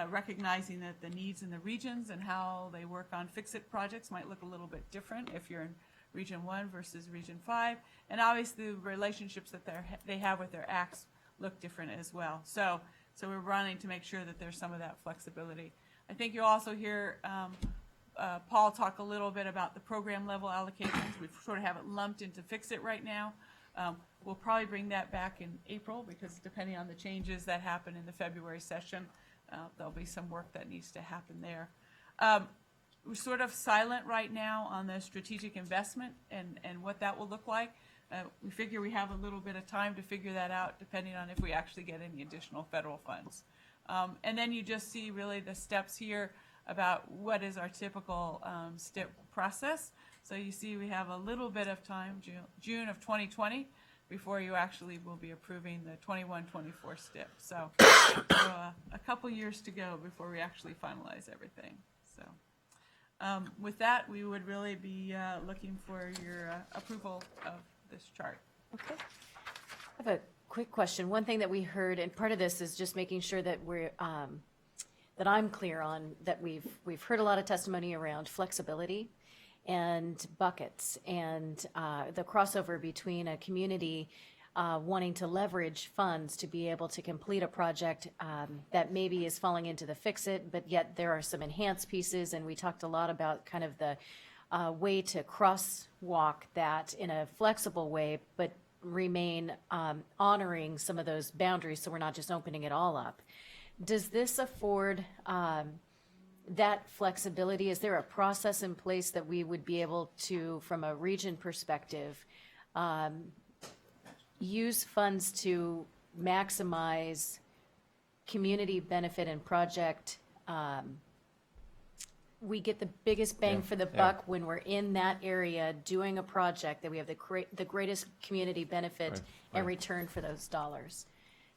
recognizing that the needs in the regions and how they work on Fix-It projects might look a little bit different if you're in Region 1 versus Region 5. And obviously the relationships that they have with their acts look different as well. So we're running to make sure that there's some of that flexibility. I think you'll also hear Paul talk a little bit about the program level allocations. We sort of have it lumped into Fix-It right now. We'll probably bring that back in April because depending on the changes that happen in the February session, there'll be some work that needs to happen there. We're sort of silent right now on the strategic investment and what that will look like. We figure we have a little bit of time to figure that out depending on if we actually get any additional federal funds. And then you just see really the steps here about what is our typical STIP process. So you see we have a little bit of time, June of 2020, before you actually will be approving the 21-24 STIP. So a couple years to go before we actually finalize everything. So with that, we would really be looking for your approval of this chart. Okay. I have a quick question. One thing that we heard, and part of this is just making sure that we're that I'm clear on that we've heard a lot of testimony around flexibility and buckets and the crossover between a community wanting to leverage funds to be able to complete a project that maybe is falling into the Fix-It, but yet there are some enhanced pieces, and we talked a lot about kind of the way to crosswalk that in a flexible way, but remain honoring some of those boundaries so we're not just opening it all up. Does this afford that flexibility? Is there a process in place that we would be able to, from a region perspective, use funds to maximize community benefit and project? We get the biggest bang for the buck when we're in that area doing a project that we have the greatest community benefit and return for those dollars.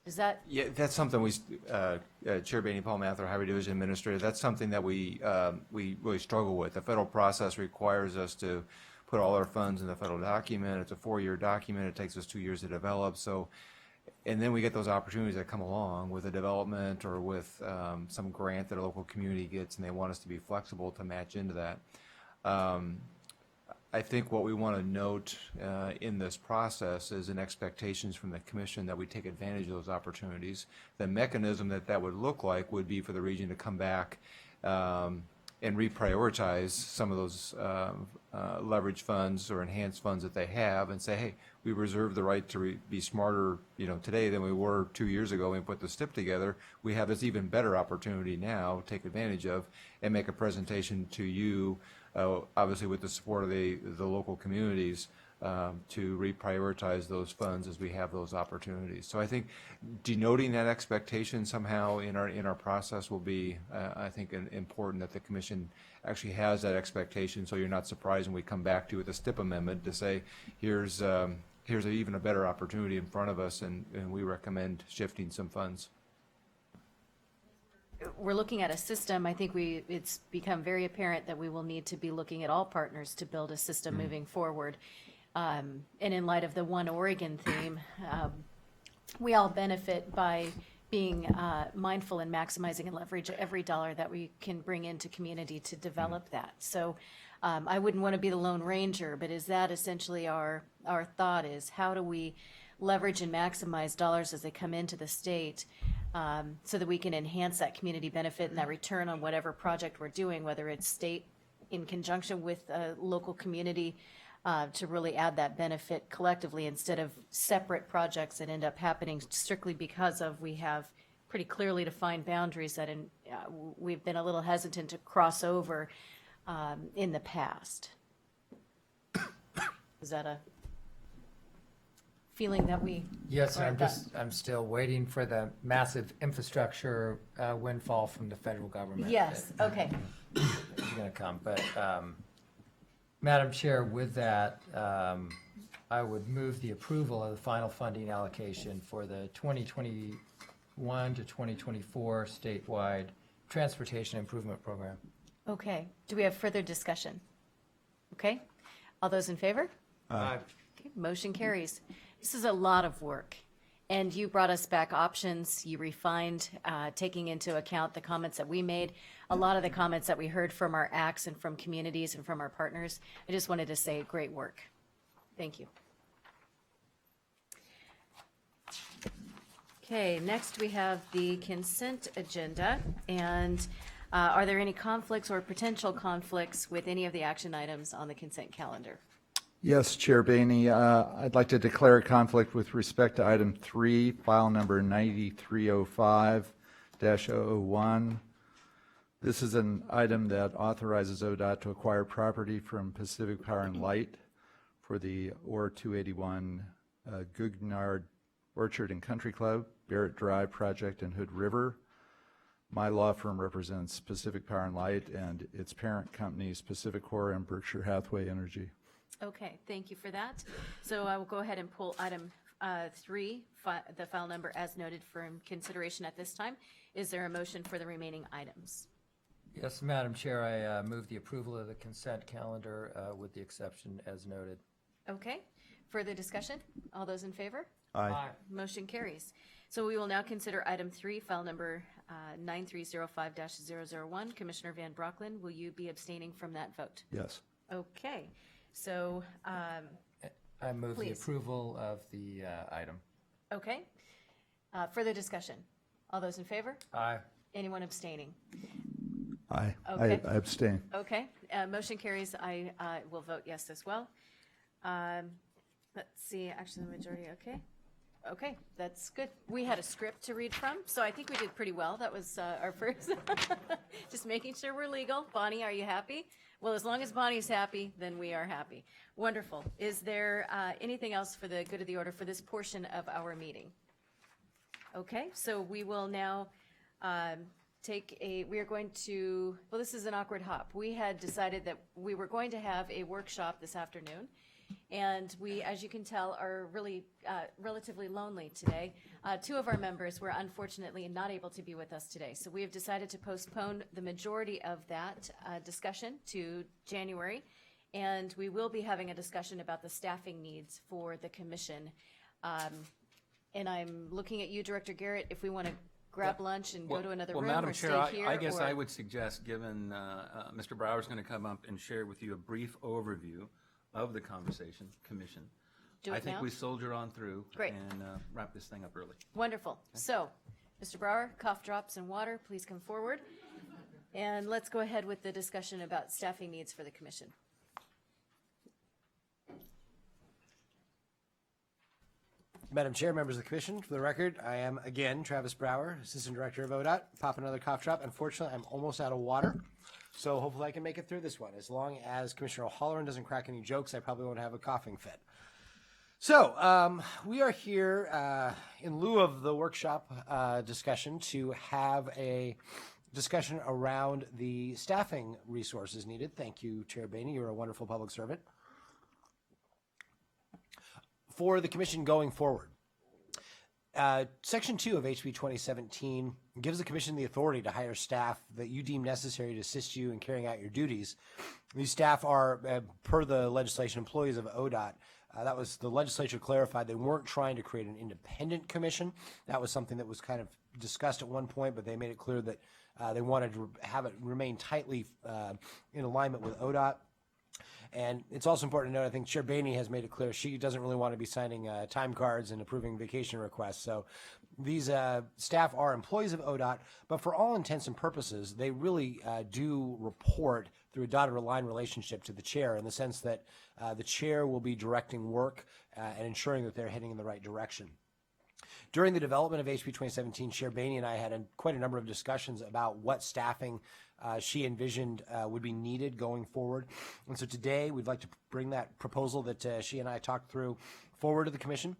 Is that? Yeah, that's something we, Chair Bainey, Paul Mather, Highway Division Administrator, that's something that we really struggle with. The federal process requires us to put all our funds in the federal document. It's a 4-year document. It takes us 2 years to develop. So, and then we get those opportunities that come along with a development or with some grant that a local community gets, and they want us to be flexible to match into that. I think what we want to note in this process is an expectations from the Commission that we take advantage of those opportunities. The mechanism that would look like would be for the region to come back and reprioritize some of those leverage funds or enhanced funds that they have and say, hey, we reserve the right to be smarter, today than we were 2 years ago when we put the STIP together. We have this even better opportunity now to take advantage of and make a presentation to you, obviously with the support of the local communities, to reprioritize those funds as we have those opportunities. So I think denoting that expectation somehow in our process will be, I think, important that the Commission actually has that expectation, so you're not surprised when we come back to you with a STIP amendment to say, here's even a better opportunity in front of us, and we recommend shifting some funds. We're looking at a system. I think it's become very apparent that we will need to be looking at all partners to build a system moving forward. And in light of the One Oregon theme, we all benefit by being mindful and maximizing and leverage every dollar that we can bring into community to develop that. So I wouldn't want to be the Lone Ranger, but is that essentially our thought is how do we leverage and maximize dollars as they come into the state so that we can enhance that community benefit and that return on whatever project we're doing, whether it's state in conjunction with a local community to really add that benefit collectively instead of separate projects that end up happening strictly because of we have pretty clearly defined boundaries that we've been a little hesitant to cross over in the past. Is that a feeling that we? Yes, or I'm still waiting for the massive infrastructure windfall from the federal government. Yes, okay. It's going to come, but Madam Chair, with that, I would move the approval of the final funding allocation for the 2021 to 2024 statewide transportation improvement program. Okay. Do we have further discussion? Okay. All those in favor? Aye. Okay, motion carries. This is a lot of work, and you brought us back options. You refined, taking into account the comments that we made, a lot of the comments that we heard from our ACTs and from communities and from our partners. I just wanted to say great work. Thank you. Okay, next we have the consent agenda, and are there any conflicts or potential conflicts with any of the action items on the consent calendar? Yes, Chair Boehne, I'd like to declare a conflict with respect to item 3, file number 9305-001. This is an item that authorizes ODOT to acquire property from Pacific Power and Light for the OR 281 Gugnard Orchard and Country Club, Barrett Drive project in Hood River. My law firm represents Pacific Power and Light and its parent companies, Pacific Core and Berkshire Hathaway Energy. Okay, thank you for that. So I will go ahead and pull item 3, the file number as noted for consideration at this time. Is there a motion for the remaining items? Yes, Madam Chair, I move the approval of the consent calendar with the exception as noted. Okay, further discussion? All those in favor? Aye. Motion carries. So we will now consider item 3, file number 9305-001. Commissioner Van Brocklin, will you be abstaining from that vote? Yes. Okay, so, I move the please. approval of the item. Okay. Further discussion? All those in favor? Aye. Anyone abstaining? Aye. Okay. I abstain. Okay, motion carries. I will vote yes as well. Let's see, actually the majority, okay. Okay, that's good. We had a script to read from, so I think we did pretty well. That was our first. Just making sure we're legal. Bonnie, are you happy? Well, as long as Bonnie's happy, then we are happy. Wonderful. Is there anything else for the good of the order for this portion of our meeting? Okay, so we will now we are going to, well, this is an awkward hop. We had decided that we were going to have a workshop this afternoon, and we, as you can tell, are really relatively lonely today. 2 of our members were unfortunately not able to be with us today, so we have decided to postpone the majority of that discussion to January, and we will be having a discussion about the staffing needs for the commission. And I'm looking at you, Director Garrett, if we want to grab lunch and go to another room Madam or stay Chair, here? I guess or- I would suggest, given Mr. Brower's going to come up and share with you a brief overview of the commission. Do I it think now? we soldier on through Great. and wrap this thing up early. Wonderful. So, Mr. Brower, cough drops and water, please come forward. And let's go ahead with the discussion about staffing needs for the commission. Madam Chair, members of the commission, for the record, I am again Travis Brower, Assistant Director of ODOT. Pop another cough drop. Unfortunately, I'm almost out of water, so hopefully I can make it through this one. As long as Commissioner O'Halloran doesn't crack any jokes, I probably won't have a coughing fit. So, we are here in lieu of the workshop discussion to have a discussion around the staffing resources needed. Thank you, Chair Boehne. You're a wonderful public servant. For the commission going forward. Section 2 of HB 2017 gives the commission the authority to hire staff that you deem necessary to assist you in carrying out your duties. These staff are, per the legislation, employees of ODOT That was, the legislature clarified they weren't trying to create an independent commission. That was something that was kind of discussed at one point, but they made it clear that they wanted to have it remain tightly in alignment with ODOT. And it's also important to note, I think Chair Boehne has made it clear she doesn't really want to be signing time cards and approving vacation requests. So these staff are employees of ODOT, but for all intents and purposes, they really do report through a dotted line relationship to the chair, in the sense that the chair will be directing work and ensuring that they're heading in the right direction. During the development of HB 2017, Chair Boehne and I had quite a number of discussions about what staffing she envisioned would be needed going forward. And so today we'd like to bring that proposal that she and I talked through forward to the commission,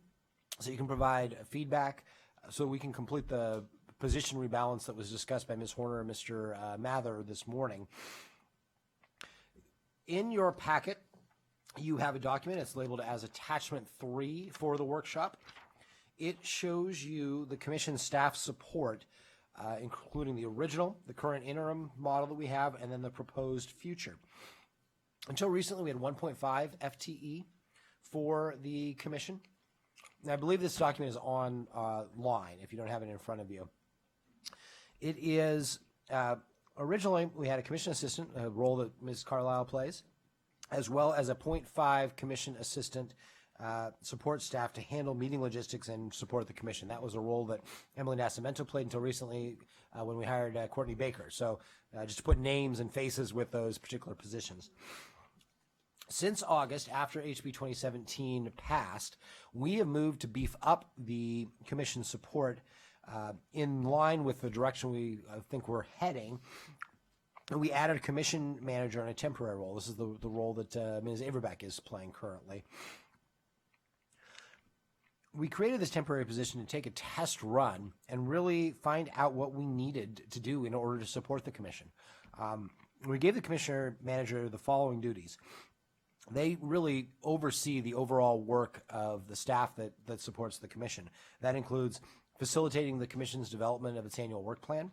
so you can provide feedback, so we can complete the position rebalance that was discussed by Ms. Horner and Mr. Mather this morning. In your packet, you have a document. It's labeled as Attachment 3 for the workshop. It shows you the commission staff support, including the original, the current interim model that we have, and then the proposed future. Until recently, we had 1.5 FTE for the commission. And I believe this document is online, if you don't have it in front of you. It is, originally, we had a commission assistant, a role that Ms. Carlisle plays, as well as a 0.5 commission assistant support staff to handle meeting logistics and support the commission. That was a role that Emily Nascimento played until recently when we hired Courtney Baker. So just to put names and faces with those particular positions. Since August, after HB 2017 passed, we have moved to beef up the commission support in line with the direction we think we're heading. And we added a commission manager in a temporary role. This is the role that Ms. Averbeck is playing currently. We created this temporary position to take a test run and really find out what we needed to do in order to support the commission. We gave the commissioner manager the following duties. They really oversee the overall work of the staff that supports the commission. That includes facilitating the commission's development of its annual work plan,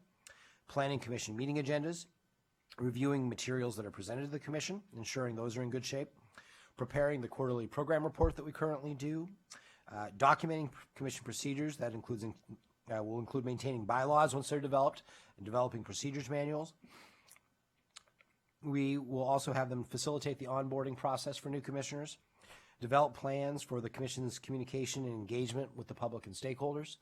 planning commission meeting agendas, reviewing materials that are presented to the commission, ensuring those are in good shape, preparing the quarterly program report that we currently do, documenting commission procedures. That includes will include maintaining bylaws once they're developed, and developing procedures manuals. We will also have them facilitate the onboarding process for new commissioners, develop plans for the commission's communication and engagement with the public and stakeholders,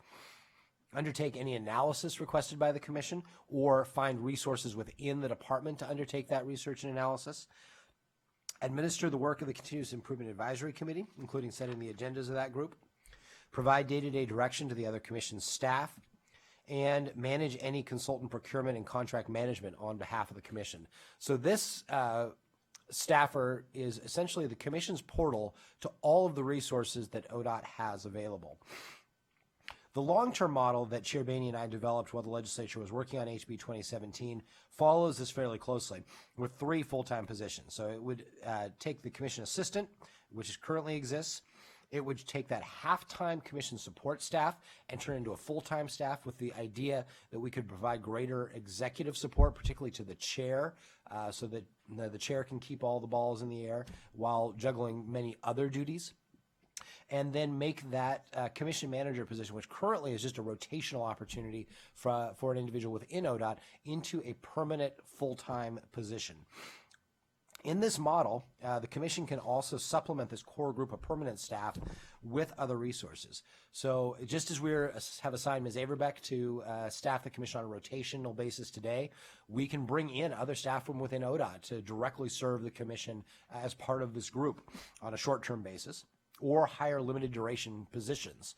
undertake any analysis requested by the commission, or find resources within the department to undertake that research and analysis, administer the work of the Continuous Improvement Advisory Committee, including setting the agendas of that group, provide day-to-day direction to the other commission's staff, and manage any consultant procurement and contract management on behalf of the commission. So this staffer is essentially the commission's portal to all of the resources that ODOT has available. The long-term model that Chair Boehne and I developed while the legislature was working on HB 2017 follows this fairly closely with 3 full-time positions. So it would take the commission assistant, which currently exists. It would take that half-time commission support staff and turn into a full-time staff, with the idea that we could provide greater executive support, particularly to the chair, so that the chair can keep all the balls in the air while juggling many other duties. And then make that commission manager position, which currently is just a rotational opportunity for an individual within ODOT, into a permanent full-time position. In this model, the commission can also supplement this core group of permanent staff with other resources. So just as we have assigned Ms. Averbeck to staff the commission on a rotational basis today, we can bring in other staff from within ODOT to directly serve the commission as part of this group on a short-term basis, or hire limited duration positions.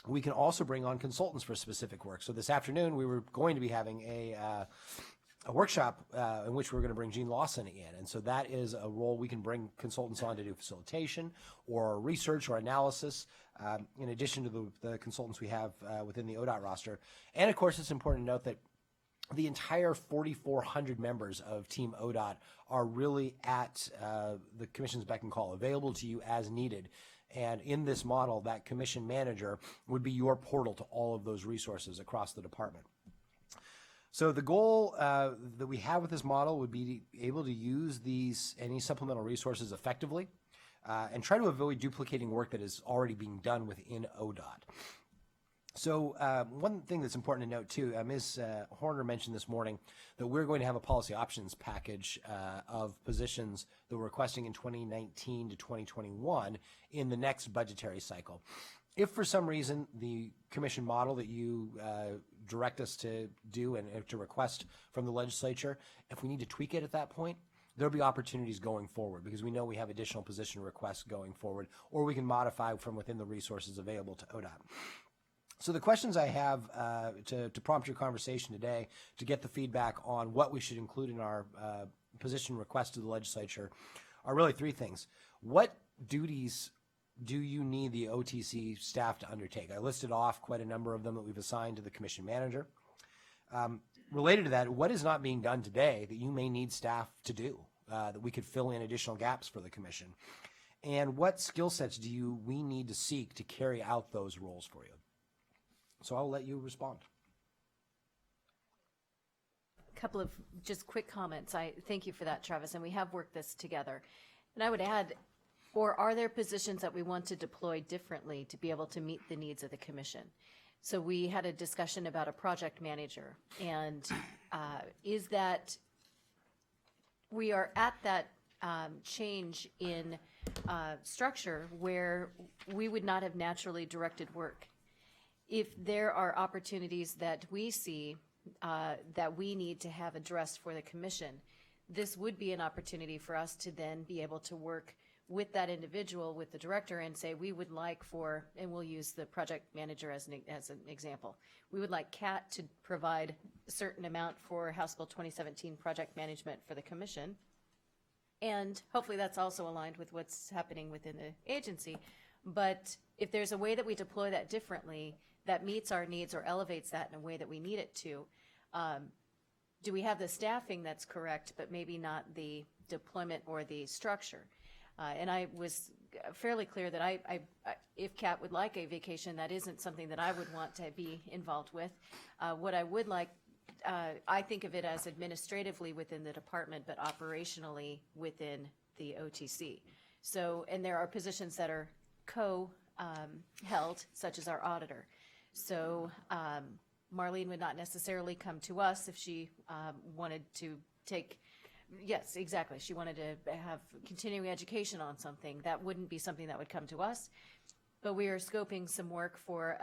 We can also bring on consultants for specific work. So this afternoon, we were going to be having a workshop in which we're going to bring Gene Lawson in. And so that is a role we can bring consultants on to do facilitation or research or analysis, in addition to the consultants we have within the ODOT roster. And of course, it's important to note that the entire 4,400 members of Team ODOT are really at the commission's beck and call, available to you as needed. And in this model, that commission manager would be your portal to all of those resources across the department. So the goal that we have with this model would be able to use any supplemental resources effectively, and try to avoid duplicating work that is already being done within ODOT. So one thing that's important to note too, Ms. Horner mentioned this morning that we're going to have a policy options package of positions that we're requesting in 2019 to 2021 in the next budgetary cycle. If for some reason the commission model that you direct us to do and to request from the legislature, if we need to tweak it at that point, there'll be opportunities going forward because we know we have additional position requests going forward, or we can modify from within the resources available to ODOT. So the questions I have to prompt your conversation today, to get the feedback on what we should include in our position request to the legislature, are really three things. What duties do you need the OTC staff to undertake? I listed off quite a number of them that we've assigned to the commission manager. Related to that, what is not being done today that you may need staff to do that we could fill in additional gaps for the commission? And what skill sets do we need to seek to carry out those roles for you? So I'll let you respond. A couple of just quick comments. I thank you for that, Travis, and we have worked this together. And I would add, or are there positions that we want to deploy differently to be able to meet the needs of the commission? So we had a discussion about a project manager, and is that we are at that change in structure where we would not have naturally directed work. If there are opportunities that we see that we need to have addressed for the commission, this would be an opportunity for us to then be able to work with that individual, with the director, and say we would like for, and we'll use the project manager as an example, we would like Kat to provide a certain amount for House Bill 2017 project management for the commission, and hopefully that's also aligned with what's happening within the agency. But if there's a way that we deploy that differently that meets our needs or elevates that in a way that we need it to, do we have the staffing that's correct, but maybe not the deployment or the structure? And I was fairly clear that if Kat would like a vacation, that isn't something that I would want to be involved with. What I would like, I think of it as administratively within the department, but operationally within the OTC. So, and there are positions that are co-held, such as our auditor. So Marlene would not necessarily come to us if she wanted to take, yes, exactly, she wanted to have continuing education on something. That wouldn't be something that would come to us. But we are scoping some work for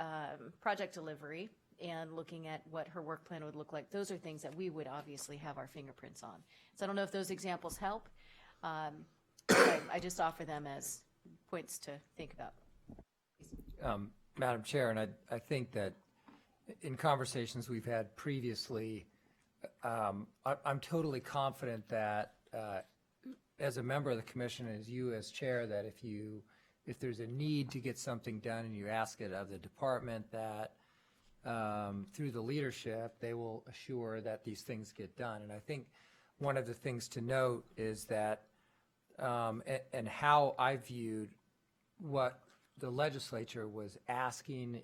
project delivery and looking at what her work plan would look like. Those are things that we would obviously have our fingerprints on. So I don't know if those examples help. I just offer them as points to think about. Madam Chair, and I think that in conversations we've had previously, I'm totally confident that as a member of the commission, as you as chair, that if there's a need to get something done and you ask it of the department, that through the leadership, they will assure that these things get done. And I think one of the things to note is that, and how I viewed what the legislature was asking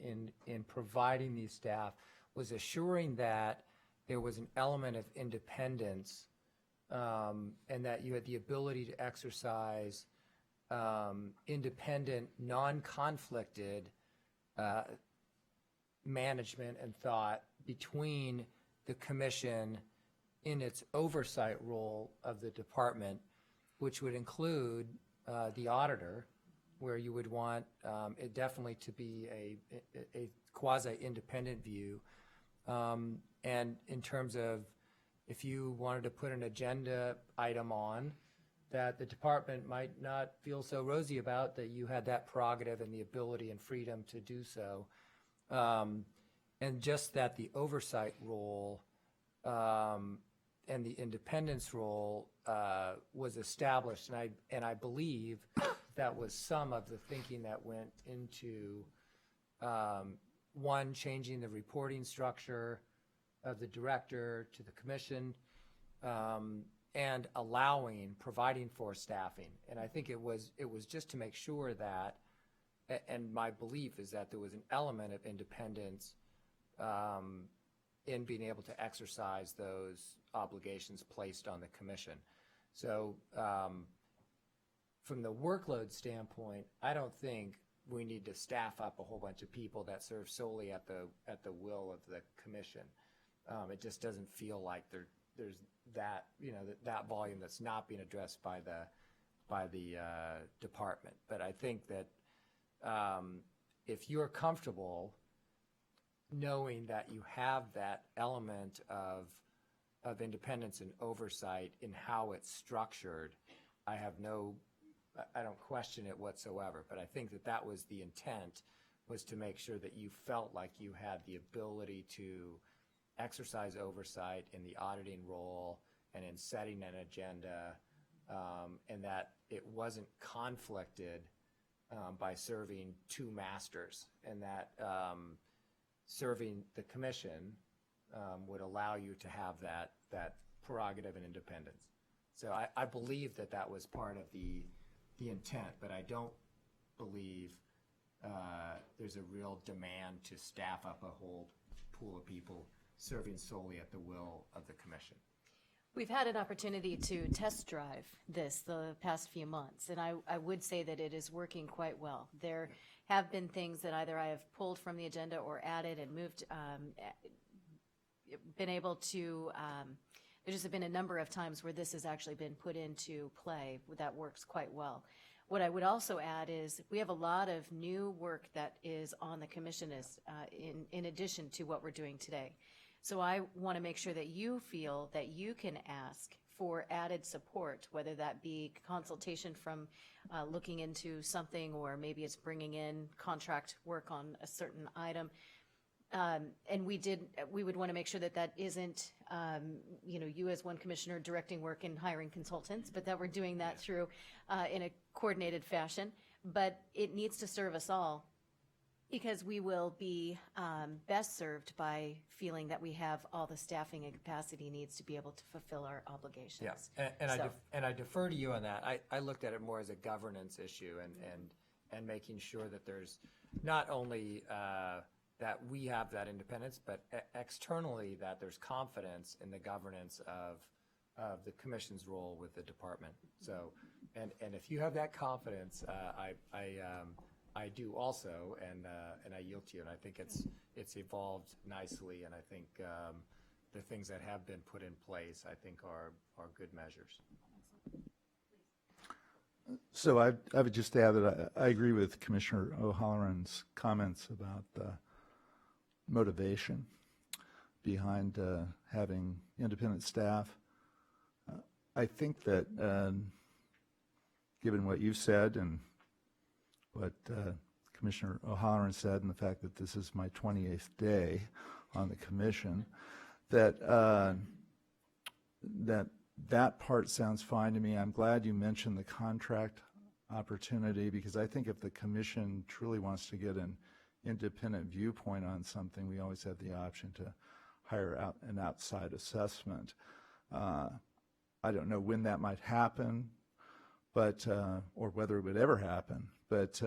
in providing these staff, was assuring that there was an element of independence and that you had the ability to exercise independent, non-conflicted management and thought between the commission in its oversight role of the department, which would include the auditor, where you would want it definitely to be a quasi-independent view. And in terms of if you wanted to put an agenda item on that the department might not feel so rosy about, that you had that prerogative and the ability and freedom to do so. And just that the oversight role and the independence role was established, and I believe that was some of the thinking that went into one, changing the reporting structure of the director to the commission, and providing for staffing. And I think it was just to make sure that, and my belief is that there was an element of independence in being able to exercise those obligations placed on the commission. So from the workload standpoint, I don't think we need to staff up a whole bunch of people that serve solely at the will of the commission. It just doesn't feel like there's that, that volume that's not being addressed by the department. But I think that if you're comfortable knowing that you have that element of independence and oversight in how it's structured, I don't question it whatsoever. But I think that was the intent, was to make sure that you felt like you had the ability to exercise oversight in the auditing role and in setting an agenda, and that it wasn't conflicted by serving two masters, and that serving the commission would allow you to have that prerogative and independence. So I believe that was part of the intent, but I don't believe there's a real demand to staff up a whole pool of people serving solely at the will of the commission. We've had an opportunity to test drive this the past few months, and I would say that it is working quite well. There have been things that either I have pulled from the agenda or added and moved, been able to, there just have been a number of times where this has actually been put into play that works quite well. What I would also add is we have a lot of new work that is on the commission in addition to what we're doing today. So I want to make sure that you feel that you can ask for added support, whether that be consultation from looking into something, or maybe it's bringing in contract work on a certain item. And we would want to make sure that isn't, you as one commissioner directing work and hiring consultants, but that we're doing that through in a coordinated fashion. But it needs to serve us all, because we will be best served by feeling that we have all the staffing and capacity needs to be able to fulfill our obligations. Yeah, and I defer to you on that. I looked at it more as a governance issue and making sure that there's not only that we have that independence, but externally that there's confidence in the governance of the commission's role with the department. So, and if you have that confidence, I do also, and I yield to you, and I think it's evolved nicely, and I think the things that have been put in place, I think, are good measures. So I would just add that I agree with Commissioner O'Halloran's comments about the motivation behind having independent staff. I think that given what you've said and what Commissioner O'Halloran said, and the fact that this is my 28th day on the commission, that that part sounds fine to me. I'm glad you mentioned the contract opportunity, because I think if the commission truly wants to get an independent viewpoint on something, we always have the option to hire out an outside assessment. I don't know when that might happen, but or whether it would ever happen. But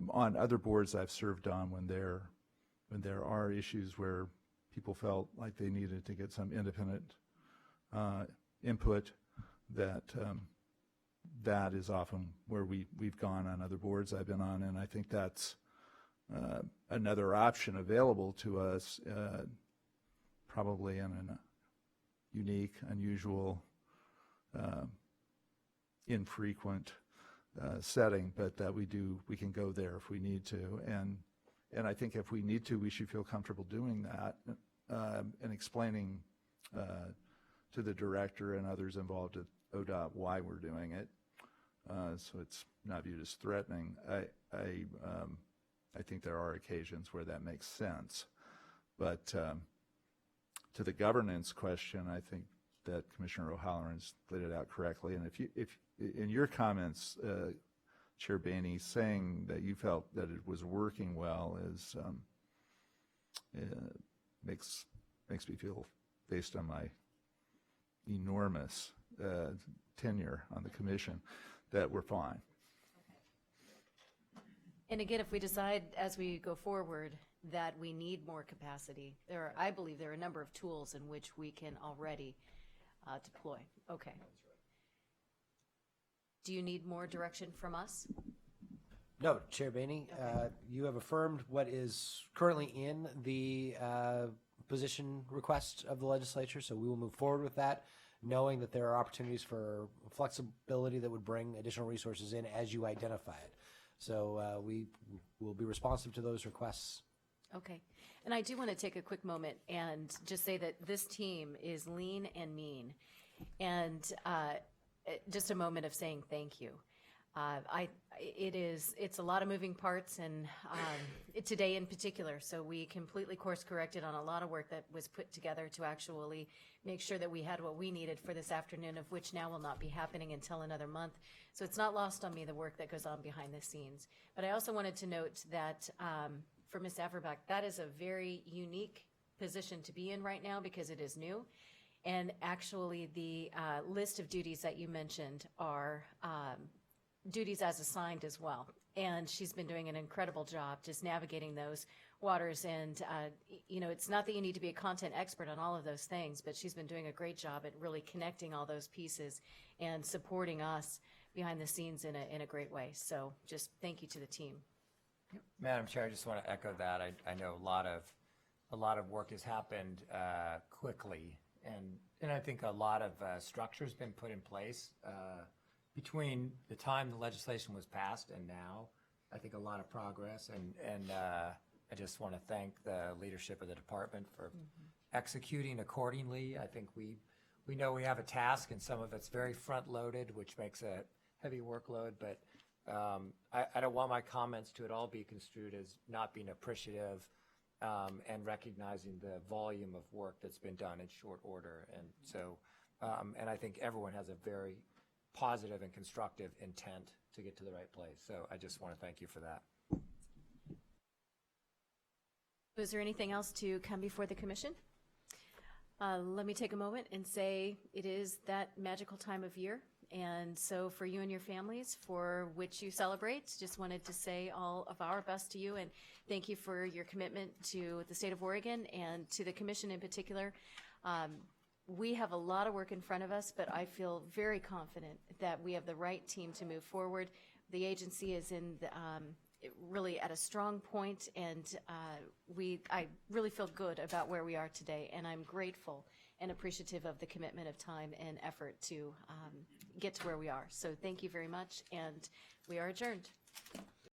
on other boards I've served on, when there are issues where people felt like they needed to get some independent input, that is often where we've gone on other boards I've been on, and I think that's another option available to us, probably in a unique, unusual, infrequent setting, but that we can go there if we need to, and I think if we need to, we should feel comfortable doing that and explaining to the director and others involved at ODOT why we're doing it, so it's not viewed as threatening. I think there are occasions where that makes sense, but to the governance question, I think that Commissioner O'Halloran's laid it out correctly. And if in your comments, Chair Boehne, saying that you felt that it was working well is makes me feel, based on my enormous tenure on the commission, that we're fine. And again, if we decide as we go forward that we need more capacity, I believe there are a number of tools in which we can already deploy. Okay. Do you need more direction from us? No, Chair Boehny, you have affirmed what is currently in the position request of the legislature, so we will move forward with that, knowing that there are opportunities for flexibility that would bring additional resources in as you identify it. So we will be responsive to those requests. Okay. And I do want to take a quick moment and just say that this team is lean and mean. And just a moment of saying thank you. It's a lot of moving parts, and today in particular. So we completely course corrected on a lot of work that was put together to actually make sure that we had what we needed for this afternoon, of which now will not be happening until another month. So it's not lost on me the work that goes on behind the scenes. But I also wanted to note that for Ms. Averbach, that is a very unique position to be in right now because it is new. And actually, the list of duties that you mentioned are duties as assigned as well. And she's been doing an incredible job just navigating those waters. And, it's not that you need to be a content expert on all of those things, but she's been doing a great job at really connecting all those pieces and supporting us behind the scenes in a great way. So just thank you to the team. Madam Chair, I just want to echo that. I know a lot of work has happened quickly, and I think a lot of structure's been put in place between the time the legislation was passed and now. I think a lot of progress, and I just want to thank the leadership of the department for executing accordingly. I think we know we have a task, and some of it's very front-loaded, which makes a heavy workload, but I don't want my comments to at all be construed as not being appreciative and recognizing the volume of work that's been done in short order. And so, and I think everyone has a very positive and constructive intent to get to the right place. So I just want to thank you for that. Is there anything else to come before the commission? Let me take a moment and say it is that magical time of year. And so for you and your families, for which you celebrate, just wanted to say all of our best to you and thank you for your commitment to the state of Oregon and to the commission in particular. We have a lot of work in front of us, but I feel very confident that we have the right team to move forward. The agency is in really at a strong point, and I really feel good about where we are today, and I'm grateful and appreciative of the commitment of time and effort to get to where we are. So thank you very much, and we are adjourned.